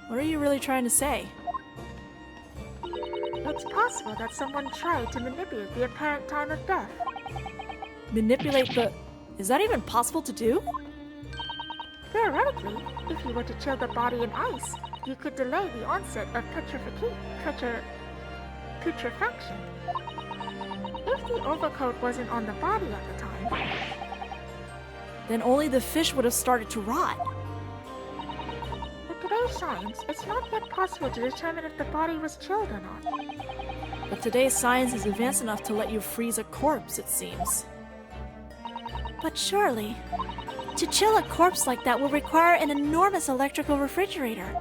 What are you really trying to say? It's possible that someone tried to manipulate the apparent time of death. Manipulate the... Is that even possible to do? Theoretically, if you were to chill the body in ice, you could delay the onset of putrefaction. If the overcoat wasn't on the body at the time, Then only the fish would have started to rot. with today's science, it's not yet possible to determine if the body was chilled or not. But today's science is advanced enough to let you freeze a corpse, it seems. But surely, to chill a corpse like that will require an enormous electrical refrigerator.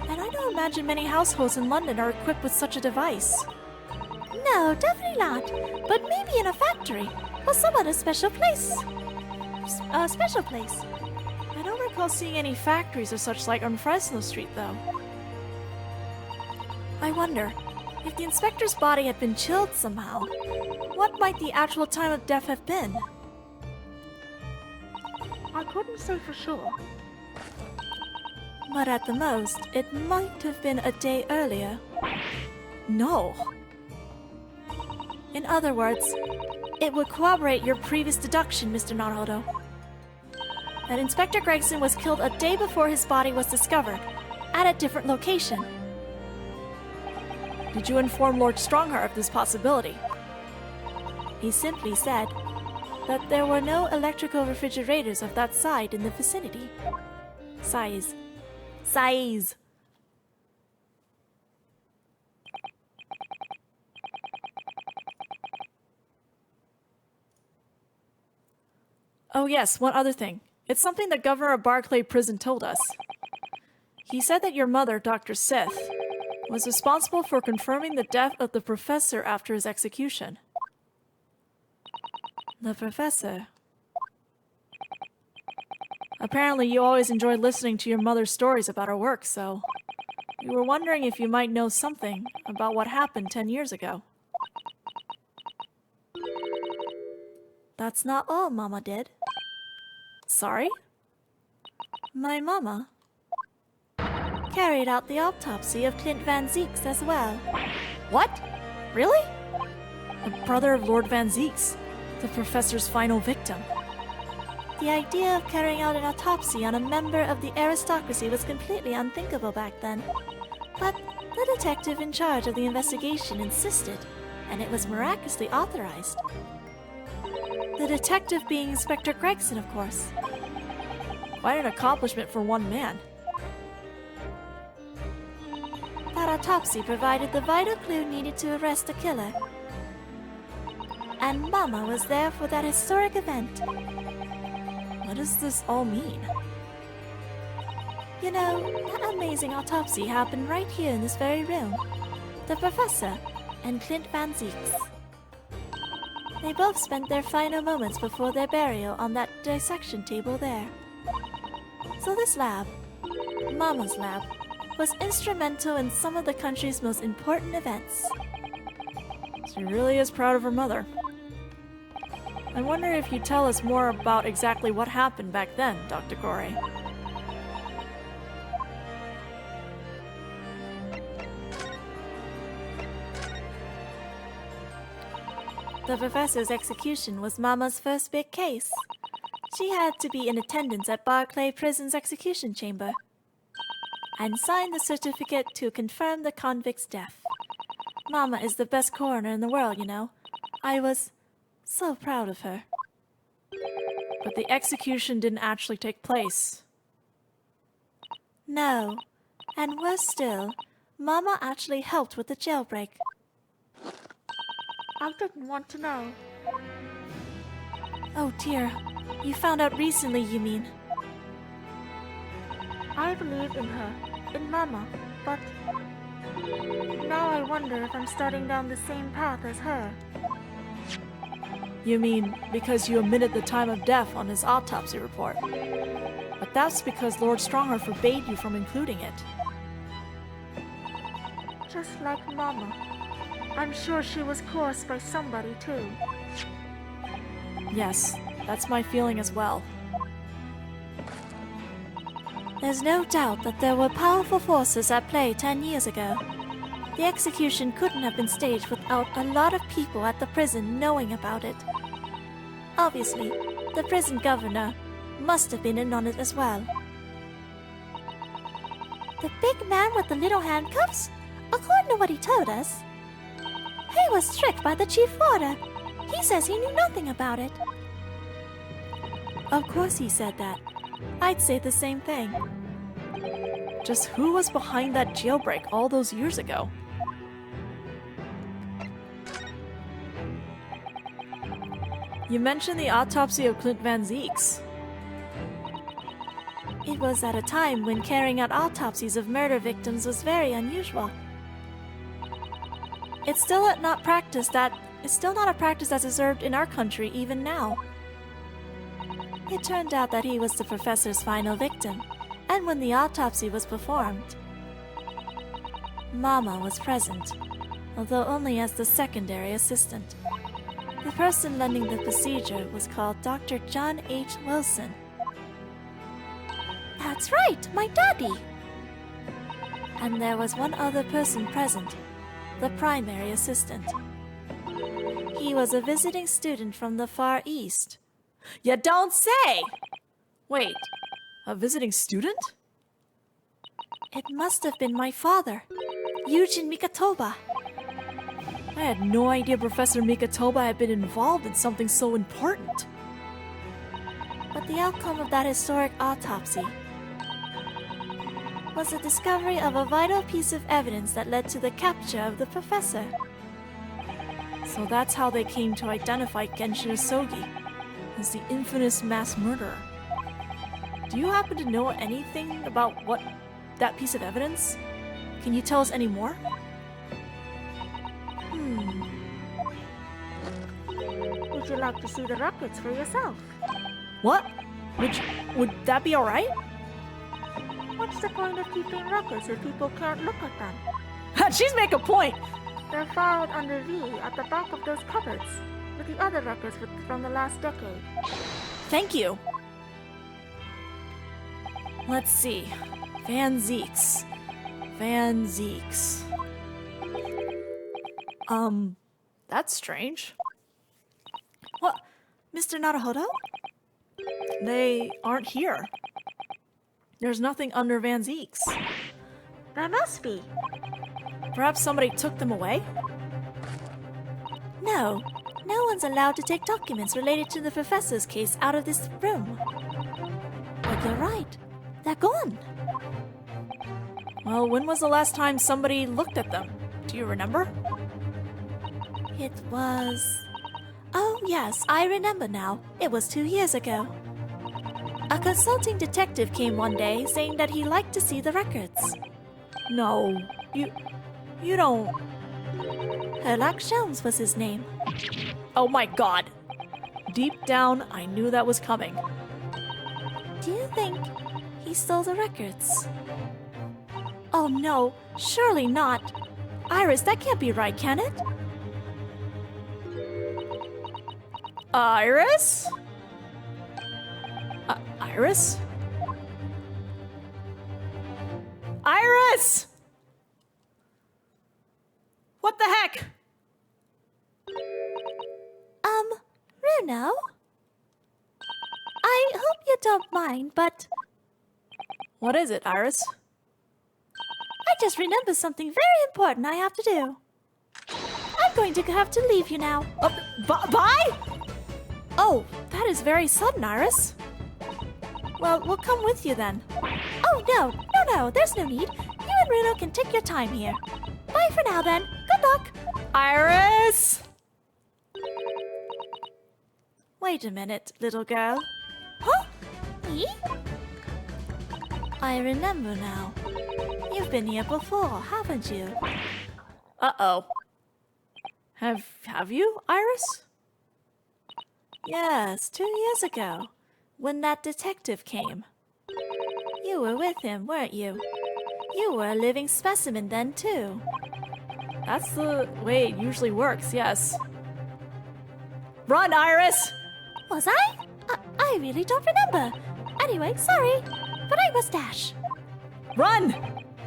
And I don't imagine many households in London are equipped with such a device. No, definitely not. But maybe in a factory or some other special place. Special place. I don't recall seeing any factories or such like on Fresno Street, though. I wonder, if the inspector's body had been chilled somehow, what might the actual time of death have been? I couldn't say for sure. But at the most, it might have been a day earlier. No. In other words, it would corroborate your previous deduction, Mr. Naruto. That Inspector Gregson was killed a day before his body was discovered, at a different location. Did you inform Lord Strongheart of this possibility? He simply said that there were no electrical refrigerators of that size in the vicinity. Size. Oh yes, one other thing. It's something the governor of Barclay Prison told us. He said that your mother, Dr. Sith, was responsible for confirming the death of the professor after his execution. The professor? Apparently you always enjoyed listening to your mother's stories about her work, so... we were wondering if you might know something about what happened 10 years ago. That's not all Mama did. Sorry? My mama carried out the autopsy of Clint Van Zeeks as well. What? Really? The brother of Lord Van Zeeks, the professor's final victim. The idea of carrying out an autopsy on a member of the aristocracy was completely unthinkable back then. But the detective in charge of the investigation insisted, and it was miraculously authorized. The detective being Inspector Gregson, of course. Quite an accomplishment for one man. That autopsy provided the vital clue needed to arrest the killer. And Mama was there for that historic event. What does this all mean? You know, that amazing autopsy happened right here in this very room. The professor and Clint Van Zeeks. They both spent their final moments before their burial on that dissection table there. So this lab, Mama's lab, was instrumental in some of the country's most important events. She really is proud of her mother. I wonder if you'd tell us more about exactly what happened back then, Dr. Corey. The professor's execution was Mama's first big case. She had to be in attendance at Barclay Prison's execution chamber and sign the certificate to confirm the convict's death. Mama is the best coroner in the world, you know. I was so proud of her. But the execution didn't actually take place. No. And worse still, Mama actually helped with the jailbreak. I didn't want to know. Oh dear. You found out recently, you mean? I believe in her, in Mama, but now I wonder if I'm starting down the same path as her. You mean because you omitted the time of death on his autopsy report? But that's because Lord Stronger forbade you from including it. Just like Mama. I'm sure she was coerced by somebody too. Yes, that's my feeling as well. There's no doubt that there were powerful forces at play 10 years ago. The execution couldn't have been staged without a lot of people at the prison knowing about it. Obviously, the prison governor must have been in on it as well. The big man with the little handcuffs? According to what he told us, he was tricked by the chief warder. He says he knew nothing about it. Of course he said that. I'd say the same thing. Just who was behind that jailbreak all those years ago? You mentioned the autopsy of Clint Van Zeeks. It was at a time when carrying out autopsies of murder victims was very unusual. It's still not a practice that's observed in our country even now. It turned out that he was the professor's final victim, and when the autopsy was performed, Mama was present, although only as the secondary assistant. The person running the procedure was called Dr. John H. Wilson. That's right, my daddy! And there was one other person present, the primary assistant. He was a visiting student from the Far East. You don't say! Wait, a visiting student? It must have been my father, Eugene Mikatoba. I had no idea Professor Mikatoba had been involved in something so important. But the outcome of that historic autopsy was the discovery of a vital piece of evidence that led to the capture of the professor. So that's how they came to identify Genshin Osogie as the infamous mass murderer. Do you happen to know anything about that piece of evidence? Can you tell us any more? Would you like to see the records for yourself? What? Would that be alright? What's the point of keeping records if people can't look at them? She's making a point! They're filed under V at the back of those cupboards, with the other records from the last decade. Thank you. Let's see. Van Zeeks. That's strange. What? Mr. Naruhodo? They aren't here. There's nothing under Van Zeeks. There must be. Perhaps somebody took them away? No one's allowed to take documents related to the professor's case out of this room. But you're right. They're gone. Well, when was the last time somebody looked at them? Do you remember? It was... Oh, yes, I remember now. It was 2 years ago. A consulting detective came one day saying that he liked to see the records. No, you don't... Herlock Jones was his name. Oh my god. Deep down, I knew that was coming. Do you think he stole the records? Oh no, surely not. Iris, that can't be right, can it? Iris? Iris? Iris! What the heck? Runo? I hope you don't mind, but... What is it, Iris? I just remembered something very important I have to do. I'm going to have to leave you now. Bye? Oh, that is very sudden, Iris. Well, we'll come with you then. Oh, no, there's no need. You and Runo can take your time here. Bye for now then. Good luck. Iris! Wait a minute, little girl. Huh? Me? I remember now. You've been here before, haven't you? Uh-oh. Have you, Iris? Yes, 2 years ago, when that detective came. You were with him, weren't you? You were a living specimen then, too. That's the way it usually works, yes. Run, Iris! Was I? I really don't remember. Anyway, sorry, but I must dash. Run!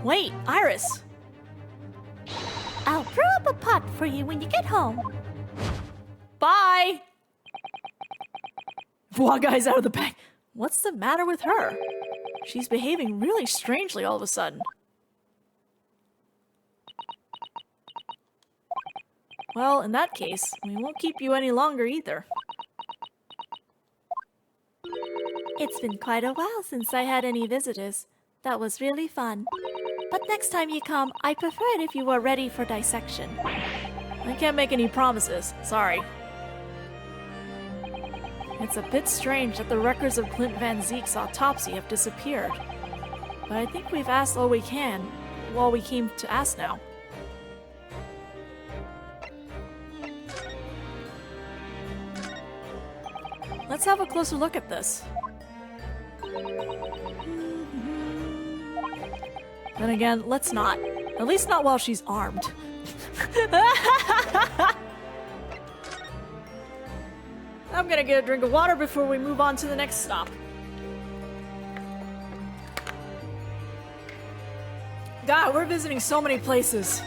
Wait, Iris! I'll brew up a pot for you when you get home. Bye! Walk guys out of the bag. What's the matter with her? She's behaving really strangely all of a sudden. Well, in that case, we won't keep you any longer either. It's been quite a while since I had any visitors. That was really fun. But next time you come, I prefer it if you were ready for dissection. I can't make any promises. Sorry. It's a bit strange that the records of Clint Van Zeek's autopsy have disappeared. But I think we've asked all we can, all we came to ask now. Let's have a closer look at this. Then again, let's not. At least not while she's armed. I'm gonna get a drink of water before we move on to the next stop. God, we're visiting so many places.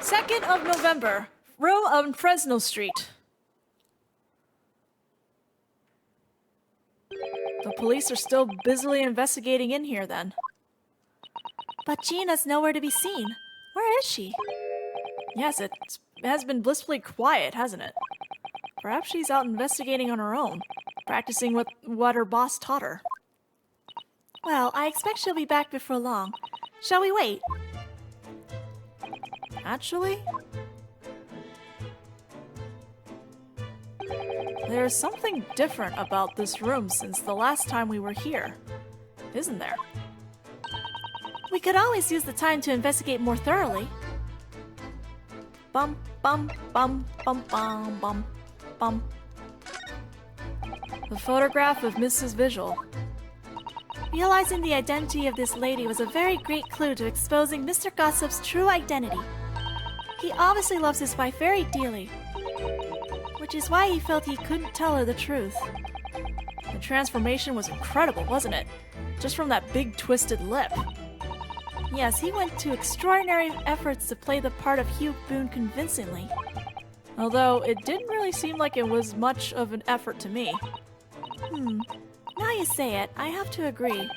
Second of November, room on Fresno Street. The police are still busily investigating in here then. But Gina's nowhere to be seen. Where is she? Yes, it has been blissfully quiet, hasn't it? Perhaps she's out investigating on her own, practicing what her boss taught her. Well, I expect she'll be back before long. Shall we wait? Actually, there's something different about this room since the last time we were here, isn't there? We could always use the time to investigate more thoroughly. Bum, bum, bum, bum, bum, bum, bum. The photograph of Mrs. Visual. Realizing the identity of this lady was a very great clue to exposing Mr. Gossip's true identity. He obviously loves his wife very dearly, which is why he felt he couldn't tell her the truth. The transformation was incredible, wasn't it? Just from that big twisted lip. Yes, he went to extraordinary efforts to play the part of Hugh Boone convincingly. Although, it didn't really seem like it was much of an effort to me. Now you say it, I have to agree.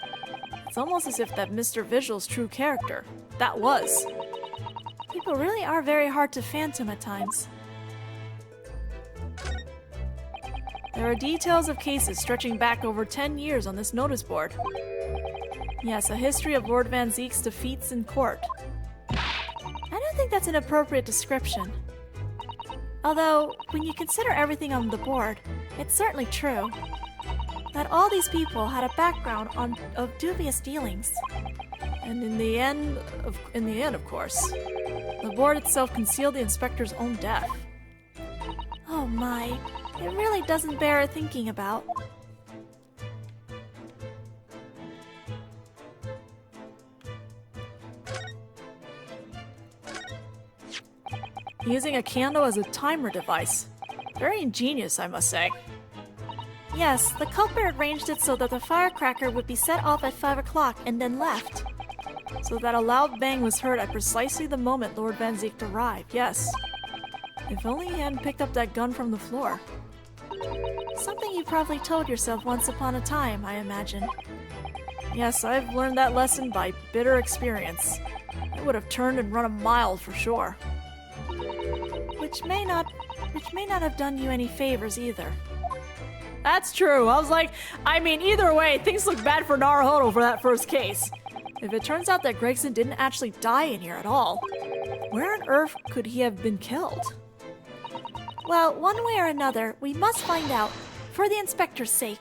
It's almost as if that Mr. Visual's true character. That was. People really are very hard to phantom at times. There are details of cases stretching back over 10 years on this notice board. Yes, a history of Lord Van Zeek's defeats in court. I don't think that's an appropriate description. Although, when you consider everything on the board, it's certainly true that all these people had a background of dubious dealings. And in the end, of course, the board itself concealed the inspector's own death. Oh my, it really doesn't bear thinking about. Using a candle as a timer device. Very ingenious, I must say. Yes, the culprit arranged it so that the firecracker would be set off at 5 o'clock and then left. So that a loud bang was heard at precisely the moment Lord Van Zeek arrived, yes. If only he hadn't picked up that gun from the floor. Something you probably told yourself once upon a time, I imagine. Yes, I've learned that lesson by bitter experience. I would have turned and run a mile for sure. Which may not have done you any favors either. That's true. I was like, either way, things look bad for Naruhodo for that first case. If it turns out that Gregson didn't actually die in here at all, where on earth could he have been killed? Well, one way or another, we must find out For the inspector's sake.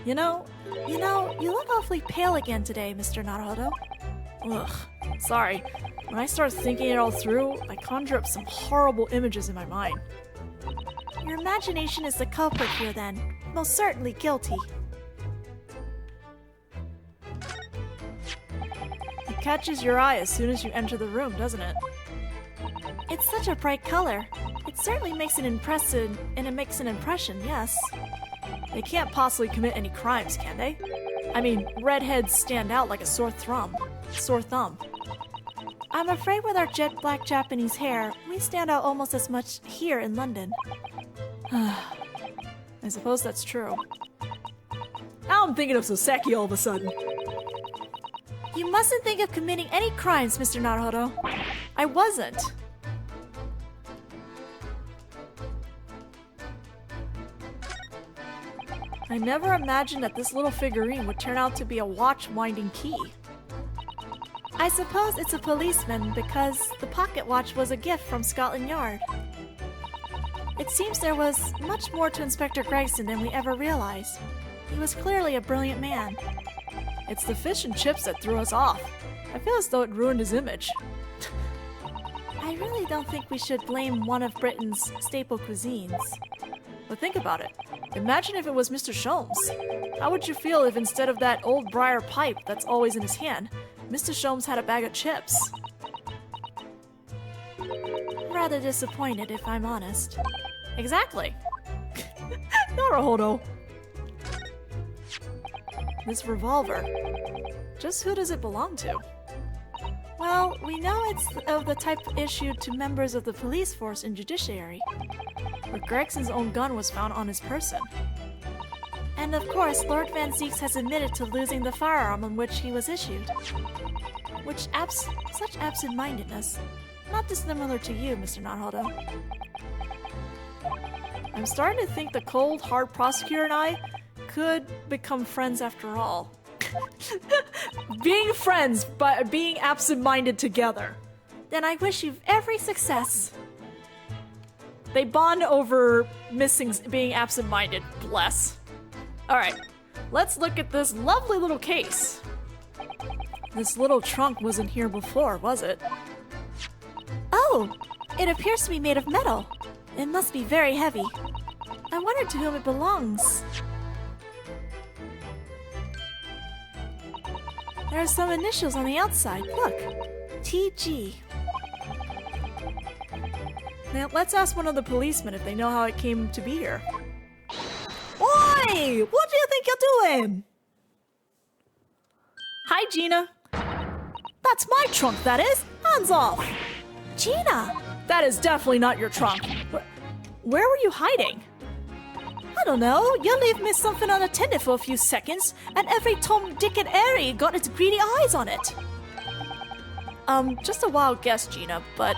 You look awfully pale again today, Mr. Naruhodo. Ugh, sorry. When I start thinking it all through, I conjure up some horrible images in my mind. Your imagination is the culprit here then. Most certainly guilty. It catches your eye as soon as you enter the room, doesn't it? It's such a bright color. It certainly makes an impression, yes. They can't possibly commit any crimes, can they? I mean, redheads stand out like a sore thumb. I'm afraid with our jet black Japanese hair, we stand out almost as much here in London. I suppose that's true. Now I'm thinking of Soseki all of a sudden. You mustn't think of committing any crimes, Mr. Naruhodo. I wasn't. I never imagined that this little figurine would turn out to be a watch-winding key. I suppose it's a policeman because the pocket watch was a gift from Scotland Yard. It seems there was much more to Inspector Gregson than we ever realized. He was clearly a brilliant man. It's the fish and chips that threw us off. I feel as though it ruined his image. I really don't think we should blame one of Britain's staple cuisines. But think about it. Imagine if it was Mr. Sholmes. How would you feel if instead of that old briar pipe that's always in his hand, Mr. Sholmes had a bag of chips? Rather disappointed, if I'm honest. Exactly. Naruhodo. This revolver. Just who does it belong to? Well, we know it's of the type issued to members of the police force and judiciary. But Gregson's own gun was found on his person. And of course, Lord Van Zeeks has admitted to losing the firearm on which he was issued. Such absent-mindedness. Not dissimilar to you, Mr. Naruhodo. I'm starting to think the cold, hard prosecutor and I could become friends after all. Being friends, but being absent-minded together. Then I wish you every success. They bond over being absent-minded. Bless. Alright, let's look at this lovely little case. This little trunk wasn't here before, was it? Oh! It appears to be made of metal. It must be very heavy. I wonder to whom it belongs. There are some initials on the outside. Look. TG. Now, let's ask one of the policemen if they know how it came to be here. Oi! What do you think you're doing? Hi, Gina. That's my trunk, that is. Hands off. Gina! That is definitely not your trunk. Where were you hiding? I don't know. You leave me something unattended for a few seconds, and every Tom, Dick, and Harry got its greedy eyes on it. Just a wild guess, Gina, but...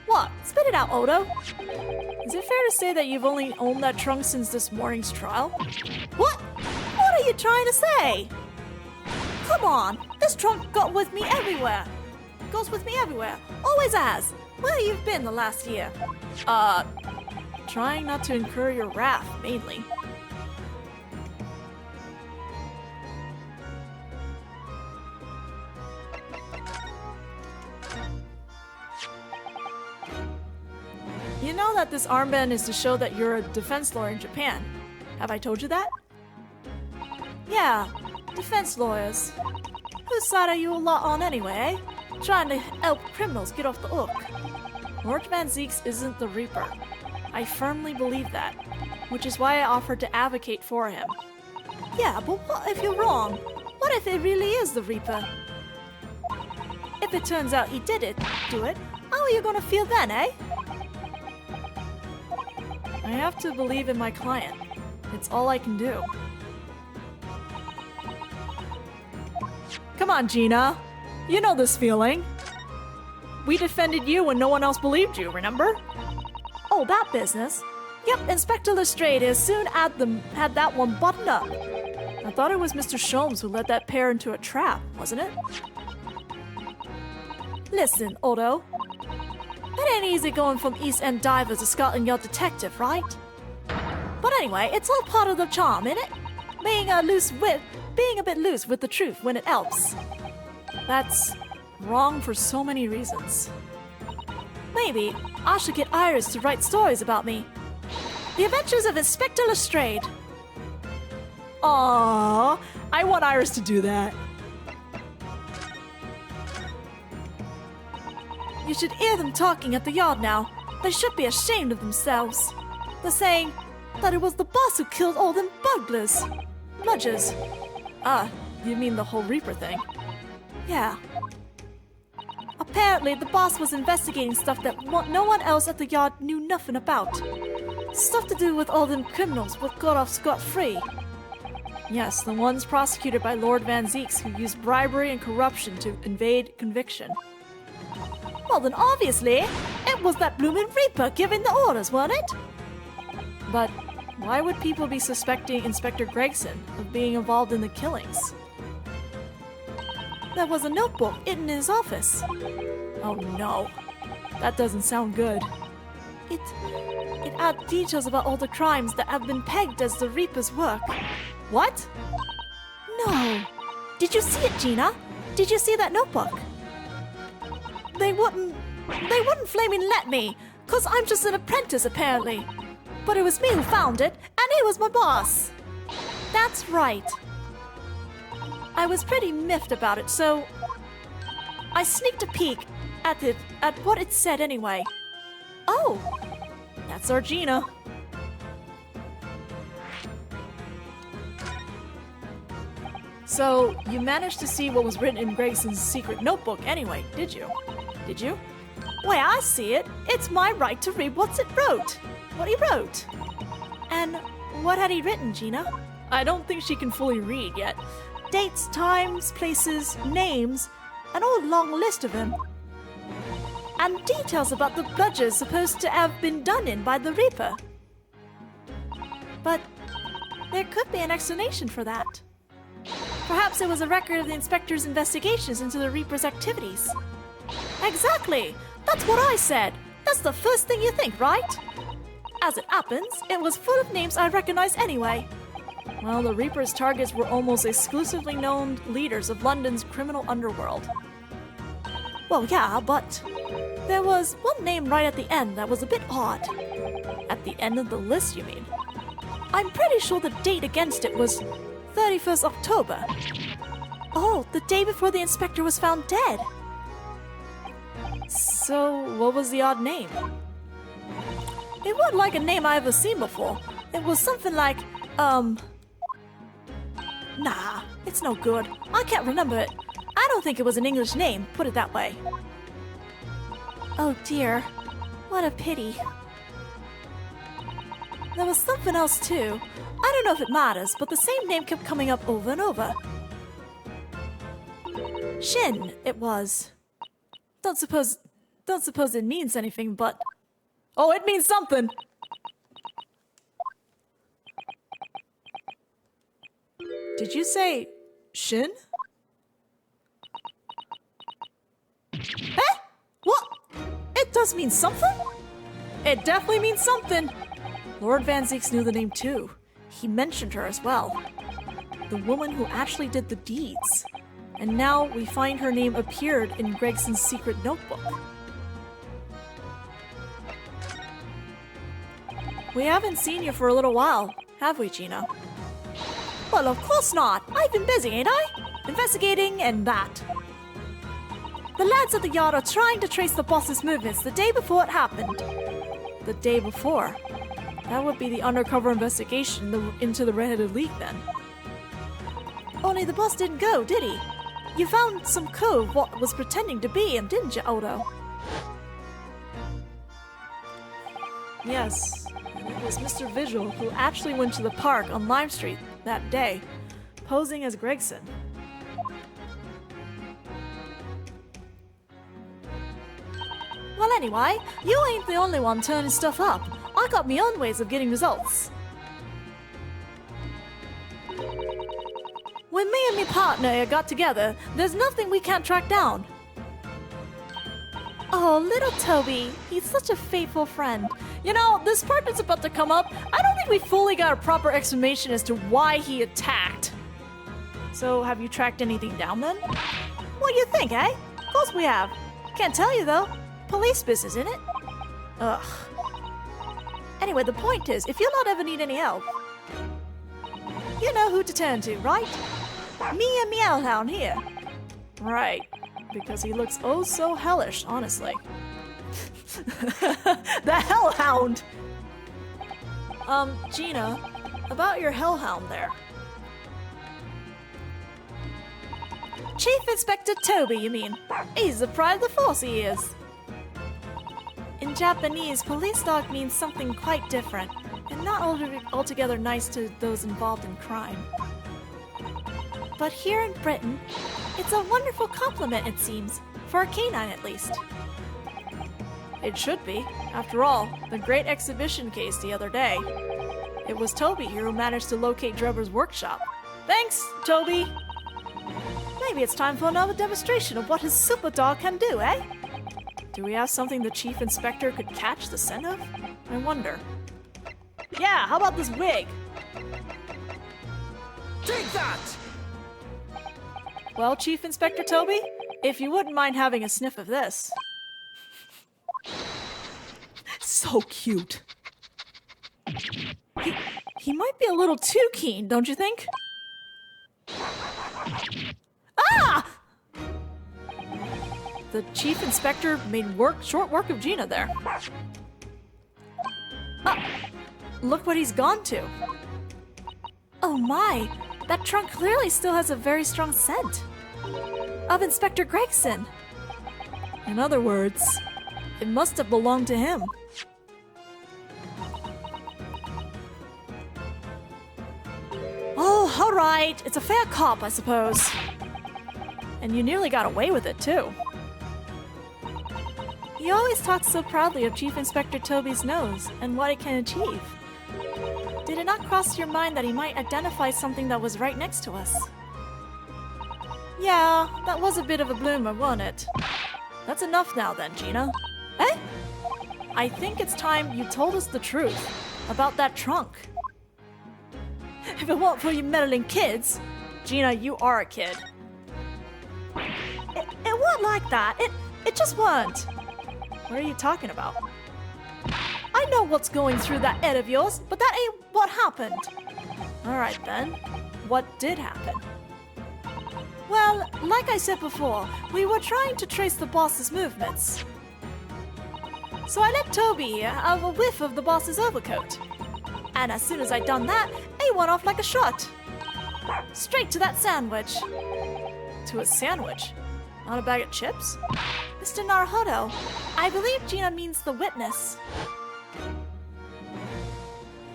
What? Spit it out, Odo. Is it fair to say that you've only owned that trunk since this morning's trial? What? What are you trying to say? Come on. This trunk got with me everywhere. Goes with me everywhere. Always has. Where you've been the last year? Trying not to incur your wrath, mainly. You know that this armband is to show that you're a defense lawyer in Japan. Have I told you that? Yeah, defense lawyers. Whose side are you a lot on anyway? Trying to help criminals get off the hook. Lord Van Zeeks isn't the Reaper. I firmly believe that, which is why I offered to advocate for him. Yeah, but what if you're wrong? What if it really is the Reaper? If it turns out he do it, how are you gonna feel then, eh? I have to believe in my client. It's all I can do. Come on, Gina. You know this feeling. We defended you when no one else believed you, remember? Oh, that business? Yep, Inspector Lestrade has soon had that one buttoned up. I thought it was Mr. Sholmes who led that pair into a trap, wasn't it? Listen, Odo. It ain't easy going from East End diver to Scotland Yard detective, right? Anyway, it's all part of the charm, innit? Being a bit loose with the truth when it helps. That's wrong for so many reasons. Maybe I should get Iris to write stories about me. The Adventures of Inspector Lestrade. Aww, I want Iris to do that. You should hear them talking at the yard now. They should be ashamed of themselves. They're saying that it was the boss who killed all them burglars. Bludgers. Ah, you mean the whole Reaper thing? Yeah. Apparently, the boss was investigating stuff that no one else at the yard knew nothing about. Stuff to do with all them criminals who got off scot-free. Yes, the ones prosecuted by Lord Van Zeeks who used bribery and corruption to evade conviction. Well then obviously, it was that bloomin' Reaper giving the orders, wasn't it? But why would people be suspecting Inspector Gregson of being involved in the killings? There was a notebook in his office. Oh no, that doesn't sound good. It had details about all the crimes that have been pegged as the Reaper's work. What? No. Did you see it, Gina? Did you see that notebook? They wouldn't flaming let me, 'cause I'm just an apprentice apparently. But it was me who found it, and he was my boss. That's right. I was pretty miffed about it, so I sneaked a peek at what it said anyway. Oh, that's our Gina. So, you managed to see what was written in Gregson's secret notebook anyway, did you? Did you? Well, I see it. It's my right to read what he wrote. And what had he written, Gina? I don't think she can fully read yet. Dates, times, places, names, an old long list of them. And details about the bludgers supposed to have been done in by the Reaper. But there could be an explanation for that. Perhaps it was a record of the inspector's investigations into the Reaper's activities. Exactly! That's what I said! That's the first thing you think, right? As it happens, it was full of names I recognized anyway. Well, the Reaper's targets were almost exclusively known leaders of London's criminal underworld. Well, yeah, but there was one name right at the end that was a bit odd. At the end of the list, you mean? I'm pretty sure the date against it was 31st October. Oh, the day before the inspector was found dead. So, what was the odd name? It wasn't like a name I ever seen before. It was something like, Nah, it's no good. I can't remember it. I don't think it was an English name, put it that way. Oh dear. What a pity. There was something else too. I don't know if it matters, but the same name kept coming up over and over. Shin, it was. Don't suppose it means anything, but... Oh, it means something! Did you say... Shin? Eh? What? It does mean something? It definitely means something! Lord Van Zeeks knew the name too. He mentioned her as well. The woman who actually did the deeds. And now we find her name appeared in Gregson's secret notebook. We haven't seen you for a little while, have we, Gina? Well, of course not. I've been busy, ain't I? Investigating and that. The lads at the yard are trying to trace the boss's movements the day before it happened. The day before? That would be the undercover investigation into the Red-Headed League, then. Only the boss didn't go, did he? You found some cove what was pretending to be him, didn't you, Odo? Yes, and it was Mr. Vigil who actually went to the park on Lime Street that day, posing as Gregson. Well, anyway, you ain't the only one turning stuff up. I got me own ways of getting results. When me and me partner got together, there's nothing we can't track down. Oh, little Toby, he's such a faithful friend. You know, this part that's about to come up, I don't think we fully got a proper explanation as to why he attacked. So, have you tracked anything down then? What do you think, eh? Of course we have. Can't tell you, though. Police business, isn't it? Ugh. Anyway, the point is, if you'll not ever need any help, you know who to turn to, right? Me and Meowhound here. Right, because he looks oh so hellish, honestly. The Hellhound! Gina, about your hellhound there. Chief Inspector Toby, you mean? He's the pride of the force, he is. In Japanese, police dog means something quite different, and not altogether nice to those involved in crime. But here in Britain, it's a wonderful compliment, it seems, for a canine at least. It should be. After all, the great exhibition case the other day. It was Toby here who managed to locate Drebber's workshop. Thanks, Toby! Maybe it's time for another demonstration of what his super dog can do, eh? Do we have something the Chief Inspector could catch the scent of? I wonder. Yeah, how about this wig? Take that! Well, Chief Inspector Toby, if you wouldn't mind having a sniff of this. So cute. He might be a little too keen, don't you think? Ah! The Chief Inspector made short work of Gina there. Look what he's gone to. Oh my, that trunk clearly still has a very strong scent. Of Inspector Gregson. In other words, it must have belonged to him. Oh, alright, it's a fair cop, I suppose. And you nearly got away with it, too. You always talk so proudly of Chief Inspector Toby's nose and what it can achieve. Did it not cross your mind that he might identify something that was right next to us? Yeah, that was a bit of a bloomer, wasn't it? That's enough now then, Gina. Eh? I think it's time you told us the truth about that trunk. If it weren't for you meddling kids. Gina, you are a kid. It weren't like that. It just weren't. What are you talking about? I know what's going through that head of yours, but that ain't what happened. Alright then. What did happen? Well, like I said before, we were trying to trace the boss's movements. So I let Toby have a whiff of the boss's overcoat. And as soon as I'd done that, he went off like a shot. Straight to that sandwich. To a sandwich? Not a bag of chips? Mr. Naruhodo, I believe Gina means the witness.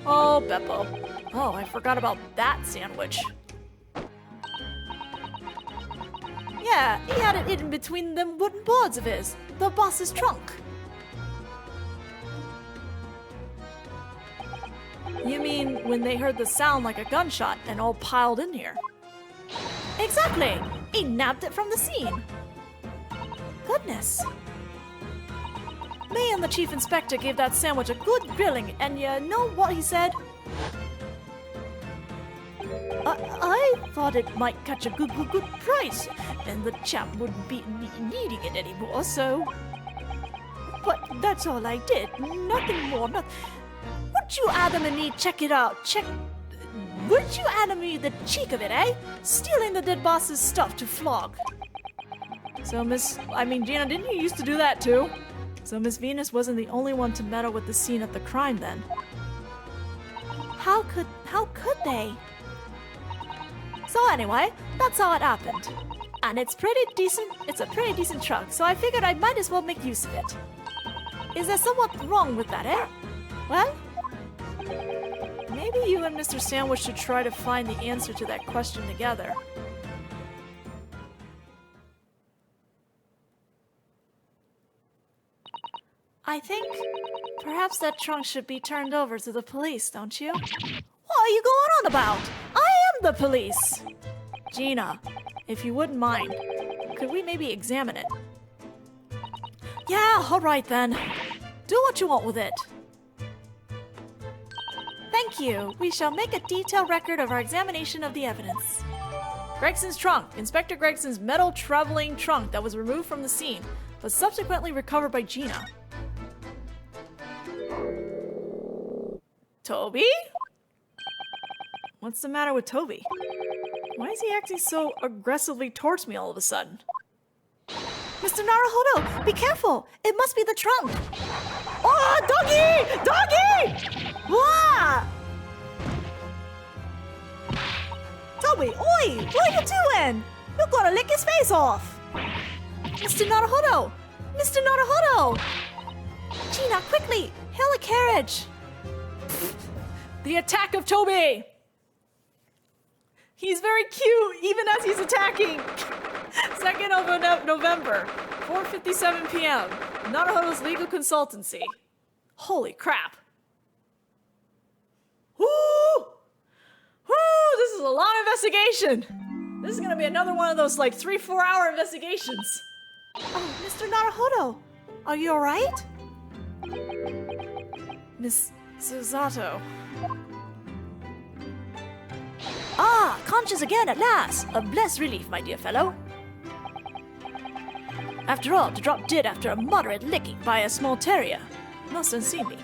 Oh, Beppo. Oh, I forgot about that sandwich. Yeah, he had it hidden between them wooden boards of his, the boss's trunk. You mean when they heard the sound like a gunshot and all piled in here? Exactly! He nabbed it from the scene. Goodness. Me and the Chief Inspector gave that sandwich a good grilling, and you know what he said? I thought it might catch a good price, and the chap wouldn't be needing it anymore, so... But that's all I did, nothing more, Would you Adam and me check it out, Would you Adam me the cheek of it, eh? Stealing the dead boss's stuff to flog. So Gina, didn't you used to do that too? So Miss Venus wasn't the only one to meddle with the scene of the crime then? How could they? So anyway, that's how it happened. And it's a pretty decent trunk, so I figured I might as well make use of it. Is there somewhat wrong with that, eh? Well? Maybe you and Mr. Sandwich should try to find the answer to that question together. I think perhaps that trunk should be turned over to the police, don't you? What are you going on about? I am the police! Gina, if you wouldn't mind, could we maybe examine it? Yeah, alright then. Do what you want with it. Thank you. We shall make a detailed record of our examination of the evidence. Gregson's trunk. Inspector Gregson's metal traveling trunk that was removed from the scene, but subsequently recovered by Gina. Toby? What's the matter with Toby? Why is he acting so aggressively towards me all of a sudden? Mr. Naruhodo, be careful! It must be the trunk! Oh, doggy! Doggy! Wah! Toby, oi! What are you doing? You're gonna lick his face off! Mr. Naruhodo! Mr. Naruhodo! Gina, quickly! Hail a carriage! The attack of Toby! He's very cute, even as he's attacking. 2nd of November, 4:57 p.m. Naruhodo's legal consultancy. Holy crap. Woo! Woo! This is a long investigation. This is gonna be another one of those like 3-4 hour investigations. Oh, Mr. Naruhodo, are you alright? Miss Susato. Ah, conscious again at last. A blessed relief, my dear fellow. After all, to drop dead after a moderate licking by a small terrier. Most unseemly.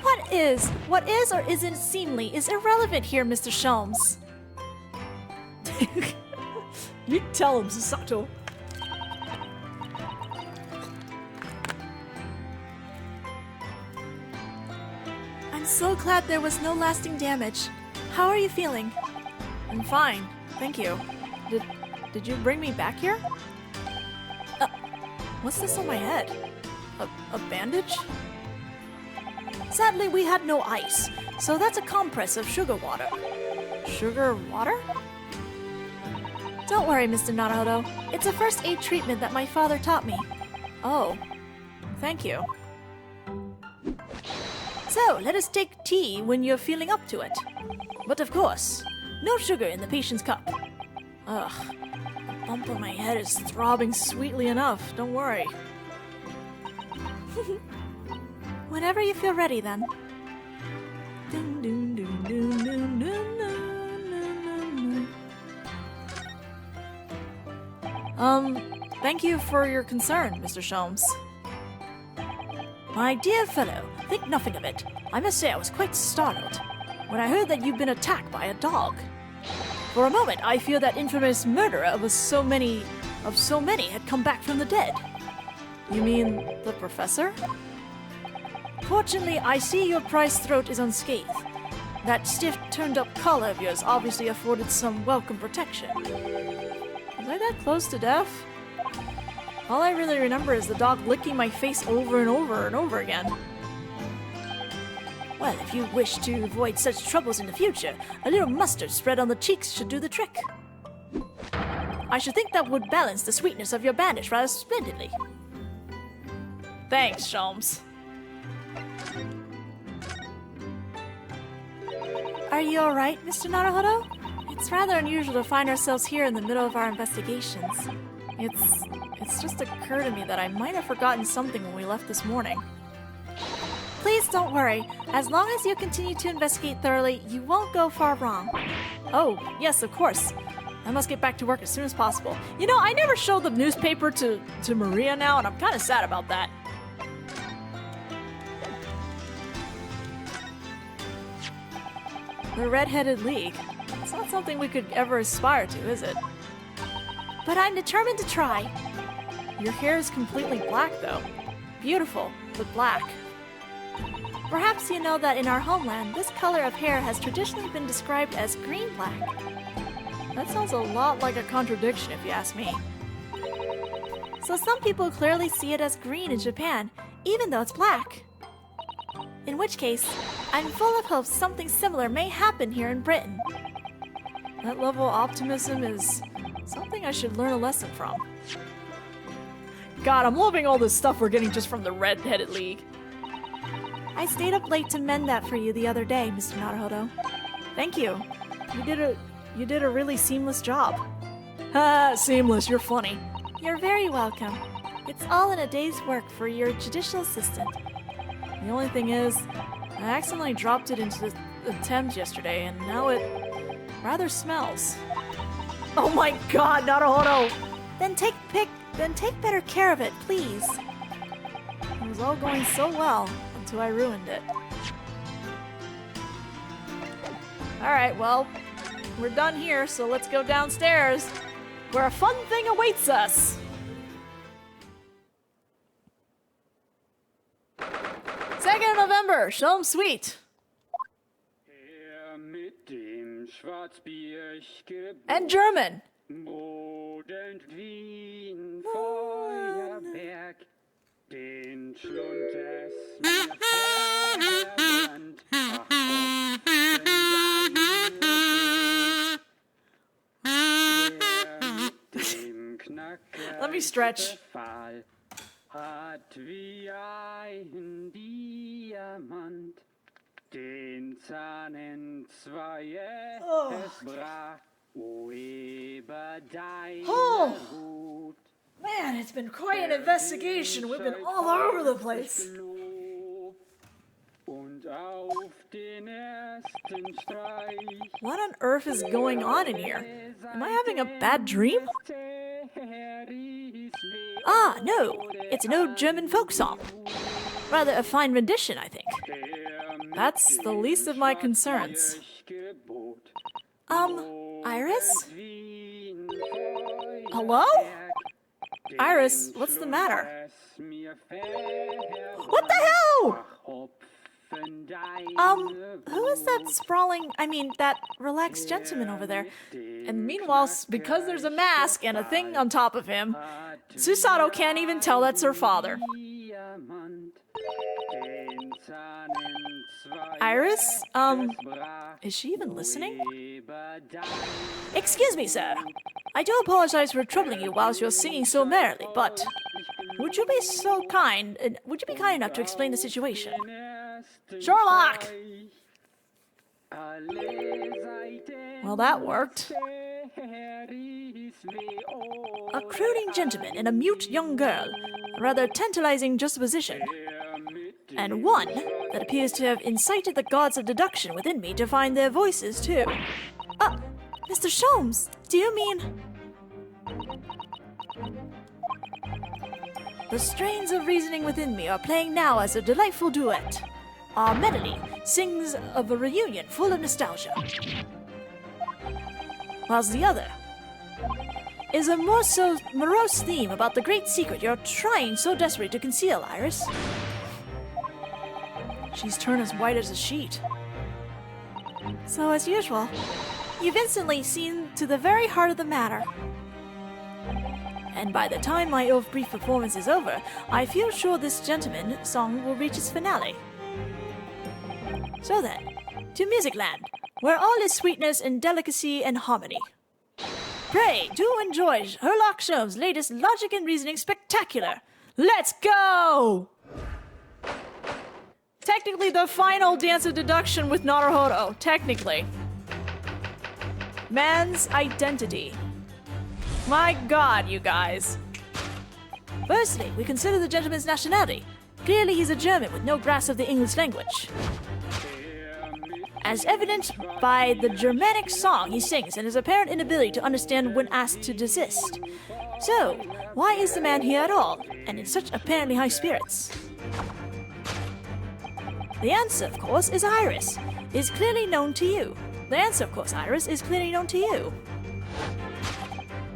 What is or isn't seemly is irrelevant here, Mr. Sholmes. You tell him, Susato. I'm so glad there was no lasting damage. How are you feeling? I'm fine, thank you. Did you bring me back here? What's this on my head? A bandage? Sadly, we had no ice, so that's a compress of sugar water. Sugar water? Don't worry, Mr. Naruhodo. It's a first aid treatment that my father taught me. Oh, thank you. So, let us take tea when you're feeling up to it. But of course, no sugar in the patient's cup. Ugh, the bump on my head is throbbing sweetly enough, don't worry. Whenever you feel ready, then. Dun, dun, dun, dun, dun, dun, dun, dun. Thank you for your concern, Mr. Sholmes. My dear fellow, think nothing of it. I must say I was quite startled when I heard that you'd been attacked by a dog. For a moment, I feared that infamous murderer of so many had come back from the dead. You mean the professor? Fortunately, I see your prized throat is unscathed. That stiff, turned-up collar of yours obviously afforded some welcome protection. Was I that close to death? All I really remember is the dog licking my face over and over and over again. Well, if you wish to avoid such troubles in the future, a little mustard spread on the cheeks should do the trick. I should think that would balance the sweetness of your bandage rather splendidly. Thanks, Sholmes. Are you alright, Mr. Naruhodo? It's rather unusual to find ourselves here in the middle of our investigations. It's just occurred to me that I might have forgotten something when we left this morning. Please don't worry. As long as you continue to investigate thoroughly, you won't go far wrong. Oh, yes, of course. I must get back to work as soon as possible. You know, I never showed the newspaper to Maria now, and I'm kind of sad about that. The Red-Headed League. It's not something we could ever aspire to, is it? But I'm determined to try. Your hair is completely black, though. Beautiful, but black. Perhaps you know that in our homeland, this color of hair has traditionally been described as green-black. That sounds a lot like a contradiction, if you ask me. So some people clearly see it as green in Japan, even though it's black. In which case, I'm full of hopes something similar may happen here in Britain. That level of optimism is something I should learn a lesson from. God, I'm loving all this stuff we're getting just from the Red-Headed League. I stayed up late to mend that for you the other day, Mr. Naruhodo. Thank you. You did a really seamless job. Ha, seamless, you're funny. You're very welcome. It's all in a day's work for your judicial assistant. The only thing is, I accidentally dropped it into the Thames yesterday, and now it rather smells. Oh my god, Naruhodo! Then take better care of it, please. It was all going so well until I ruined it. Alright, well, we're done here, so let's go downstairs, where a fun thing awaits us! 2nd of November, Shalom Sweet! And German! Den Schlund es mir verwandt. Let me stretch. Hat wie ein Diamant den Zahn entzwei es brach, o über deine Hut. Man, it's been quite an investigation. We've been all over the place. What on earth is going on in here? Am I having a bad dream? Ah, no. It's an old German folk song. Rather a fine rendition, I think. That's the least of my concerns. Iris? Hello? Iris, what's the matter? What the hell? Who is that relaxed gentleman over there? And meanwhile, because there's a mask and a thing on top of him, Susato can't even tell that's her father. Iris? Is she even listening? Excuse me, sir. I do apologize for troubling you whilst you're singing so merrily, but would you be kind enough to explain the situation? Sherlock! Well, that worked. A crooning gentleman and a mute young girl, a rather tantalizing juxtaposition. And one that appears to have incited the gods of deduction within me to find their voices, too. Mr. Sholmes, do you mean... The strains of reasoning within me are playing now as a delightful duet. Our melody sings of a reunion full of nostalgia. Whilst the other is a more so morose theme about the great secret you're trying so desperately to conceal, Iris. She's turned as white as a sheet. So, as usual, you've instantly seen to the very heart of the matter. And by the time my brief performance is over, I feel sure this gentleman song will reach its finale. So then, to Musicland, where all is sweetness and delicacy and harmony. Pray, do enjoy Sherlock Sholmes' latest Logic and Reasoning Spectacular. Let's go! Technically the final Dance of Deduction with Naruhodo. Technically. Man's identity. My god, you guys. Firstly, we consider the gentleman's nationality. Clearly he's a German with no grasp of the English language. As evident by the Germanic song he sings and his apparent inability to understand when asked to desist. So, why is the man here at all, and in such apparently high spirits? The answer, of course, is Iris. Is clearly known to you. The answer, of course, Iris, is clearly known to you.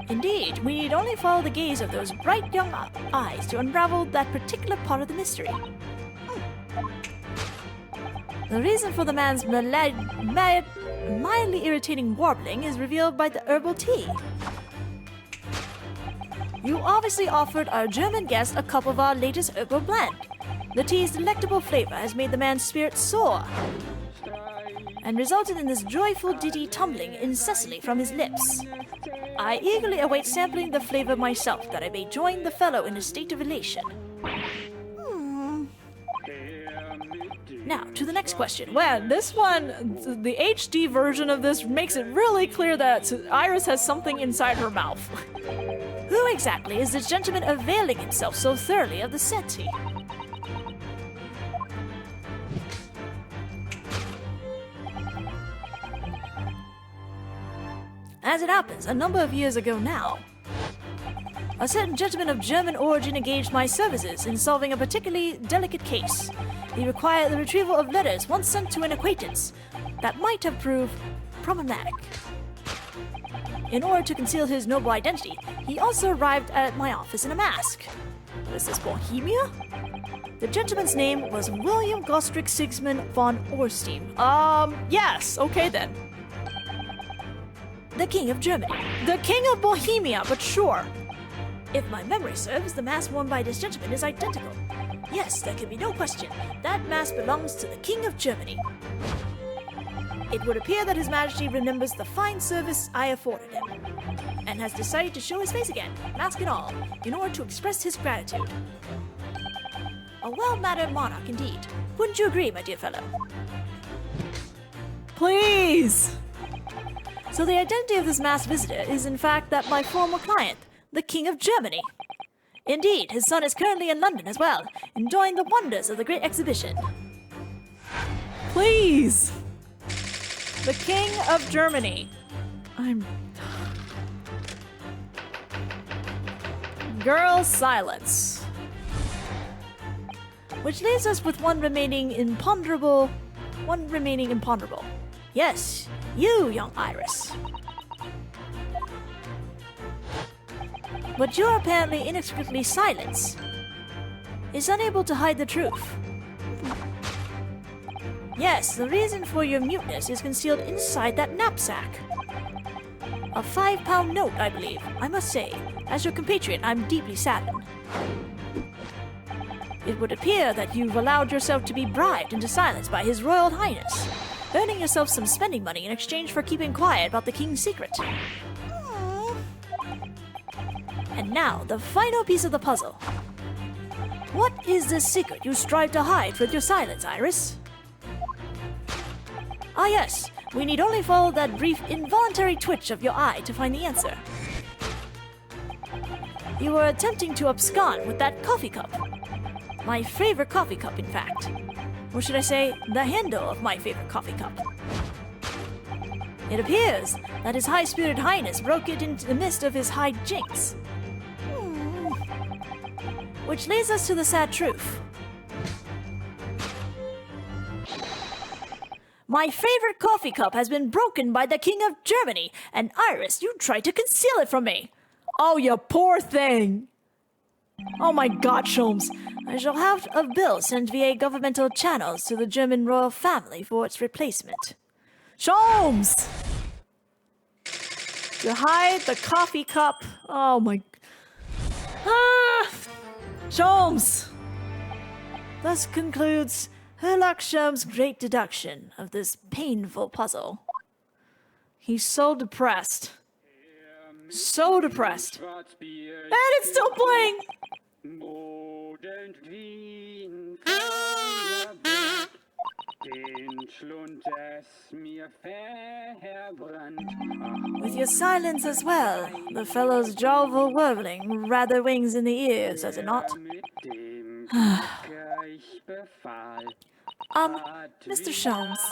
Indeed, we need only follow the gaze of those bright young eyes to unravel that particular part of the mystery. The reason for the man's mildly irritating warbling is revealed by the herbal tea. You obviously offered our German guest a cup of our latest herbal blend. The tea's delectable flavor has made the man's spirit soar and resulted in this joyful ditty tumbling incessantly from his lips. I eagerly await sampling the flavor myself, that I may join the fellow in a state of elation. Now, to the next question. Well, this one, the HD version of this makes it really clear that Iris has something inside her mouth. Who exactly is this gentleman availing himself so thoroughly of the settee? As it happens, a number of years ago now, a certain gentleman of German origin engaged my services in solving a particularly delicate case. He required the retrieval of letters once sent to an acquaintance that might have proved problematic. In order to conceal his noble identity, he also arrived at my office in a mask. Was this Bohemia? The gentleman's name was William Gostrick Sigismund von Orstein. Yes, okay then. The King of Germany. The King of Bohemia, but sure. If my memory serves, the mask worn by this gentleman is identical. Yes, there can be no question. That mask belongs to the King of Germany. It would appear that His Majesty remembers the fine service I afforded him, and has decided to show his face again, mask and all, in order to express his gratitude. A well-mannered monarch indeed. Wouldn't you agree, my dear fellow? Please! So the identity of this masked visitor is in fact that my former client, the King of Germany. Indeed, his son is currently in London as well, enjoying the wonders of the Great Exhibition. Please! The King of Germany. Girl, silence. Which leaves us with one remaining imponderable. Yes, you, young Iris. But you're apparently inexplicably silent. Is unable to hide the truth. Yes, the reason for your muteness is concealed inside that knapsack. A 5-pound note, I believe. I must say, as your compatriot, I'm deeply saddened. It would appear that you've allowed yourself to be bribed into silence by His Royal Highness, earning yourself some spending money in exchange for keeping quiet about the King's secret. And now, the final piece of the puzzle. What is this secret you strive to hide with your silence, Iris? Ah yes, we need only follow that brief involuntary twitch of your eye to find the answer. You were attempting to abscond with that coffee cup. My favorite coffee cup, in fact. Or should I say, the handle of my favorite coffee cup. It appears that His High-Spirited Highness broke it into the midst of his high jinks. Which leads us to the sad truth. My favorite coffee cup has been broken by the King of Germany, and Iris, you tried to conceal it from me. Oh, you poor thing. Oh my god, Sholmes. I shall have a bill sent via governmental channels to the German royal family for its replacement. Sholmes! To hide the coffee cup. Oh my... Sholmes! Thus concludes Herlock Sholmes' great deduction of this painful puzzle. He's so depressed. So depressed. And it's still playing! With your silence as well, the fellow's jovial whirling rather wings in the ears, does it not? Mr. Sholmes,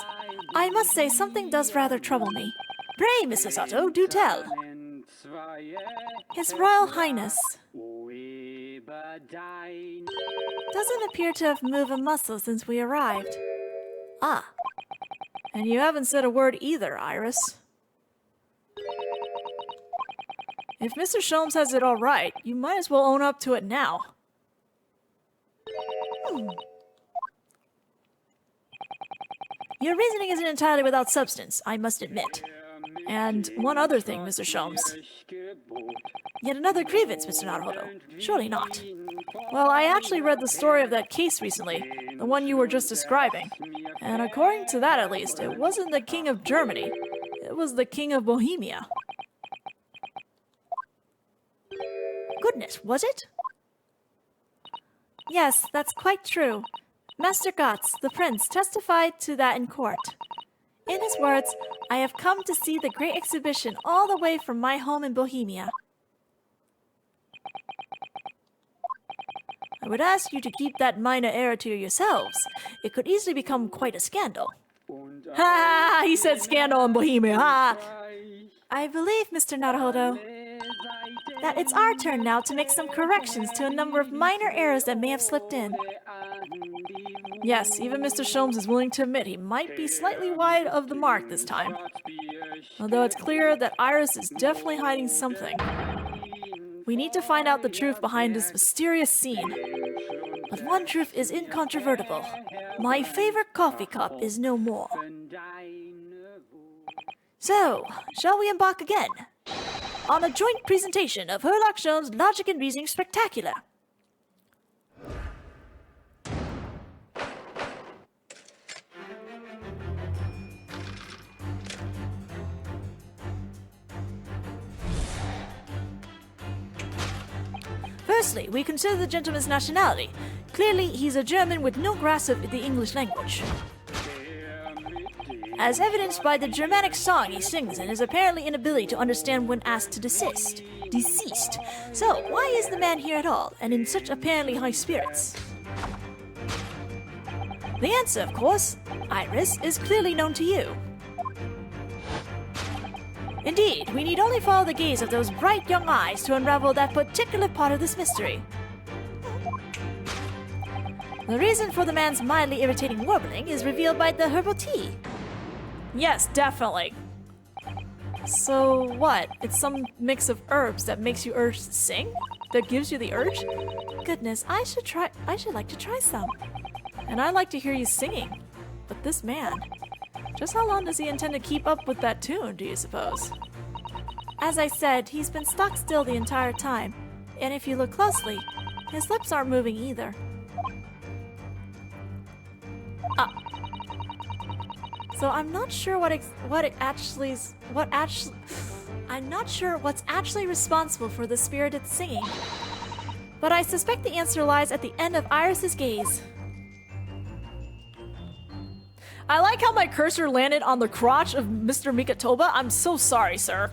I must say something does rather trouble me. Pray, Mrs. Otto, do tell. His Royal Highness doesn't appear to have moved a muscle since we arrived. Ah, and you haven't said a word either, Iris. If Mr. Sholmes has it all right, you might as well own up to it now. Your reasoning isn't entirely without substance, I must admit. And one other thing, Mr. Sholmes. Yet another grievance, Mr. Naruhodo. Surely not. Well, I actually read the story of that case recently, the one you were just describing. And according to that, at least, it wasn't the King of Germany. It was the King of Bohemia. Goodness, was it? Yes, that's quite true. Master Gotz, the prince, testified to that in court. In his words, I have come to see the great exhibition all the way from my home in Bohemia. I would ask you to keep that minor error to yourselves. It could easily become quite a scandal. Ha! He said scandal in Bohemia. Ha! I believe, Mr. Naruhodo, that it's our turn now to make some corrections to a number of minor errors that may have slipped in. Yes, even Mr. Sholmes is willing to admit he might be slightly wide of the mark this time. Although it's clear that Iris is definitely hiding something. We need to find out the truth behind this mysterious scene. But one truth is incontrovertible. My favorite coffee cup is no more. So, shall we embark again on a joint presentation of Herlock Sholmes' Logic and Reasoning Spectacular? Firstly, we consider the gentleman's nationality. Clearly, he's a German with no grasp of the English language. As evidenced by the Germanic song he sings and his apparently inability to understand when asked to desist. Deceased. So, why is the man here at all, and in such apparently high spirits? The answer, of course, Iris, is clearly known to you. Indeed, we need only follow the gaze of those bright young eyes to unravel that particular part of this mystery. The reason for the man's mildly irritating warbling is revealed by the herbal tea. Yes, definitely. So what? It's some mix of herbs that makes you urge to sing? That gives you the urge? Goodness, I should like to try some. And I like to hear you singing. But this man, just how long does he intend to keep up with that tune, do you suppose? As I said, he's been stock still the entire time. And if you look closely, his lips aren't moving either. So I'm not sure I'm not sure what's actually responsible for the spirited singing. But I suspect the answer lies at the end of Iris's gaze. I like how my cursor landed on the crotch of Mr. Mikatoba. I'm so sorry, sir.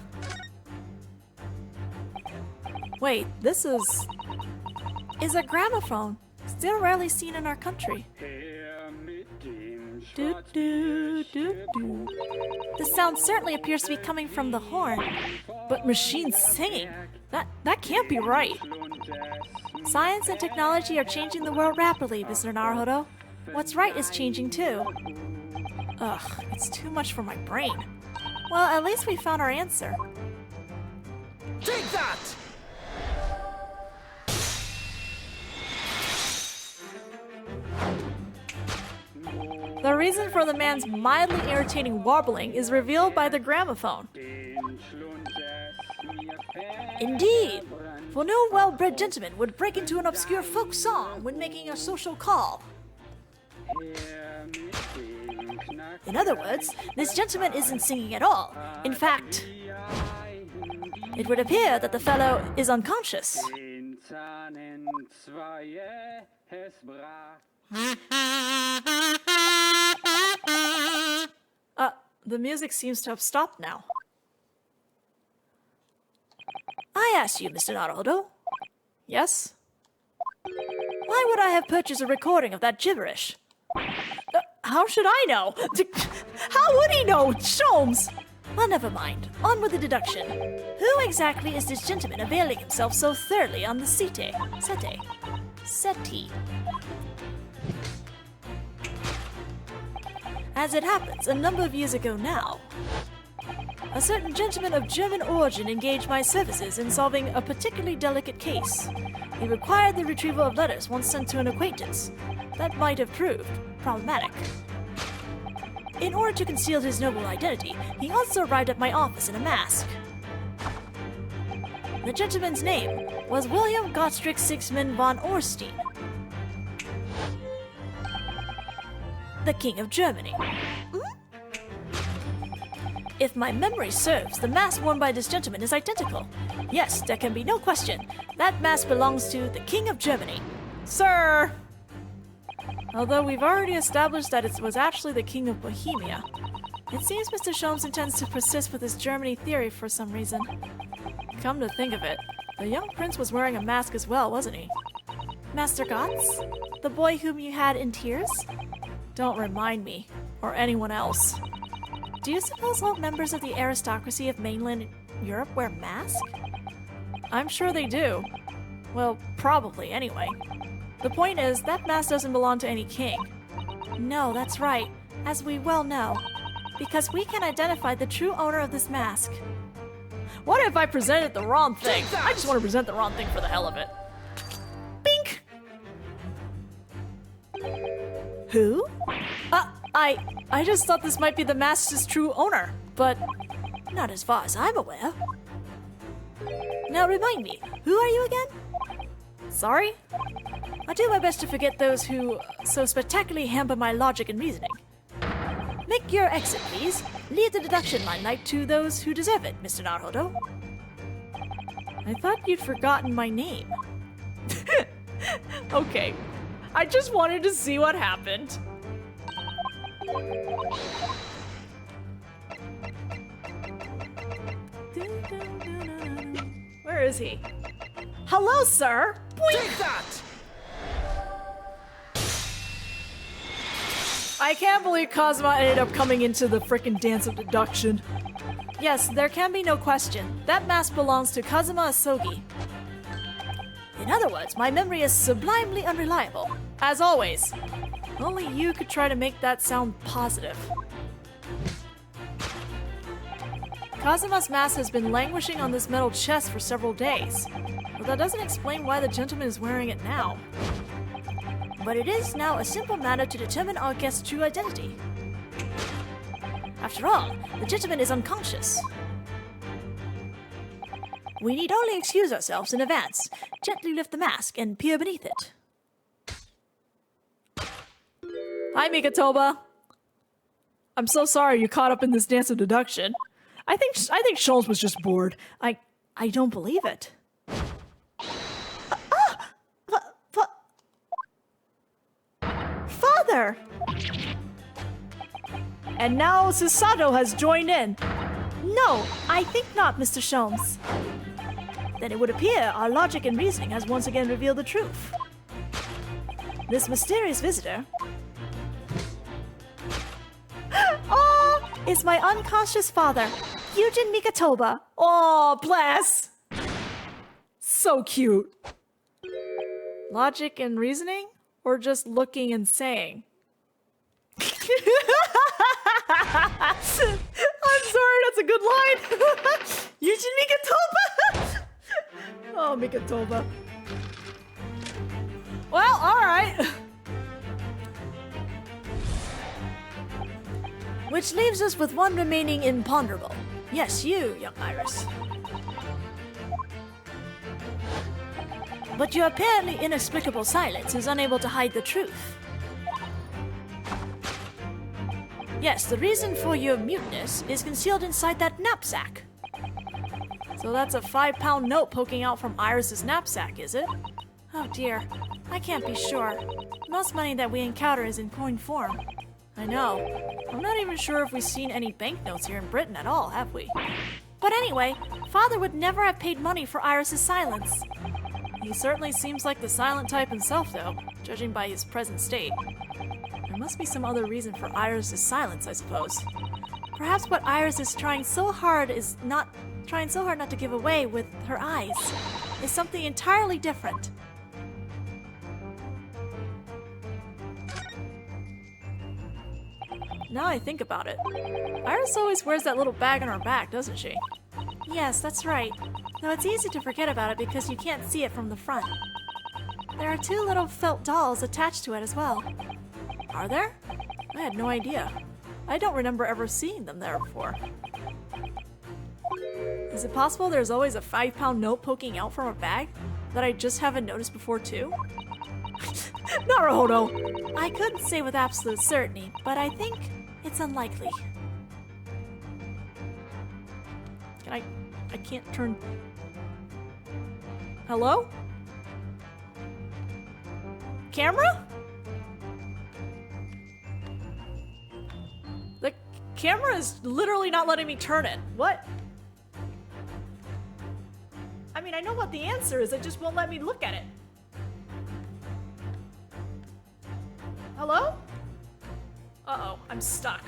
Wait, this is a gramophone, still rarely seen in our country. Do, do, do, do. The sound certainly appears to be coming from the horn. But machine singing? That can't be right. Science and technology are changing the world rapidly, Mr. Naruhodo. What's right is changing too. Ugh, it's too much for my brain. Well, at least we found our answer. Take that! The reason for the man's mildly irritating warbling is revealed by the gramophone. Indeed, for no well-bred gentleman would break into an obscure folk song when making a social call. In other words, this gentleman isn't singing at all. In fact, it would appear that the fellow is unconscious. The music seems to have stopped now. I ask you, Mr. Naruhodo. Yes? Why would I have purchased a recording of that gibberish? How should I know? How would he know? Sholmes! Well, never mind. On with the deduction. Who exactly is this gentleman availing himself so thoroughly on the settee? As it happens, a number of years ago now, a certain gentleman of German origin engaged my services in solving a particularly delicate case. He required the retrieval of letters once sent to an acquaintance. That might have proved problematic. In order to conceal his noble identity, he also arrived at my office in a mask. The gentleman's name was William Gottschalk Sigismund von Orstein, the King of Germany. If my memory serves, the mask worn by this gentleman is identical. Yes, there can be no question. That mask belongs to the King of Germany. Sir! Although we've already established that it was actually the King of Bohemia, it seems Mr. Sholmes intends to persist with his Germany theory for some reason. Come to think of it, the young prince was wearing a mask as well, wasn't he? Master Gotts? The boy whom you had in tears? Don't remind me, or anyone else. Do you suppose all members of the aristocracy of mainland Europe wear masks? I'm sure they do. Well, probably, anyway. The point is, that mask doesn't belong to any king. No, that's right, as we well know. Because we can identify the true owner of this mask. What if I presented the wrong thing? I just want to present the wrong thing for the hell of it. Bink! Who? I just thought this might be the mask's true owner, but Not as far as I'm aware. Now remind me, who are you again? sorry? I do my best to forget those who so spectacularly hamper my logic and reasoning. Make your exit, please. Leave the deduction limelight to those who deserve it, Mr. Naruhodo. I thought you'd forgotten my name. Okay, I just wanted to see what happened. Where is he? Hello, sir! Take that! I can't believe Kazuma ended up coming into the frickin' Dance of Deduction. Yes, there can be no question. That mask belongs to Kazuma Osogie. In other words, my memory is sublimely unreliable. As always. Only you could try to make that sound positive. Kazuma's mask has been languishing on this metal chest for several days. But that doesn't explain why the gentleman is wearing it now. But it is now a simple matter to determine our guest's true identity. After all, the gentleman is unconscious. We need only excuse ourselves in advance, gently lift the mask, and peer beneath it. Hi, Mikatoba. I'm so sorry you caught up in this Dance of Deduction. I think Sholmes was just bored. I don't believe it. Father! And now Susato has joined in. No, I think not, Mr. Sholmes. Then it would appear our logic and reasoning has once again revealed the truth. This mysterious visitor is my unconscious father, Yujin Mikatoba. Oh, bless! So cute. Logic and reasoning? Or just looking and saying? I'm sorry, that's a good line. Yujin Mikatoba. Oh, Mikatoba. Well, alright. Which leaves us with one remaining imponderable. Yes, you, young Iris. But your apparently inexplicable silence is unable to hide the truth. Yes, the reason for your muteness is concealed inside that knapsack. So that's a 5-pound note poking out from Iris's knapsack, is it? Oh dear, I can't be sure. Most money that we encounter is in coin form. I know. I'm not even sure if we've seen any banknotes here in Britain at all, have we? But anyway, Father would never have paid money for Iris's silence. He certainly seems like the silent type himself, though, judging by his present state. There must be some other reason for Iris's silence, I suppose. Perhaps what Iris is trying so hard not to give away with her eyes is something entirely different. Now I think about it, Iris always wears that little bag on her back, doesn't she? Yes, that's right. Though it's easy to forget about it because you can't see it from the front. There are 2 little felt dolls attached to it as well. Are there? I had no idea. I don't remember ever seeing them there before. Is it possible there's always a 5-pound note poking out from a bag that I just haven't noticed before too? Naruhodo! I couldn't say with absolute certainty, but I think it's unlikely. I can't turn... Hello? Camera? The camera is literally not letting me turn it. What? I mean, I know what the answer is, it just won't let me look at it. Hello? Uh-oh, I'm stuck.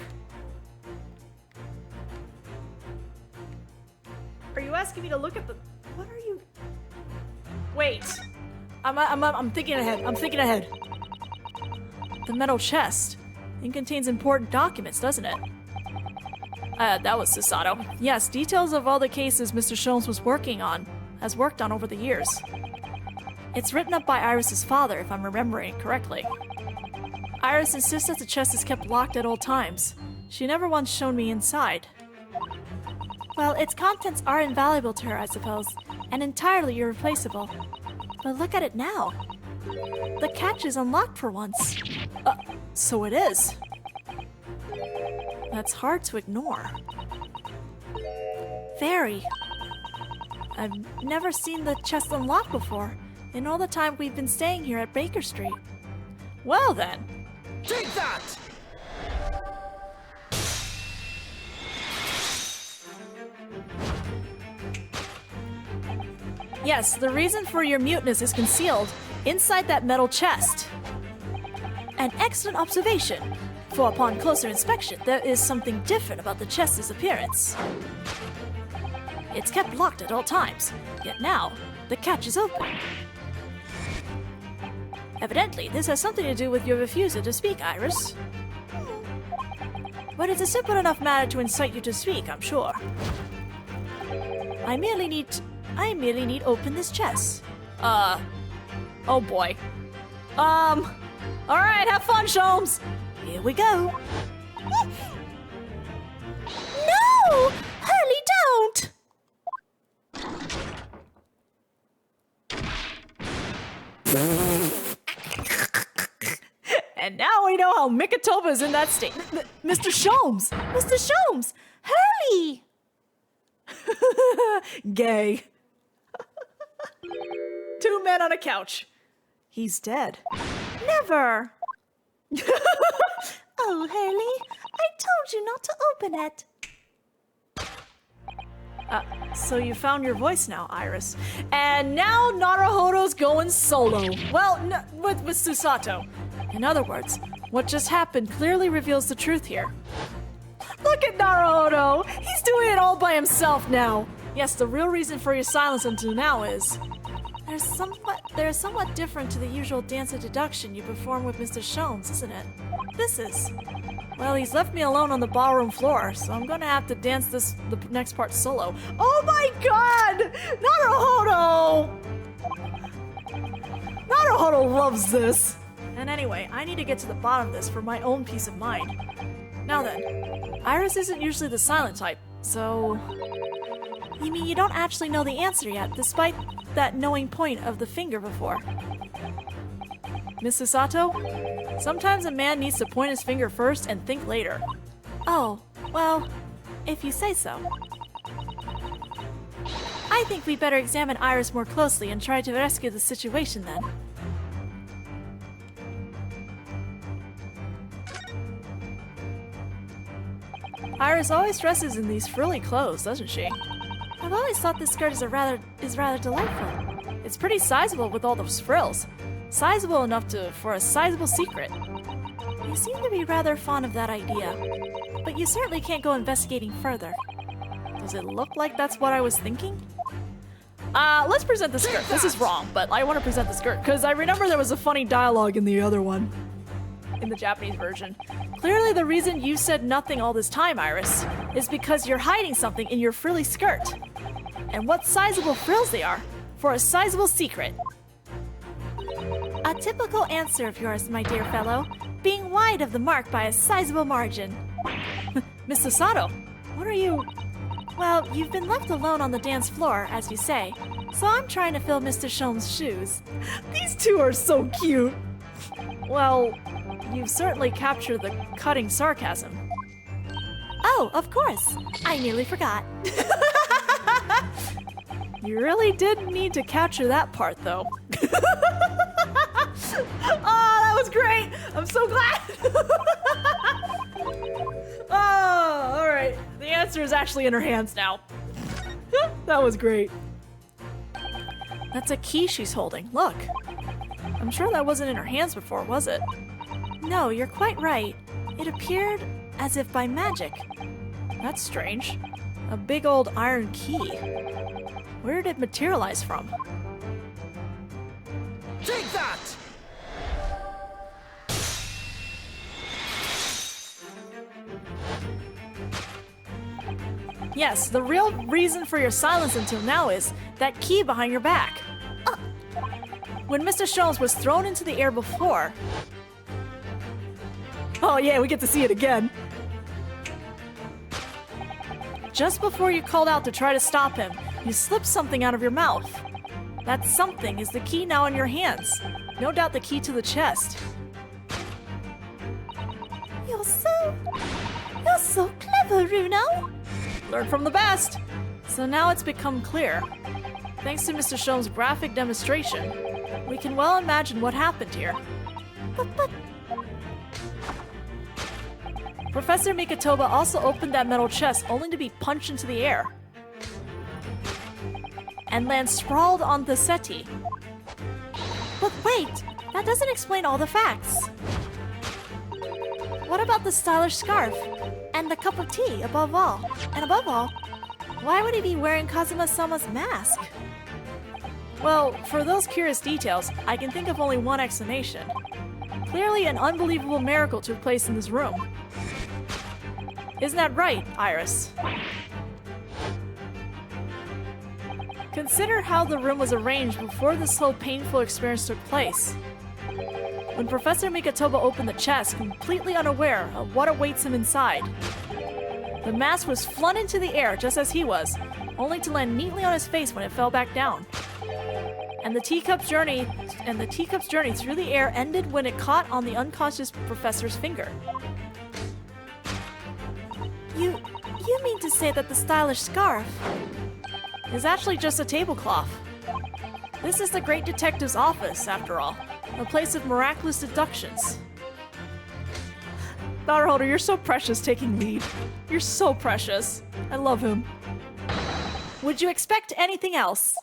Are you asking me to look at the... What are you... Wait. I'm thinking ahead. I'm thinking ahead. The metal chest. It contains important documents, doesn't it? That was Susato. Yes, details of all the cases Mr. Sholmes has worked on over the years. It's written up by Iris's father, if I'm remembering correctly. Iris insists that the chest is kept locked at all times. She never once shown me inside. Well, its contents are invaluable to her, I suppose, and entirely irreplaceable. But look at it now. The catch is unlocked for once. So it is. That's hard to ignore. Very. I've never seen the chest unlocked before, in all the time we've been staying here at Baker Street. Well then. Take that! Yes, the reason for your muteness is concealed inside that metal chest. An excellent observation, for upon closer inspection, there is something different about the chest's appearance. It's kept locked at all times, yet now, the catch is open. Evidently, this has something to do with your refusal to speak, Iris. But it's a simple enough matter to incite you to speak, I'm sure. I merely need open this chest. Oh boy. Alright, have fun, Sholmes! Here we go. No! Hurley, don't! And now we know how Mikitoba's in that state. Mr. Sholmes! Mr. Sholmes! Hurley! Gay. 2 men on a couch. He's dead. Never! Oh, Hurley, I told you not to open it. So you found your voice now, Iris. And now Naruhodo's going solo. Well, with Susato. In other words, what just happened clearly reveals the truth here. Look at Naruhodo! He's doing it all by himself now. Yes, the real reason for your silence until now is... They're somewhat different to the usual Dance of Deduction you perform with Mr. Sholmes, isn't it? This is. Well, he's left me alone on the ballroom floor, so I'm gonna have to dance the next part solo. Oh my god! Naruhodo loves this! And anyway, I need to get to the bottom of this for my own peace of mind. Now then, Iris isn't usually the silent type, so... You mean you don't actually know the answer yet, despite that knowing point of the finger before? Miss Susato, sometimes a man needs to point his finger first and think later. Oh, well, if you say so. I think we better examine Iris more closely and try to rescue the situation then. Iris always dresses in these frilly clothes, doesn't she? I've always thought this skirt is rather delightful. It's pretty sizable with all those frills. Sizable enough for a sizable secret. You seem to be rather fond of that idea, but you certainly can't go investigating further. Does it look like that's what I was thinking? Let's present the skirt. This is wrong, but I want to present the skirt because I remember there was a funny dialogue in the other one. In the Japanese version. Clearly the reason you said nothing all this time, Iris, is because you're hiding something in your frilly skirt. And what sizable frills they are for a sizable secret. A typical answer of yours, my dear fellow, being wide of the mark by a sizable margin. Miss Susato, what are you... Well, you've been left alone on the dance floor, as you say, so I'm trying to fill Mr. Sholmes' shoes. These two are so cute! Well, you've certainly captured the cutting sarcasm. Oh, of course. I nearly forgot. You really did need to capture that part, though. Oh, that was great! I'm so glad! Oh, alright. The answer is actually in her hands now. That was great. That's a key she's holding. Look. I'm sure that wasn't in her hands before, was it? No, you're quite right. It appeared as if by magic. That's strange. A big old iron key. Where did it materialize from? Take that! Yes, the real reason for your silence until now is that key behind your back. When Mr. Sholmes was thrown into the air before... Oh yeah, we get to see it again. Just before you called out to try to stop him, you slipped something out of your mouth. That something is the key now in your hands. No doubt the key to the chest. You're so clever, Runo. Learn from the best. So now it's become clear. Thanks to Mr. Sholmes' graphic demonstration, we can well imagine what happened here. But Professor Mikatoba also opened that metal chest only to be punched into the air and land sprawled on the settee. But wait, that doesn't explain all the facts. What about the stylish scarf? And the cup of tea, above all? And above all, why would he be wearing Kazuma-sama's mask? Well, for those curious details, I can think of only one explanation. Clearly an unbelievable miracle took place in this room. Isn't that right, Iris? Consider how the room was arranged before this whole painful experience took place. When Professor Mikatoba opened the chest, completely unaware of what awaits him inside, the mask was flung into the air just as he was, only to land neatly on his face when it fell back down. And the teacup's journey through the air ended when it caught on the unconscious professor's finger. You mean to say that the stylish scarf Is actually just a tablecloth. This is the great detective's office, after all, a place of miraculous deductions. Naruhodo, you're so precious taking lead. You're so precious. I love him. Would you expect anything else?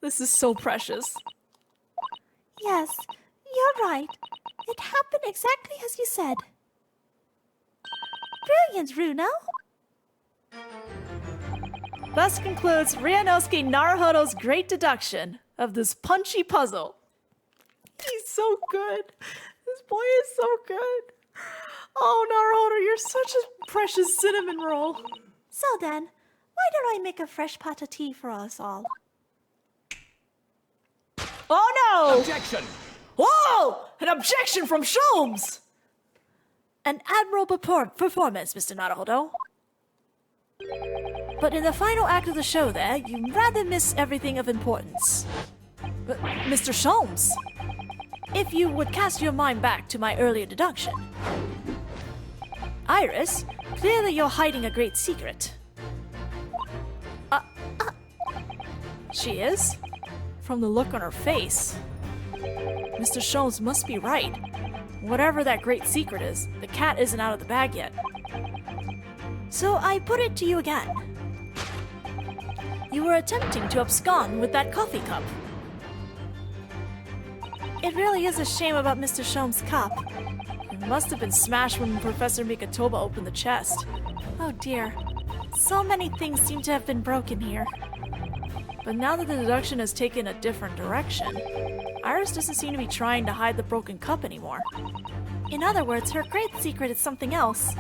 This is so precious. Yes, you're right. It happened exactly as you said. Brilliant, Runo. Thus concludes Ryunosuke Naruhodo's great deduction of this punchy puzzle. He's so good. This boy is so good. Oh, Naruhodo, you're such a precious cinnamon roll. So then, why don't I make a fresh pot of tea for us all? Oh no! Objection! Whoa! An objection from Sholmes! An admirable performance, Mr. Naruhodo. But in the final act of the show there, you rather miss everything of importance. But, Mr. Sholmes, if you would cast your mind back to my earlier deduction. Iris, clearly you're hiding a great secret. She is? From the look on her face. Mr. Sholmes must be right. Whatever that great secret is, the cat isn't out of the bag yet. So I put it to you again. You were attempting to abscond with that coffee cup. It really is a shame about Mr. Sholmes' cup. It must have been smashed when Professor Mikatoba opened the chest. Oh dear. So many things seem to have been broken here. But now that the deduction has taken a different direction, Iris doesn't seem to be trying to hide the broken cup anymore. In other words, her great secret is something else.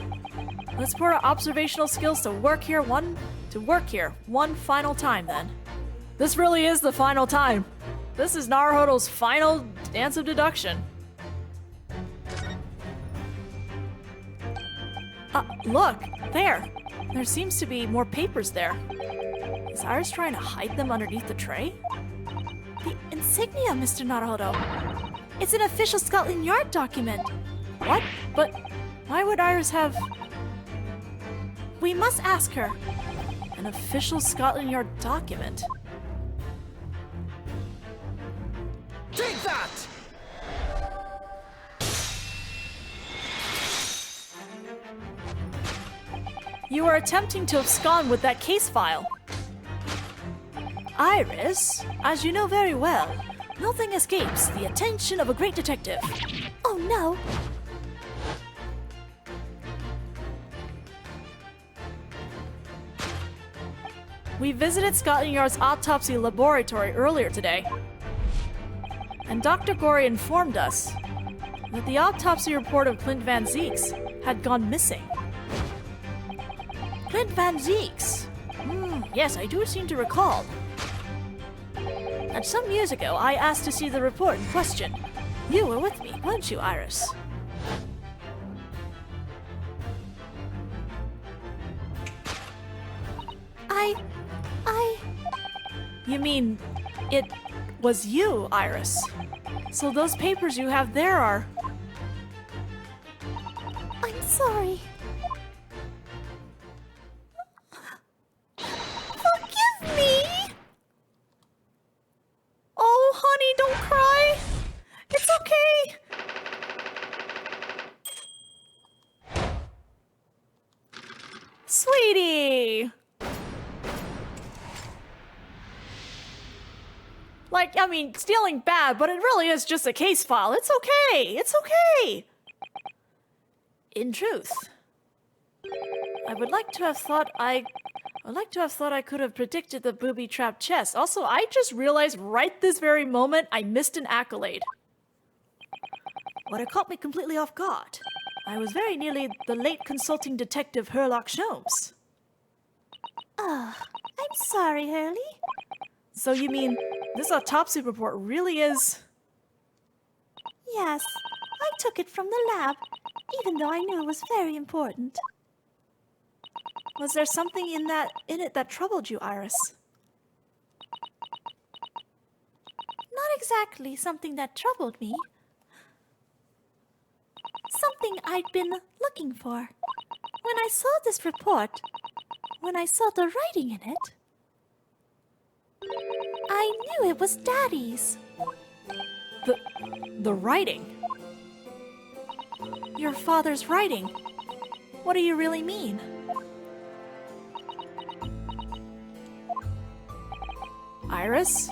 Let's put our observational skills to work here one final time then. This really is the final time. This is Naruhodo's final Dance of Deduction. Look, there. There seems to be more papers there. Is Iris trying to hide them underneath the tray? The insignia, Mr. Naruhodo. It's an official Scotland Yard document. What? But why would Iris have... We must ask her. An official Scotland Yard document? Take that! You are attempting to abscond with that case file. Iris, as you know very well, nothing escapes the attention of a great detective. Oh no! We visited Scotland Yard's autopsy laboratory earlier today. And Dr. Gorey informed us that the autopsy report of Clint Van Zeeks had gone missing. Clint Van Zeeks. Yes, I do seem to recall. And some years ago, I asked to see the report in question. You were with me, weren't you, Iris? You mean, it was you, Iris? So those papers you have there are... I'm sorry. Forgive me! Oh, honey, don't cry! It's okay! Sweetie! Like, I mean, stealing bad, but it really is just a case file. It's okay! It's okay! In truth, I would like to have thought I could have predicted the booby-trapped chest. Also, I just realized right this very moment I missed an accolade. But it caught me completely off guard. I was very nearly the late consulting detective Herlock Sholmes. I'm sorry, Hurley. So you mean this autopsy report really is... Yes, I took it from the lab, even though I knew it was very important. Was there something in it that troubled you, Iris? Not exactly something that troubled me. Something I'd been looking for. When I saw this report, when I saw the writing in it, I knew it was Daddy's. The writing? Your father's writing? What do you really mean? Iris?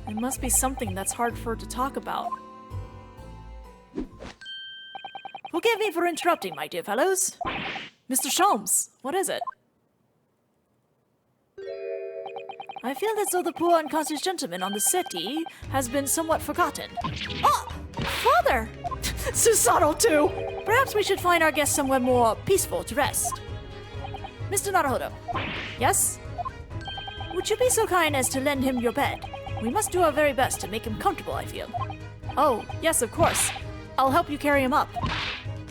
It must be something that's hard for her to talk about. Forgive me for interrupting, my dear fellows. Mr. Sholmes, what is it? I feel as though the poor unconscious gentleman on the settee has been somewhat forgotten. Oh! Father! Susato too! Perhaps we should find our guest somewhere more peaceful to rest. Mr. Naruhodo. Yes? Would you be so kind as to lend him your bed? We must do our very best to make him comfortable, I feel. Oh, yes, of course. I'll help you carry him up.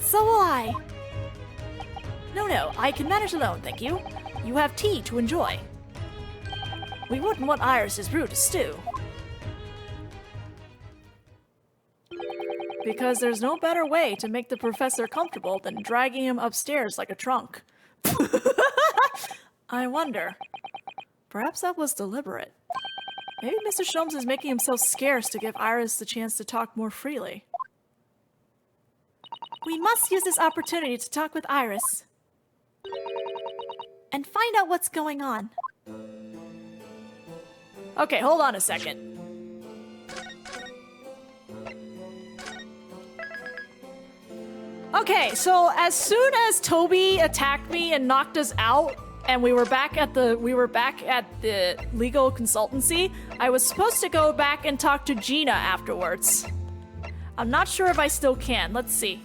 So will I. No, I can manage alone, thank you. You have tea to enjoy. We wouldn't want Iris's brew to stew. Because there's no better way to make the professor comfortable than dragging him upstairs like a trunk. I wonder. Perhaps that was deliberate. Maybe Mr. Sholmes is making himself scarce to give Iris the chance to talk more freely. We must use this opportunity to talk with Iris. And find out what's going on. Okay, hold on a second. Okay, so as soon as Toby attacked me and knocked us out, and we were back at the legal consultancy, I was supposed to go back and talk to Gina afterwards. I'm not sure if I still can. Let's see.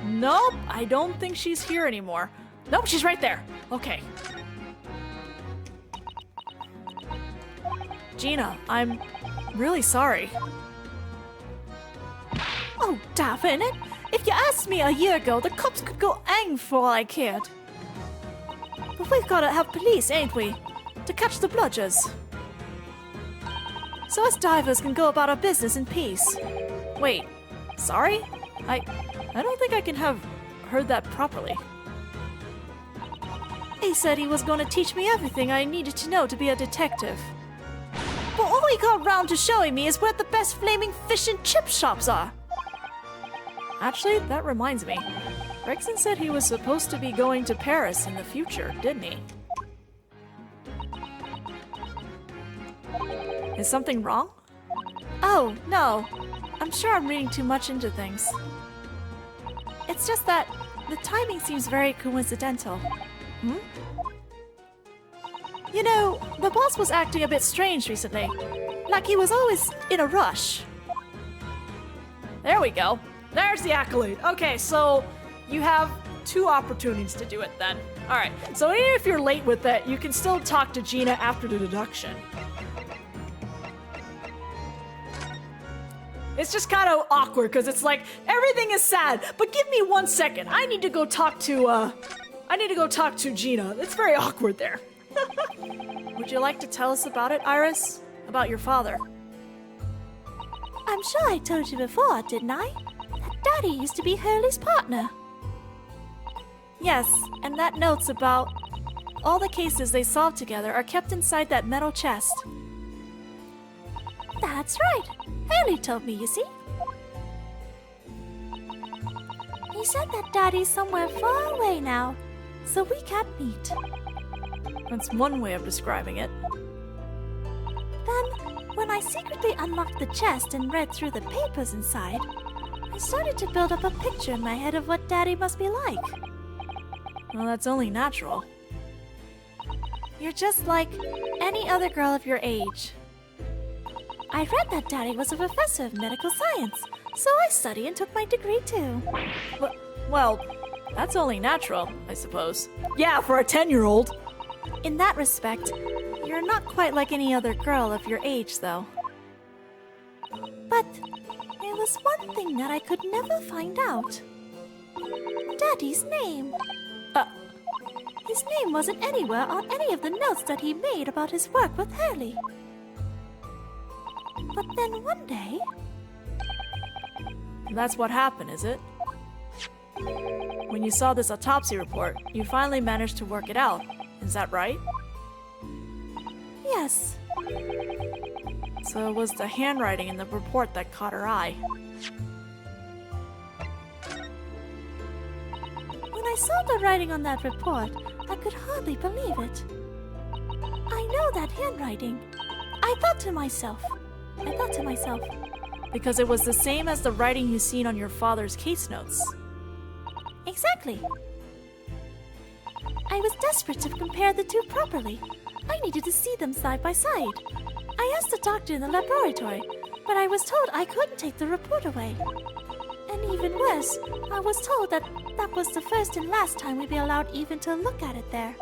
Nope, I don't think she's here anymore. Nope, she's right there. Okay. Gina, I'm really sorry. Oh, daffin it! If you asked me a year ago, the cops could go ang for all I cared. But we've gotta have police, ain't we? To catch the bludgers. So us divers can go about our business in peace. Wait, sorry? I don't think I can have heard that properly. He said he was gonna teach me everything I needed to know to be a detective. But all he got round to showing me is where the best flaming fish and chip shops are. Actually, that reminds me. Gregson said he was supposed to be going to Paris in the future, didn't he? Is something wrong? Oh, no. I'm sure I'm reading too much into things. It's just that The timing seems very coincidental. You know, the boss was acting a bit strange recently. Like he was always in a rush. There we go. There's the accolade. Okay, so you have 2 opportunities to do it then. Alright, so even if you're late with it, you can still talk to Gina after the deduction. It's just kind of awkward because it's like everything is sad, but give me 1 second. I need to go talk to Gina. It's very awkward there. Would you like to tell us about it, Iris? About your father? I'm sure I told you before, didn't I? That Daddy used to be Hurley's partner. Yes, and that notes about all the cases they solved together are kept inside that metal chest. That's right. Hurley told me, you see. He said that Daddy's somewhere far away now, so we can't meet. That's one way of describing it. Then, when I secretly unlocked the chest and read through the papers inside, I started to build up a picture in my head of what Daddy must be like. Well, that's only natural. You're just like any other girl of your age. I read that Daddy was a professor of medical science, so I studied and took my degree too. Well, that's only natural, I suppose. Yeah, for a 10-year-old. In that respect, you're not quite like any other girl of your age, though. But there was one thing that I could never find out. Daddy's name. His name wasn't anywhere on any of the notes that he made about his work with Hurley. But then one day... That's what happened, is it? When you saw this autopsy report, you finally managed to work it out. Is that right? Yes. So it was the handwriting in the report that caught her eye. When I saw the writing on that report, I could hardly believe it. I know that handwriting. I thought to myself. Because it was the same as the writing you seen on your father's case notes. Exactly. I was desperate to compare the 2 properly. I needed to see them side by side. I asked the doctor in the laboratory, but I was told I couldn't take the report away. And even worse, I was told that was the first and last time we'd be allowed even to look at it there.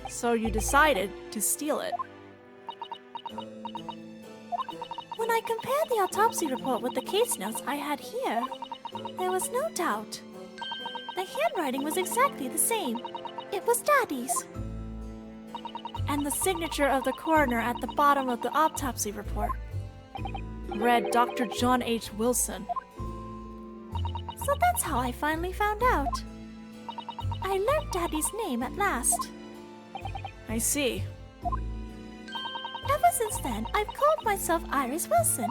So you decided to steal it. When I compared the autopsy report with the case notes I had here, there was no doubt. The handwriting was exactly the same. It was Daddy's. And the signature of the coroner at the bottom of the autopsy report read Dr. John H. Wilson. So that's how I finally found out. I learned Daddy's name at last. I see. Ever since then, I've called myself Iris Wilson.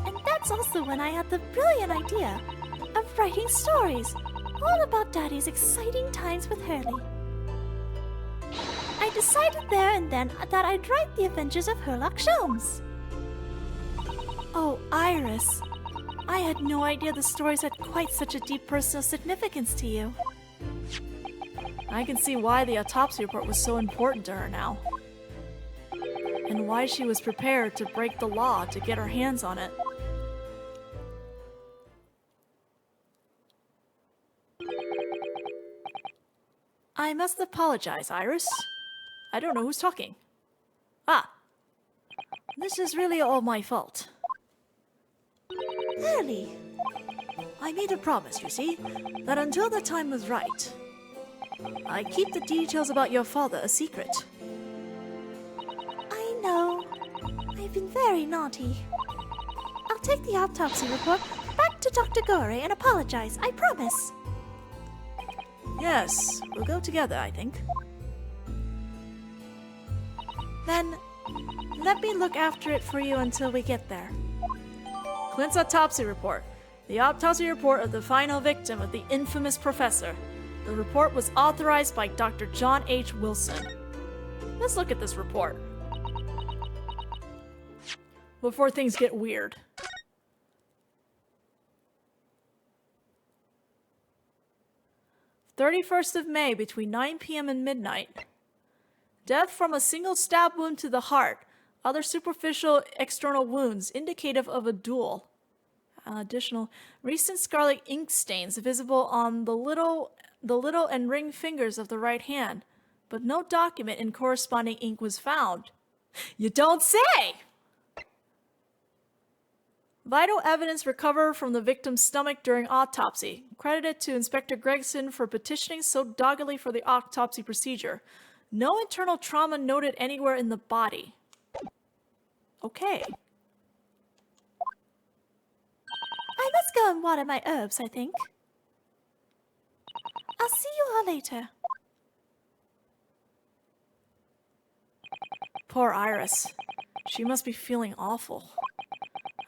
And that's also when I had the brilliant idea of writing stories all about Daddy's exciting times with Hurley. I decided there and then that I'd write the adventures of Herlock Sholmes. Oh, Iris. I had no idea the stories had quite such a deep personal significance to you. I can see why the autopsy report was so important to her now. And why she was prepared to break the law to get her hands on it. I must apologize, Iris. I don't know who's talking. This is really all my fault. Hurley. I made a promise, you see, that until the time was right, I'd keep the details about your father a secret. I know. I've been very naughty. I'll take the autopsy report back to Dr. Gore and apologize, I promise. Yes, we'll go together, I think. Then, let me look after it for you until we get there. Clint's autopsy report. The autopsy report of the final victim of the infamous professor. The report was authorized by Dr. John H. Wilson. Let's look at this report before things get weird. 31st of May between 9 p.m. and midnight. Death from a single stab wound to the heart. Other superficial external wounds indicative of a duel. Additional recent scarlet ink stains visible on the little and ring fingers of the right hand, but no document in corresponding ink was found. You don't say! Vital evidence recovered from the victim's stomach during autopsy. Credited to Inspector Gregson for petitioning so doggedly for the autopsy procedure. No internal trauma noted anywhere in the body. Okay. I must go and water my herbs, I think. I'll see you all later. Poor Iris. She must be feeling awful.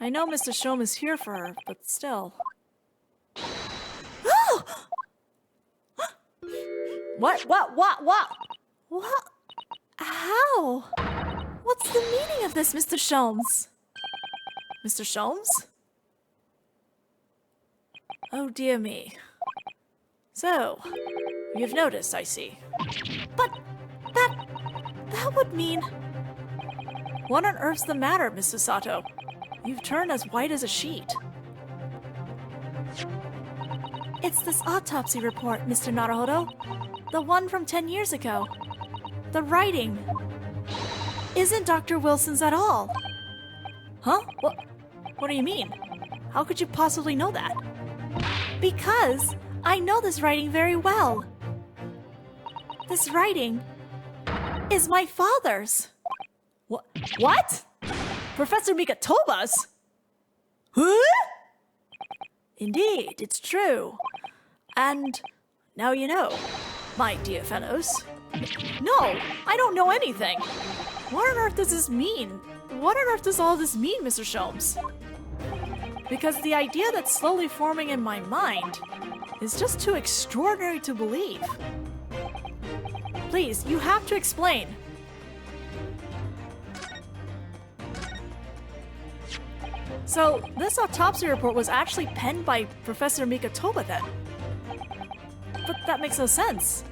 I know Mr. Shom is here for her, but still. Oh! What? What? How? What's the meaning of this, Mr. Sholmes? Mr. Sholmes? Oh dear me. So, you've noticed, I see. But that would mean... What on earth's the matter, Mrs. Sato? You've turned as white as a sheet. It's this autopsy report, Mr. Naruhodo. The one from 10 years ago. The writing isn't Dr. Wilson's at all. Huh? What do you mean? How could you possibly know that? Because I know this writing very well. This writing is my father's. What? Professor Mikatoba's? Huh? Indeed, it's true. And now you know, my dear fellows. No, I don't know anything. What on earth does this mean? What on earth does all this mean, Mr. Sholmes? Because the idea that's slowly forming in my mind is just too extraordinary to believe. Please, you have to explain. So, this autopsy report was actually penned by Professor Mikatoba then? But that makes no sense.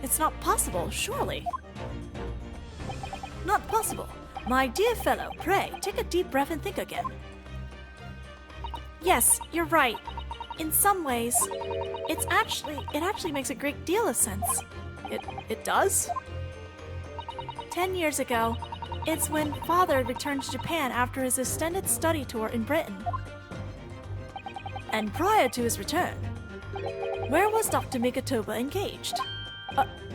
It's not possible, surely. Not possible. My dear fellow, pray, take a deep breath and think again. Yes, you're right. In some ways, it actually makes a great deal of sense. It does? 10 years ago, it's when Father returned to Japan after his extended study tour in Britain. And prior to his return, where was Dr. Mikatoba engaged?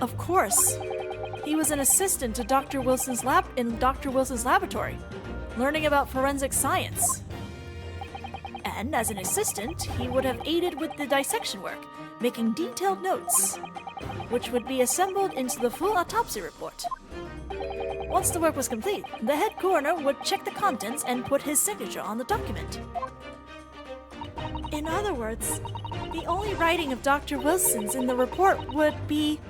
Of course. He was an assistant to Dr. Wilson's laboratory, learning about forensic science. And as an assistant, he would have aided with the dissection work, making detailed notes, which would be assembled into the full autopsy report. Once the work was complete, the head coroner would check the contents and put his signature on the document. In other words, the only writing of Dr. Wilson's in the report would be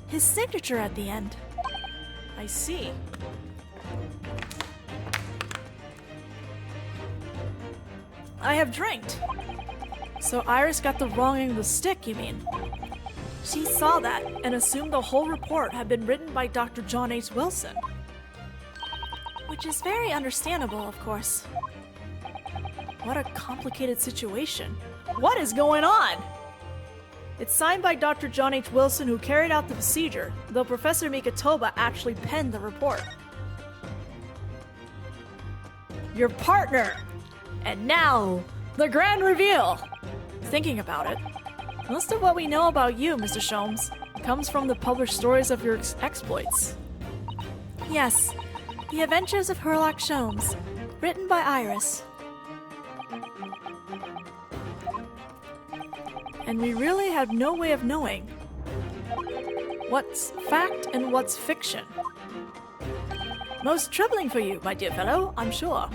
his signature at the end. I see. I have drank. So Iris got the wrong end of the stick, you mean? She saw that and assumed the whole report had been written by Dr. John H. Wilson. Which is very understandable, of course. What a complicated situation. What is going on? It's signed by Dr. John H. Wilson, who carried out the procedure, though Professor Mikatoba actually penned the report. Your partner! And now, the grand reveal! Thinking about it, most of what we know about you, Mr. Sholmes, comes from the published stories of your exploits. Yes, The Adventures of Herlock Sholmes, written by Iris. And we really have no way of knowing what's fact and what's fiction. Most troubling for you, my dear fellow, I'm sure.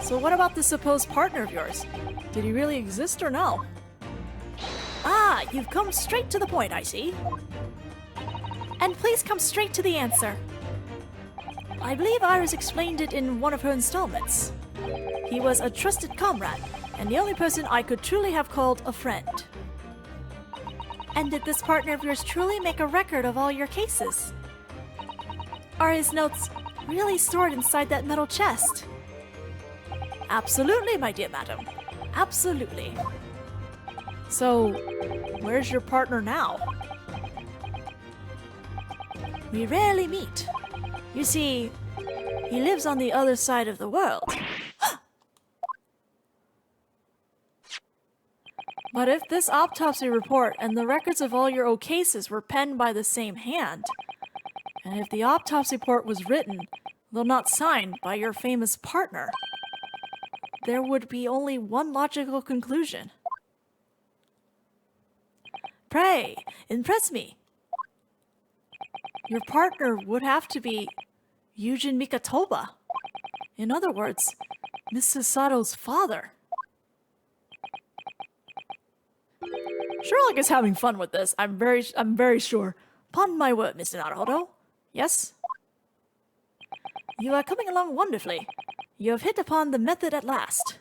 So what about the supposed partner of yours? Did he really exist or no? Ah, you've come straight to the point, I see. And please come straight to the answer. I believe Iris explained it in one of her installments. He was a trusted comrade, and the only person I could truly have called a friend. And did this partner of yours truly make a record of all your cases? Are his notes really stored inside that metal chest? Absolutely, my dear madam. Absolutely. So, where's your partner now? We rarely meet. You see, he lives on the other side of the world. But if this autopsy report and the records of all your old cases were penned by the same hand, and if the autopsy report was written, though not signed, by your famous partner, there would be only one logical conclusion. Pray, impress me. Your partner would have to be Yujin Mikatoba. In other words, Miss Susato's father. Sherlock is having fun with this. I'm very sure. Upon my word, Mr. Naruhodo. Yes? You are coming along wonderfully. You have hit upon the method at last.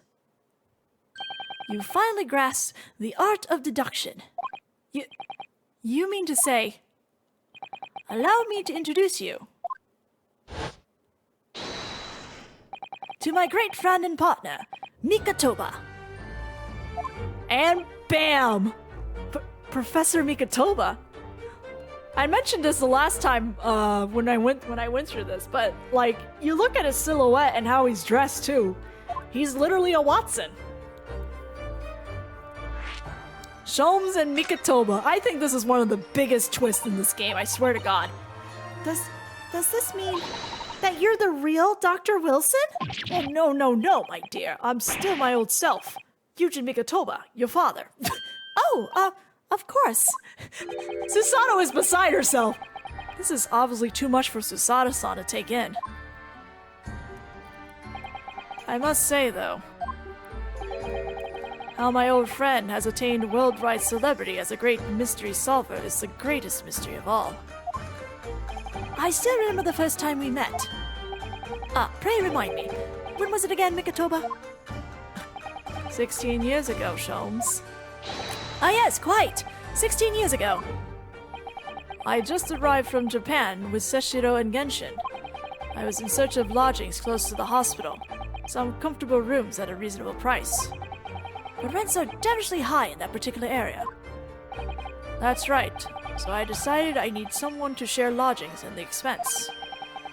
You finally grasped the art of deduction. You mean to say... Allow me to introduce you to my great friend and partner, Mikatoba. And bam! Professor Mikatoba. I mentioned this the last time when I went through this, but like you look at his silhouette and how he's dressed too. He's literally a Watson. Sholmes and Mikatoba. I think this is one of the biggest twists in this game, I swear to God. Does this mean that you're the real Dr. Wilson? Oh, no, my dear. I'm still my old self. Yujin Mikatoba, your father. Of course. Susato is beside herself. This is obviously too much for Susato-san to take in. I must say, though, how my old friend has attained worldwide celebrity as a great mystery solver is the greatest mystery of all. I still remember the first time we met. Pray remind me, when was it again, Mikatoba? 16 years ago, Sholmes. Yes, quite. 16 years ago. I just arrived from Japan with Seshiro and Genshin. I was in search of lodgings close to the hospital, some comfortable rooms at a reasonable price. But rents are devilishly high in that particular area. That's right. So I decided I need someone to share lodgings and the expense,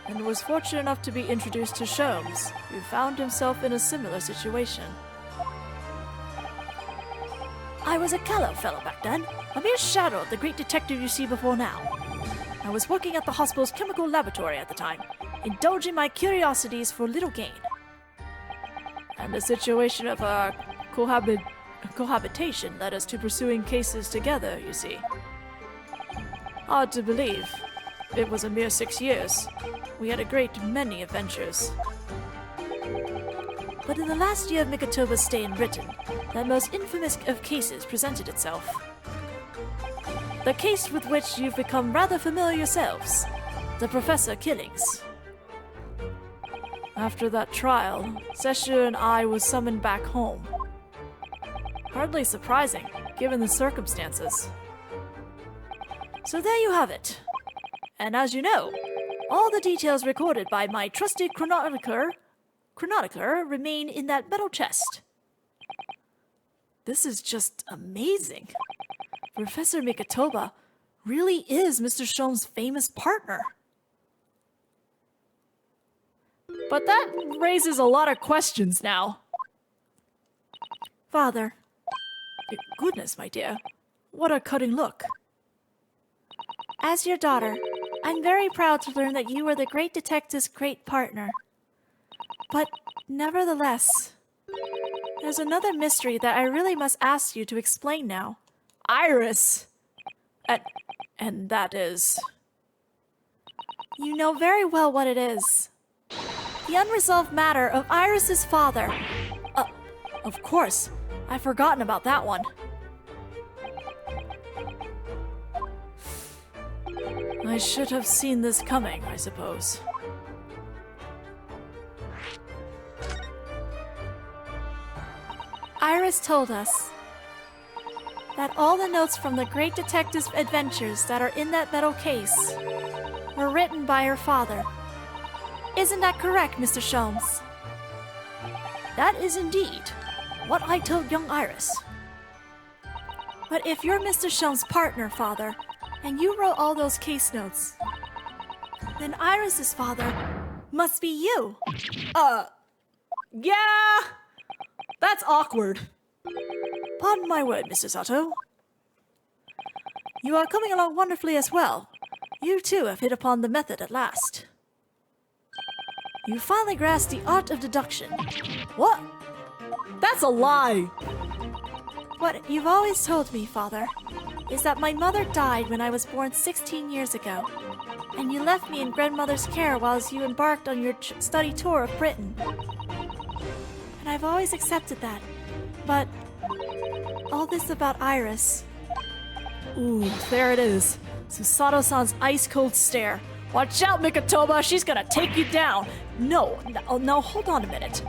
and was fortunate enough to be introduced to Sholmes, who found himself in a similar situation. I was a callow fellow back then, a mere shadow of the great detective you see before now. I was working at the hospital's chemical laboratory at the time, indulging my curiosities for little gain. And the situation of our cohabitation led us to pursuing cases together, you see. Hard to believe. It was a mere 6 years. We had a great many adventures. But in the last year of Mikatoba's stay in Britain, that most infamous of cases presented itself. The case with which you've become rather familiar yourselves, the Professor killings. After that trial, Seshu and I was summoned back home. Hardly surprising, given the circumstances. So there you have it. And as you know, all the details recorded by my trusted chronicler remain in that metal chest. This is just amazing. Professor Mikatoba really is Mr. Sholmes' famous partner. But that raises a lot of questions now. Father. Goodness, my dear. What a cutting look. As your daughter, I'm very proud to learn that you are the great detective's great partner. But nevertheless, there's another mystery that I really must ask you to explain now. Iris! And that is... You know very well what it is. The unresolved matter of Iris's father. Of course. I've forgotten about that one. I should have seen this coming, I suppose. Iris told us that all the notes from the great detective's adventures that are in that metal case were written by her father. Isn't that correct, Mr. Sholmes? That is indeed what I told young Iris. But if you're Mr. Sholmes' partner, Father, and you wrote all those case notes, then Iris's father must be you. Yeah! That's awkward. Pardon my word, Mr. Sato. You are coming along wonderfully as well. You too have hit upon the method at last. You finally grasped the art of deduction. What? That's a lie! What you've always told me, Father, is that my mother died when I was born 16 years ago, and you left me in grandmother's care whilst you embarked on your study tour of Britain. And I've always accepted that. But all this about Iris... Ooh, there it is. Susato-san's ice-cold stare. Watch out, Mikatoba, she's gonna take you down. No, hold on a minute.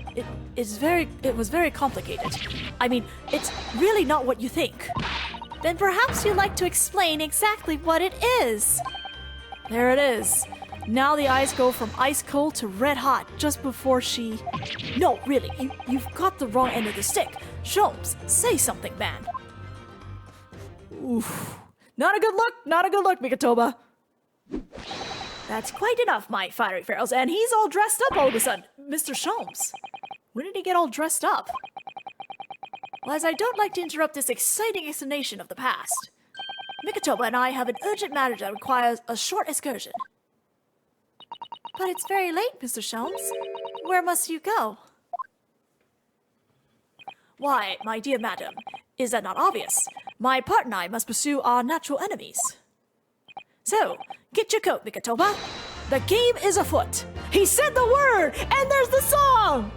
It was very complicated. I mean, it's really not what you think. Then perhaps you'd like to explain exactly what it is. There it is. Now the eyes go from ice cold to red hot just before she... No, really, you've got the wrong end of the stick. Sholmes, say something, man. Oof. Not a good look, Mikatoba. That's quite enough, my fiery ferals, and he's all dressed up all of a sudden. Mr. Sholmes, when did he get all dressed up? Well, as I don't like to interrupt this exciting explanation of the past, Mikatoba and I have an urgent matter that requires a short excursion. But it's very late, Mr. Sholmes. Where must you go? Why, my dear madam, is that not obvious? My partner and I must pursue our natural enemies. So, get your coat, Mikatoba. The game is afoot. He said the word, and there's the song!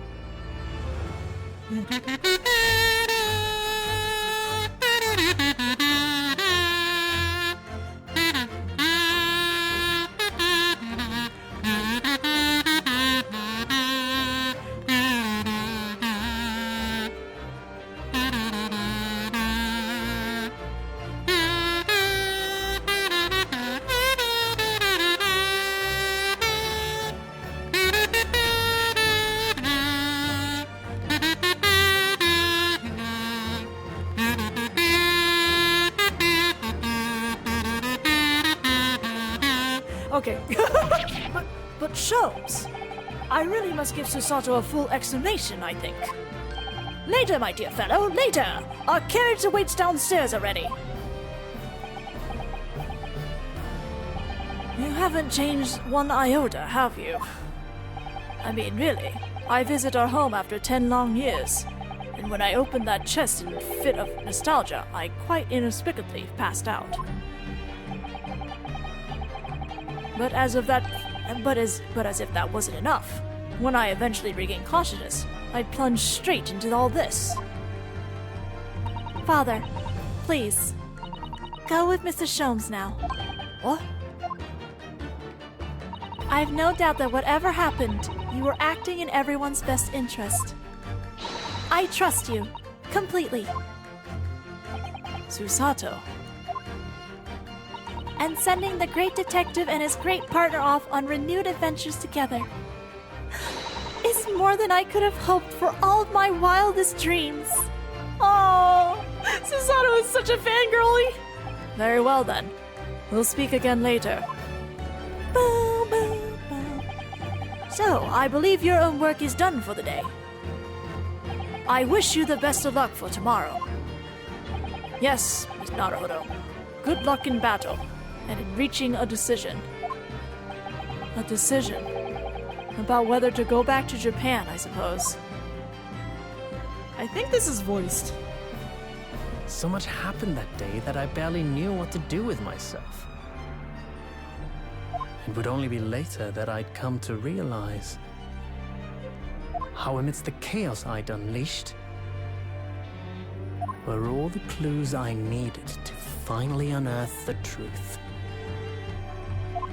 Okay. but Sholmes, I really must give Susato a full explanation, I think. Later, my dear fellow, later! Our carriage awaits downstairs already. You haven't changed one iota, have you? I mean, really, I visit our home after 10 long years, and when I opened that chest in a fit of nostalgia, I quite inexplicably passed out. But as if that wasn't enough, when I eventually regained consciousness, I plunged straight into all this. Father, please, go with Mr. Sholmes now. What? I've no doubt that whatever happened, you were acting in everyone's best interest. I trust you, completely. Susato. And sending the great detective and his great partner off on renewed adventures together is more than I could have hoped for all of my wildest dreams. Oh, Susato is such a fangirly. Very well then. We'll speak again later. Boom, boom, boom. So, I believe your own work is done for the day. I wish you the best of luck for tomorrow. Yes, Miss Naruhodo. Good luck in battle, and in reaching a decision. A decision? About whether to go back to Japan, I suppose. I think this is voiced. So much happened that day that I barely knew what to do with myself. It would only be later that I'd come to realize how amidst the chaos I'd unleashed were all the clues I needed to finally unearth the truth.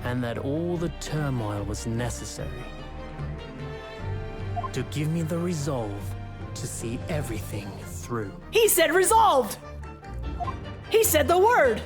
And that all the turmoil was necessary to give me the resolve to see everything through. He said resolved! He said the word!